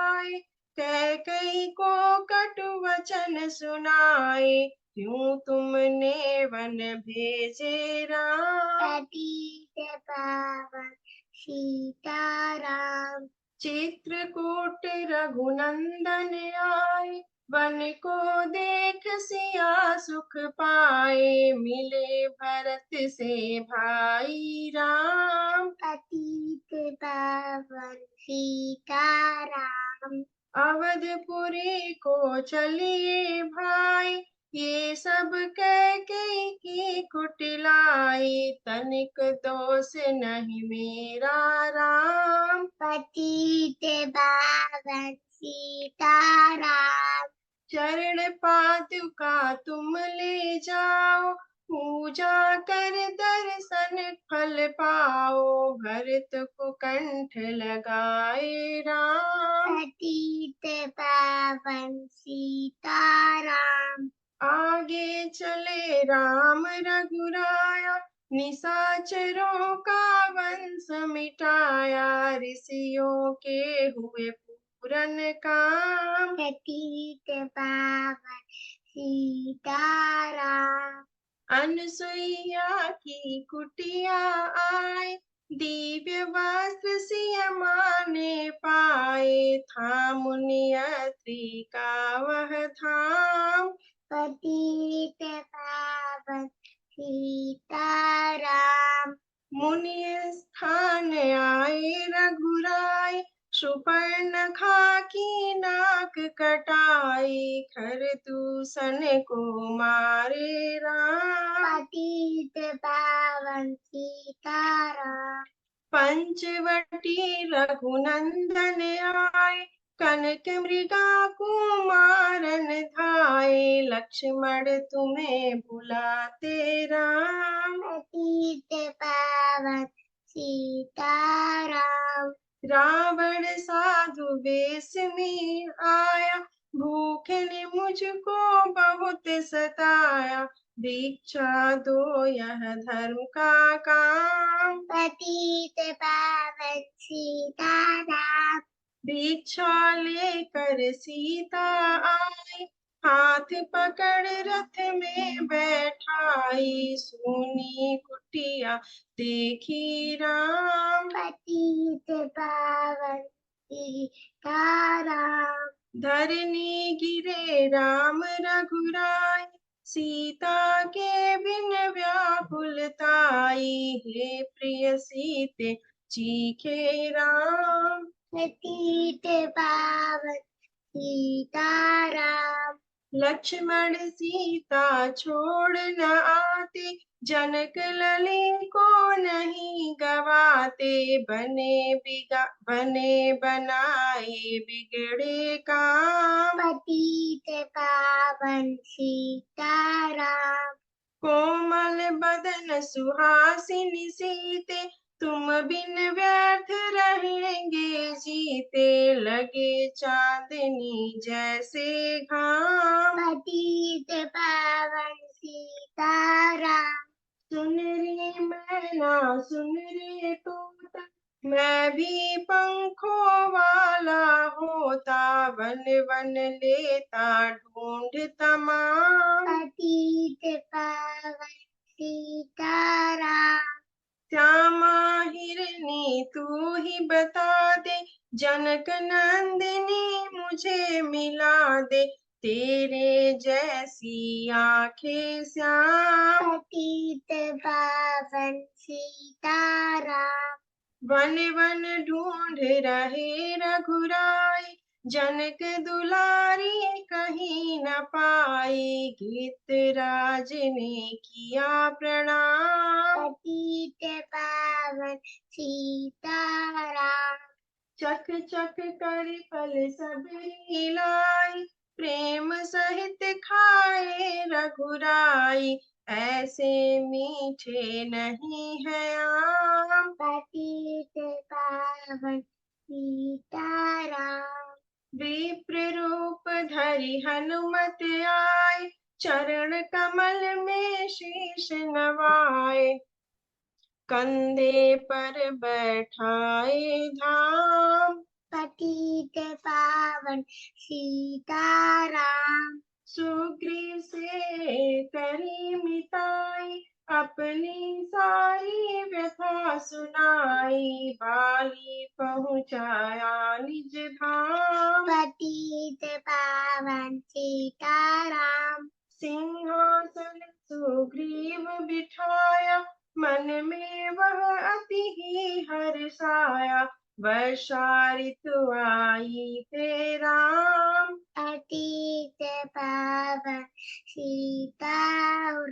आए, कैकेयी को कटु वचन सुनाए, क्यों तुमने वन भेजे राम। पतित पावन सीताराम। चित्रकूट रघुनंदन आए, वन को देख सिया सुख पाए, मिले भरत से भाई राम। पतित पावन सीताराम। अवधपुरी को चलिए भाई, ये सब कैकेयी की कुटिलाई, तनिक दोष नहीं मेरा राम। पतित पावन सीताराम। चरण पादुका तुम ले जाओ, पूजा कर दर्शन फल पाओ, भरत को कंठ लगाए राम। पतित पावन सीताराम। आगे चले राम रघुराया, निशाचरों का वंश मिटाया, ऋषियों के हुए पूरन काम। पतित पावन सीताराम। अनसुईया की कुटिया आए, दिव्य वस्त्र सिया माने पाए, था मुनियत्री का वह धाम। पतित पावन सीताराम। मुनि स्थान आए रघुराई, सुपर्णखा की नाक कटाई, खरदूषण को मारे राम। पतित पावन सीताराम। पंचवटी रघुनंदन आए, कनक मृगा कुमारन धाये, लक्ष्मण तुम्हें बुलाते राम। पतित पावन सीताराम। रावण साधु वेश में आया, भूखे ने मुझको बहुत सताया, भिक्षा दो यह धर्म का काम। पतित पावन सीताराम। भिक्षा लेकर सीता आई, हाथ पकड़ रथ में बैठाई, सोनी कुटिया देखी राम। पतित पावन सीताराम। धरनी गिरे राम रघुराई, सीता के बिन व्याकुलताई, हे प्रिय सीते चीखे राम। पतित पावन सीताराम। लक्ष्मण सीता छोड़ न आते, जनक लली को नहीं गवाते, बने बनाए बिगड़े काम। पतित पावन सीताराम। कोमल बदन सुहासिनी सीते, तुम बिन व्यर्थ रहेंगे जीते, लगे चांदनी जैसे घाम। पतित पावन सीताराम। सुन रे मैना सुन रे तोता, मैं भी पंखों वाला होता, वन वन लेता ढूंढ तमाम। पतित पावन सीताराम। श्यामा हिरनी तू ही बता दे, जनक नंदिनी मुझे मिला दे, तेरे जैसी आंखें श्याम। पतित पावन सीताराम। वन वन ढूंढ रहे रघुराई, जनक दुलारी कहीं न पाई। गीतराज ने किया प्रणाम, पतित पावन सीताराम। चक चक कर फल सब लाई, प्रेम सहित खाए रघुराई। ऐसे मीठे नहीं है आम, पतित पावन सीताराम। विप्र रूप धरि हनुमत आए, चरण कमल में शीश नवाए। कंधे पर बैठाए धाम, पतित पावन सीताराम। सुग्रीव से करी मिताई, अपनी सारी व्यथा सुनाई। बाली पहुँचाया निज धाम, पतित पावन सीताराम। सिंहासन सुग्रीव बिठाया, मन में वह अति ही हर्षाया। वर्षा ऋतु आई ते राम, पतित पावन सीताराम।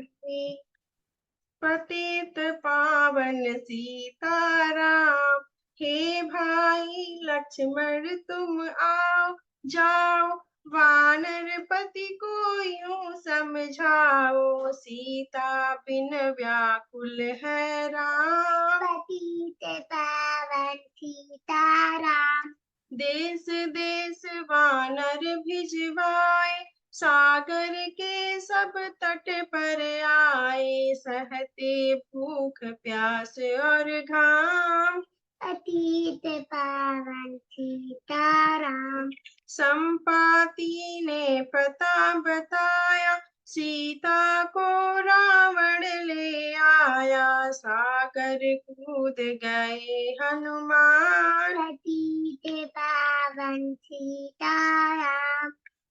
पतित पावन सीताराम। हे भाई लक्ष्मण तुम आओ जाओ, वानर पति को यूं समझाओ। सीता बिन व्याकुल है राम, पतित पावन सीताराम। देश देश वानर भिजवाए, सागर के सब तट पर आए। सहते भूख प्यास और घाम, पतित पावन सीताराम। संपाति ने पता बताया, सीता को रावण ले आया। सागर कूद गए हनुमान, पतित पावन सीताराम।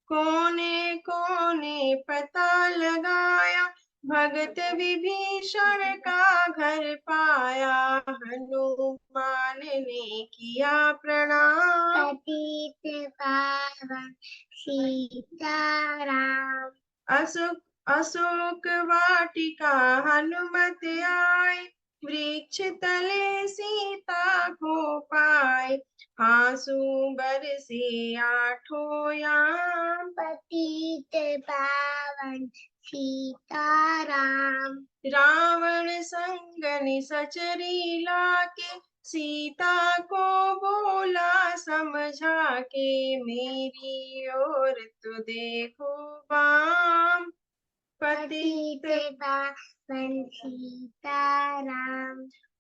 कोने कोने पता लगाया, भगत विभीषण का घर पाया। हनुमान ने किया प्रणाम, पतित पावन सीताराम। अशोक वाटिका हनुमत आए, वृक्ष तले सीता को पाए। आंसू बरसे आठों याम, पतित पावन सीताराम। रावण संग निसचरी लाके, सीता को बोला समझा के। मेरी ओर तू देखो बाम, पतित पावन सीताराम।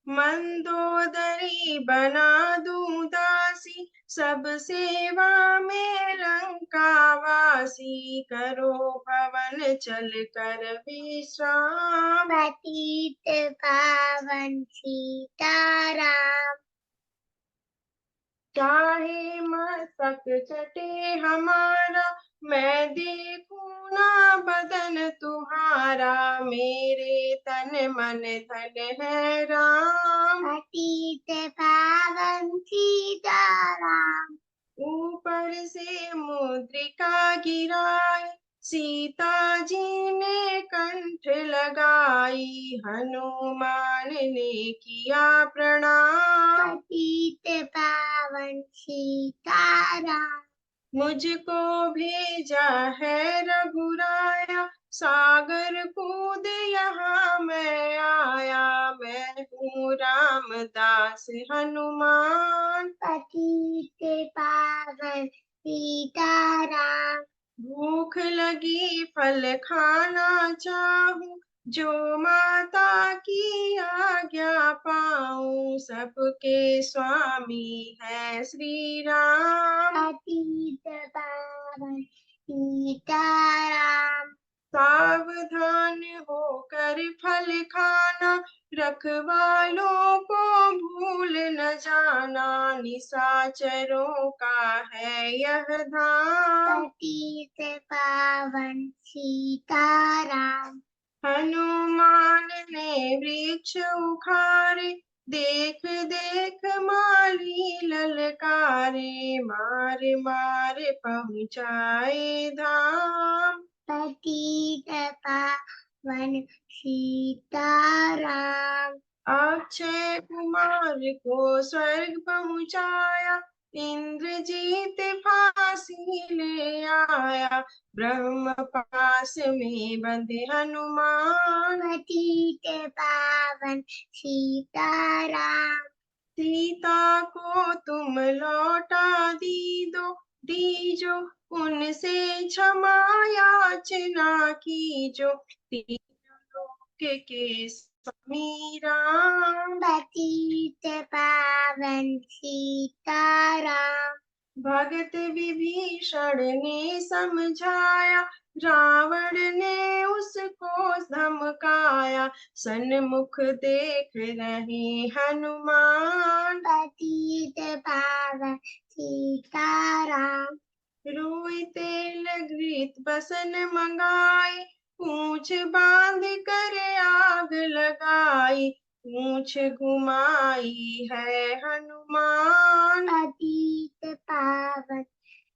मंदोदरी बना दूं दासी, सब सेवा में लंकावासी। करो भवन चल कर विश्राम, पतित पावन सीताराम। चाहे मस्तक चटे हमारा, मैं देखूं ना बदन तुम्हारा। मेरे तन मन धन है राम, पतित पावन सीताराम। ऊपर से मुद्रिका गिराई, सीता जी ने कंठ लगाई। हनुमान ने किया प्रणाम, पतित पावन सीताराम। मुझको भेजा है रघुराया, सागर कूद यहाँ मैं आया। मैं हूँ रामदास हनुमान, पतित पावन सीताराम। भूख लगी फल खाना चाहूं, जो माता की आज्ञा पाऊं। सबके स्वामी है श्री राम, पतित पावन सीताराम। सावधान होकर फल खाना, रखवालों को भूल न जाना। निशाचरों का है यह धाम, पतित पावन सीताराम। हनुमान ने वृक्ष उखाड़े, देख देख मार मार पहुँचाए धाम। पतित पावन सीताराम। अक्षय कुमार को स्वर्ग पहुँचाया, इंद्रजीत फांसी ले आया, ब्रह्म पास में बंधे हनुमान। पतित पावन सीताराम। सीता को तुम लौटा दीजो, उनसे क्षमा याचना कीजो, तीनों लोक के स्वामी राम। पतित पावन सीताराम। भगत विभीषण ने समझाया, रावण ने उसको धमकाया, सन्मुख देख रहे हनुमान। पतित पावन सीताराम। रोई तेल घृत बसन मंगाई, पूंछ बांध कर आग लगाई, पूंछ घुमाई है हनुमान। पतित पावन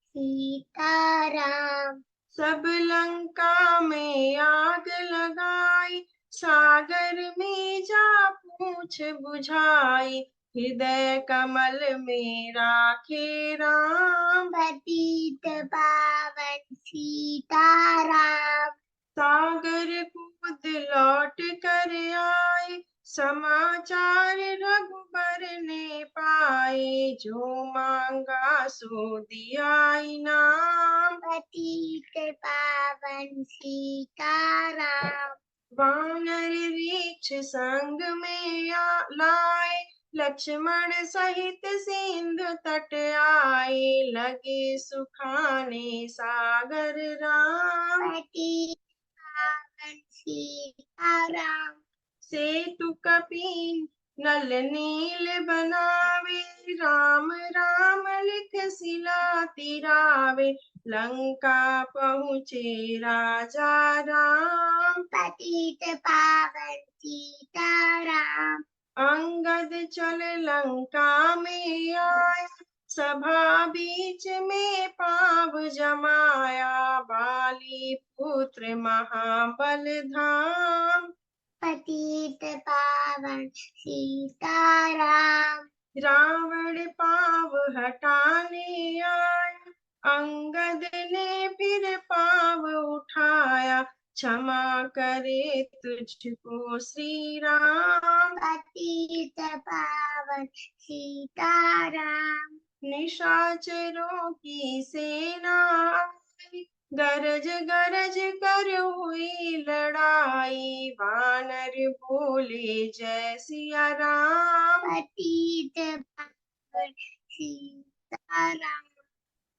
सीताराम। सब लंका में आग लगाई, सागर में जा पूंछ बुझाई, हृदय कमल में राखे राम। पतित पावन सीताराम। सागर कूद लौट कर आए, समाचार रघुबर ने पाए, जो मांगा सो दिया इनाम। पतित पावन सीताराम। वानर रीछ संग में लाए, लक्ष्मण सहित सिंधु तट आए, लगे सुखाने सागर राम। पतित पावन सीताराम। सेतु कपि नल नील बनावे, राम राम लिख सिला तिरावे, लंका पहुँचे राजा राम। पतित पावन सीताराम। अंगद चल लंका में आया, सभा बीच में पाव जमाया, बाली पुत्र महाबल धाम। पतित पावन सीताराम। रावण पाव हटाने आया, अंगद ने फिर पाव उठाया, क्षमा करे तुझको श्री राम। पतित पावन सीताराम। निशाचरों की सेना आई, गरज गरज कर हुई लड़ाई, वानर बोले जय सिया राम। पतित पावन सीताराम।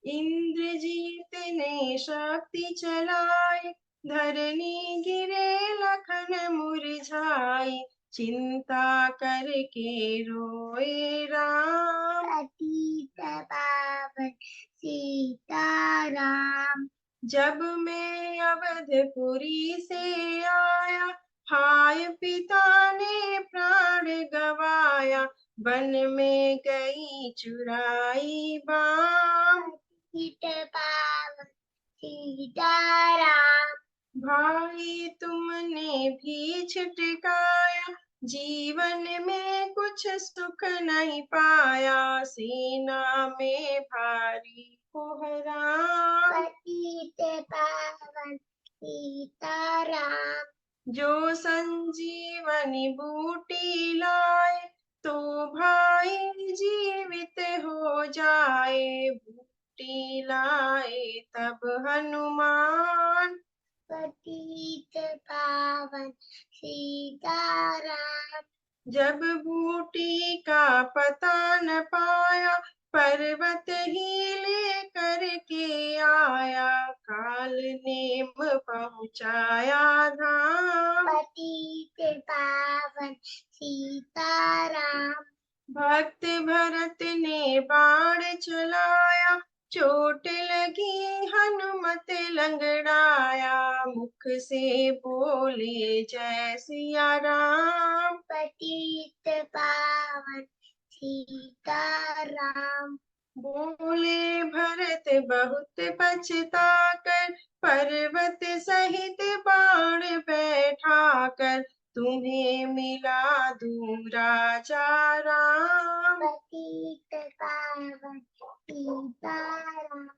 इंद्रजीत ने शक्ति चलाई, धरनी गिरे लखन मुरझाई, चिंता करके रोए राम। पतित पावन सीताराम। जब मैं अवधपुरी से आया, हाय पिता ने प्राण गवाया, वन में गई चुराई बाम। पतित पावन सीताराम। भाई तुमने भी छिटकाया, जीवन में कुछ सुख नहीं पाया, सेना में भारी कोहराम। पतित पावन सीताराम। जो संजीवनी बूटी लाए, तो भाई जीवित हो जाए, बूटी लाए तब हनुमान। पतित पावन सीताराम। जब बूटी का पता न पाया, पर्वत ही लेकर के आया, काल नेम पहुँचाया धाम। पतित पावन सीताराम। भक्त भरत ने बाण चलाया, चोट लगी हनुमत लंगड़ाया, मुख से बोले जय सिया राम। पतित पावन सीताराम। बोले भरत बहुत पछताकर, पर्वत सहित बाण बैठा कर, तुम्हें मिला दूं राजा राम। पतित पावन सीताराम।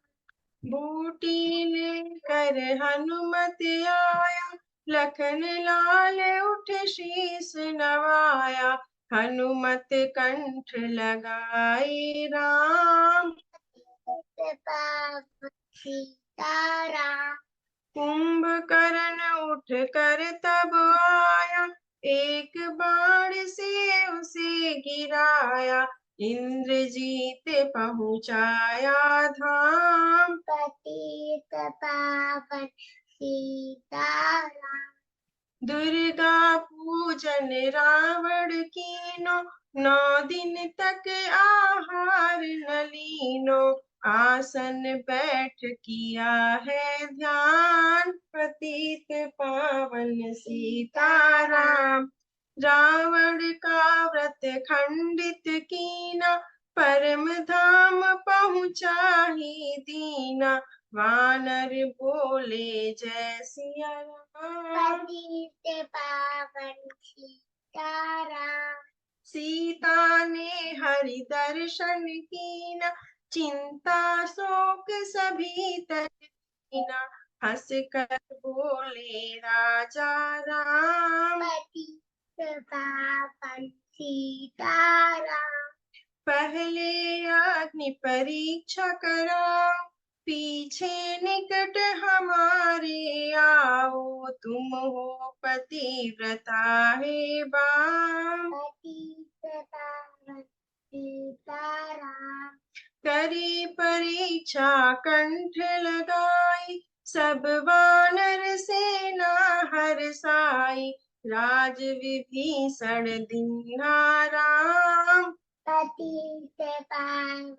बूटी लेकर हनुमत आया, लखन लाल उठ शीस नवाया, हनुमत कंठ लगाए राम। पतित पावन सीताराम। कुंभकर्ण उठ कर तब आया, एक बाण से उसे गिराया, इंद्रजीत पहुँचाया धाम। पतित पावन सीताराम। दुर्गा पूजन रावण कीनो, 9 दिन तक आहार न लीनो, आसन बैठ किया है ध्यान। पतित पावन सीताराम। रावण का व्रत खंडित कीना, परम धाम पहुँचा ही दीना, वानर बोले जय सिया राम। पतित पावन सीताराम। सीता ने हरि दर्शन कीना, चिंता शोक सभी तज दीना, हंस कर बोले राजा राम। पतित पावन सीताराम। पहले अग्नि परीक्षा कराओ, पीछे निकट हमारे आओ, तुम हो पतिव्रता हे बाम। पतित पावन सीताराम। करी परीक्षा कंठ लगाई, सब वानर सेना हरसाई, राज विभीषण दीन्हा राम। पतित पावन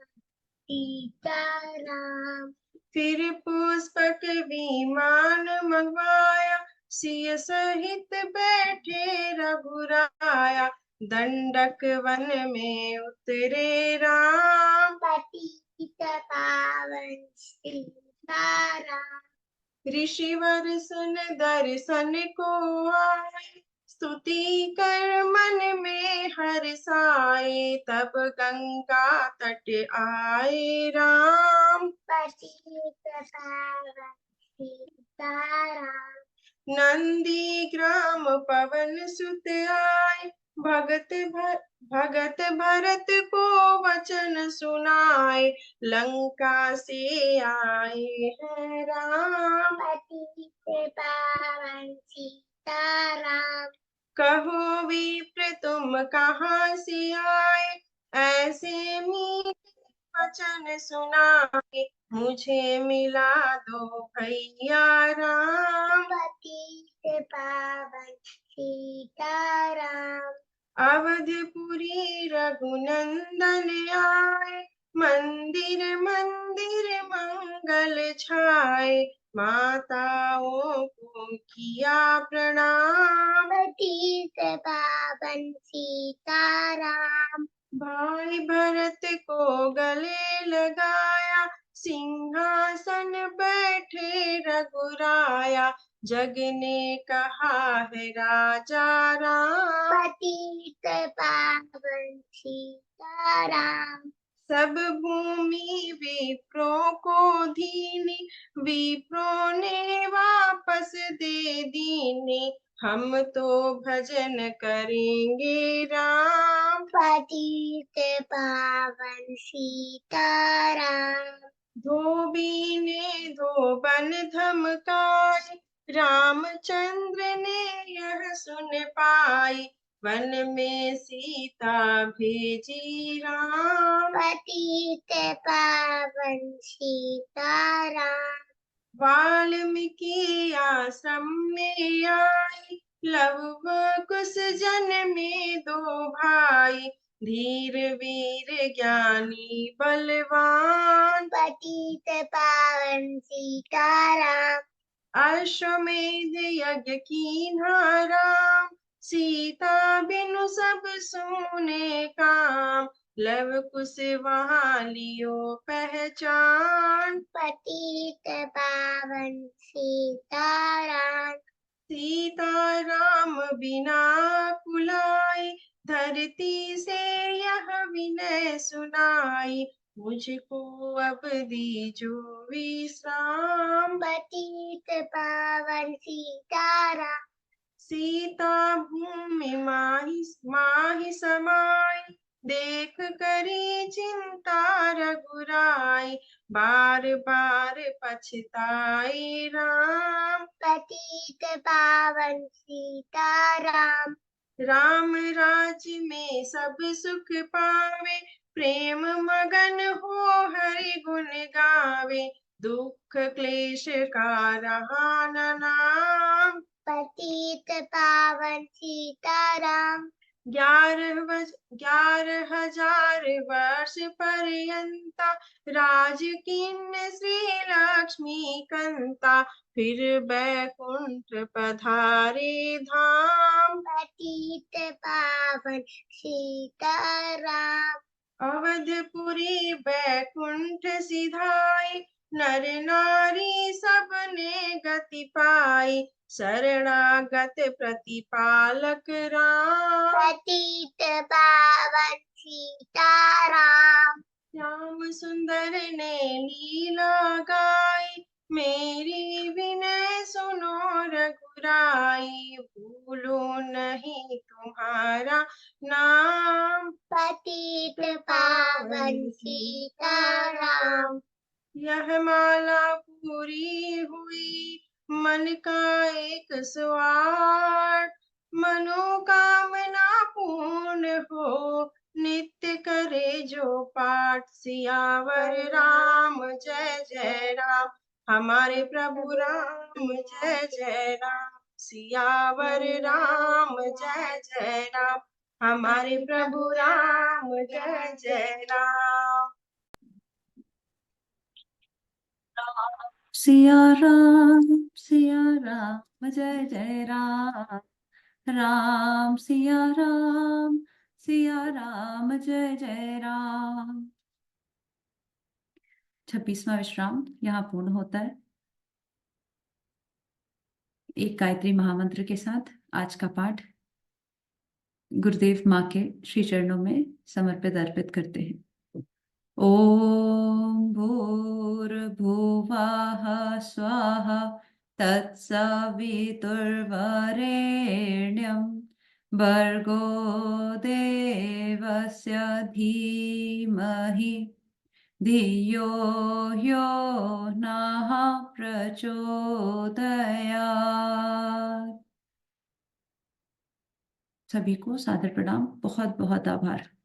सीताराम। फिर पुष्पक विमान मंगवाया, सिय सहित बैठे रघुराया, दंडक वन में उतरे राम। पतित पावन सीताराम। ऋषिवर सुन दर्शन को आए, स्तुति कर मन में हर्षाए, तब गंगा तट आए राम। पतित पावन सीताराम। नंदी ग्राम पवन सुत आए, भगत भरत को वचन सुनाए, लंका से आए हैं राम। पतित पावन सीताराम। कहो विप्र तुम कहाँ से आए, ऐसे मीठे वचन सुनाए, मुझे मिला दो भैया राम। पतित पावन सीताराम। अवधपुरी रघुनंदन आए, मंदिर मंदिर मंगल छाए, माताओं को किया प्रणाम। पतित पावन सीताराम। भाई भरत को गले लगाया, सिंहासन बैठे रघुराया, जग ने कहा है राजा राम। पतित पावन सीताराम। सब भूमि विप्रों को दीनी, विप्रों ने वापस दे दीनी, हम तो भजन करेंगे राम। पतित पावन सीताराम। धोबी ने धोबन धमकाई, रामचंद्र ने यह सुन पाई, वन में सीता भेजी राम। पतित पावन सीताराम। वाल्मीकि आश्रम में आई, लव कुश जन में 2 भाई, धीर वीर ज्ञानी बलवान। पतित पावन सीताराम। अश्वमेध यज्ञ कीन्हा राम, सीता बिनु सब सूने काम, लव कुश वहाँ लियो पहचान। पतित पावन सीताराम। सीताराम बिना कुलाई, धरती से यह विनय सुनाई। मुझको अब दीजो विश्राम। पतित पावन सीताराम। सीता भूमि माहि माहि समाई, देख करी चिंता रघुराई। बार बार पछताई राम। पतित पावन सीताराम। राम राज्य में सब सुख पावे, प्रेम मगन हो हरि गुण गावे। दुख क्लेश का रहा न नाम। पतित पावन सीताराम। 11,000 वर्ष पर्यंता, राज किन्न श्री लक्ष्मी कंता। फिर बैकुंठ पधारे धाम। पतित पावन सीताराम। अवधपुरी बैकुंठ सिधाई, नर नारी सबने गति पाई। शरणागत प्रतिपालक राम। पतित पावन सीताराम। श्याम सुंदर ने लीला गाई, मेरी विनय सुनो रघुराई। भूलो नहीं तुम्हारा नाम। पतित पावन सीताराम। यह माला पूरी हुई, मन का एक स्वार्थ। मनोकामना पूर्ण हो, नित्य करे जो पाठ। सियावर राम जय जय राम, हमारे प्रभु राम जय जय राम। सियावर राम जय जय राम, हमारे प्रभु राम जय जय राम। सिया राम जय जय राम। राम सिया राम जय जय राम। 26वां विश्राम यहाँ पूर्ण होता है। एक गायत्री महामंत्र के साथ आज का पाठ गुरुदेव माँ के श्री चरणों में समर्पित अर्पित करते हैं। ॐ भूर्भुवः स्वः तत्सवितुर्वरेण्यं भर्गो देवस्य धीमहि धियो यो नः प्रचोदयात्। सभी को सादर प्रणाम, बहुत बहुत आभार।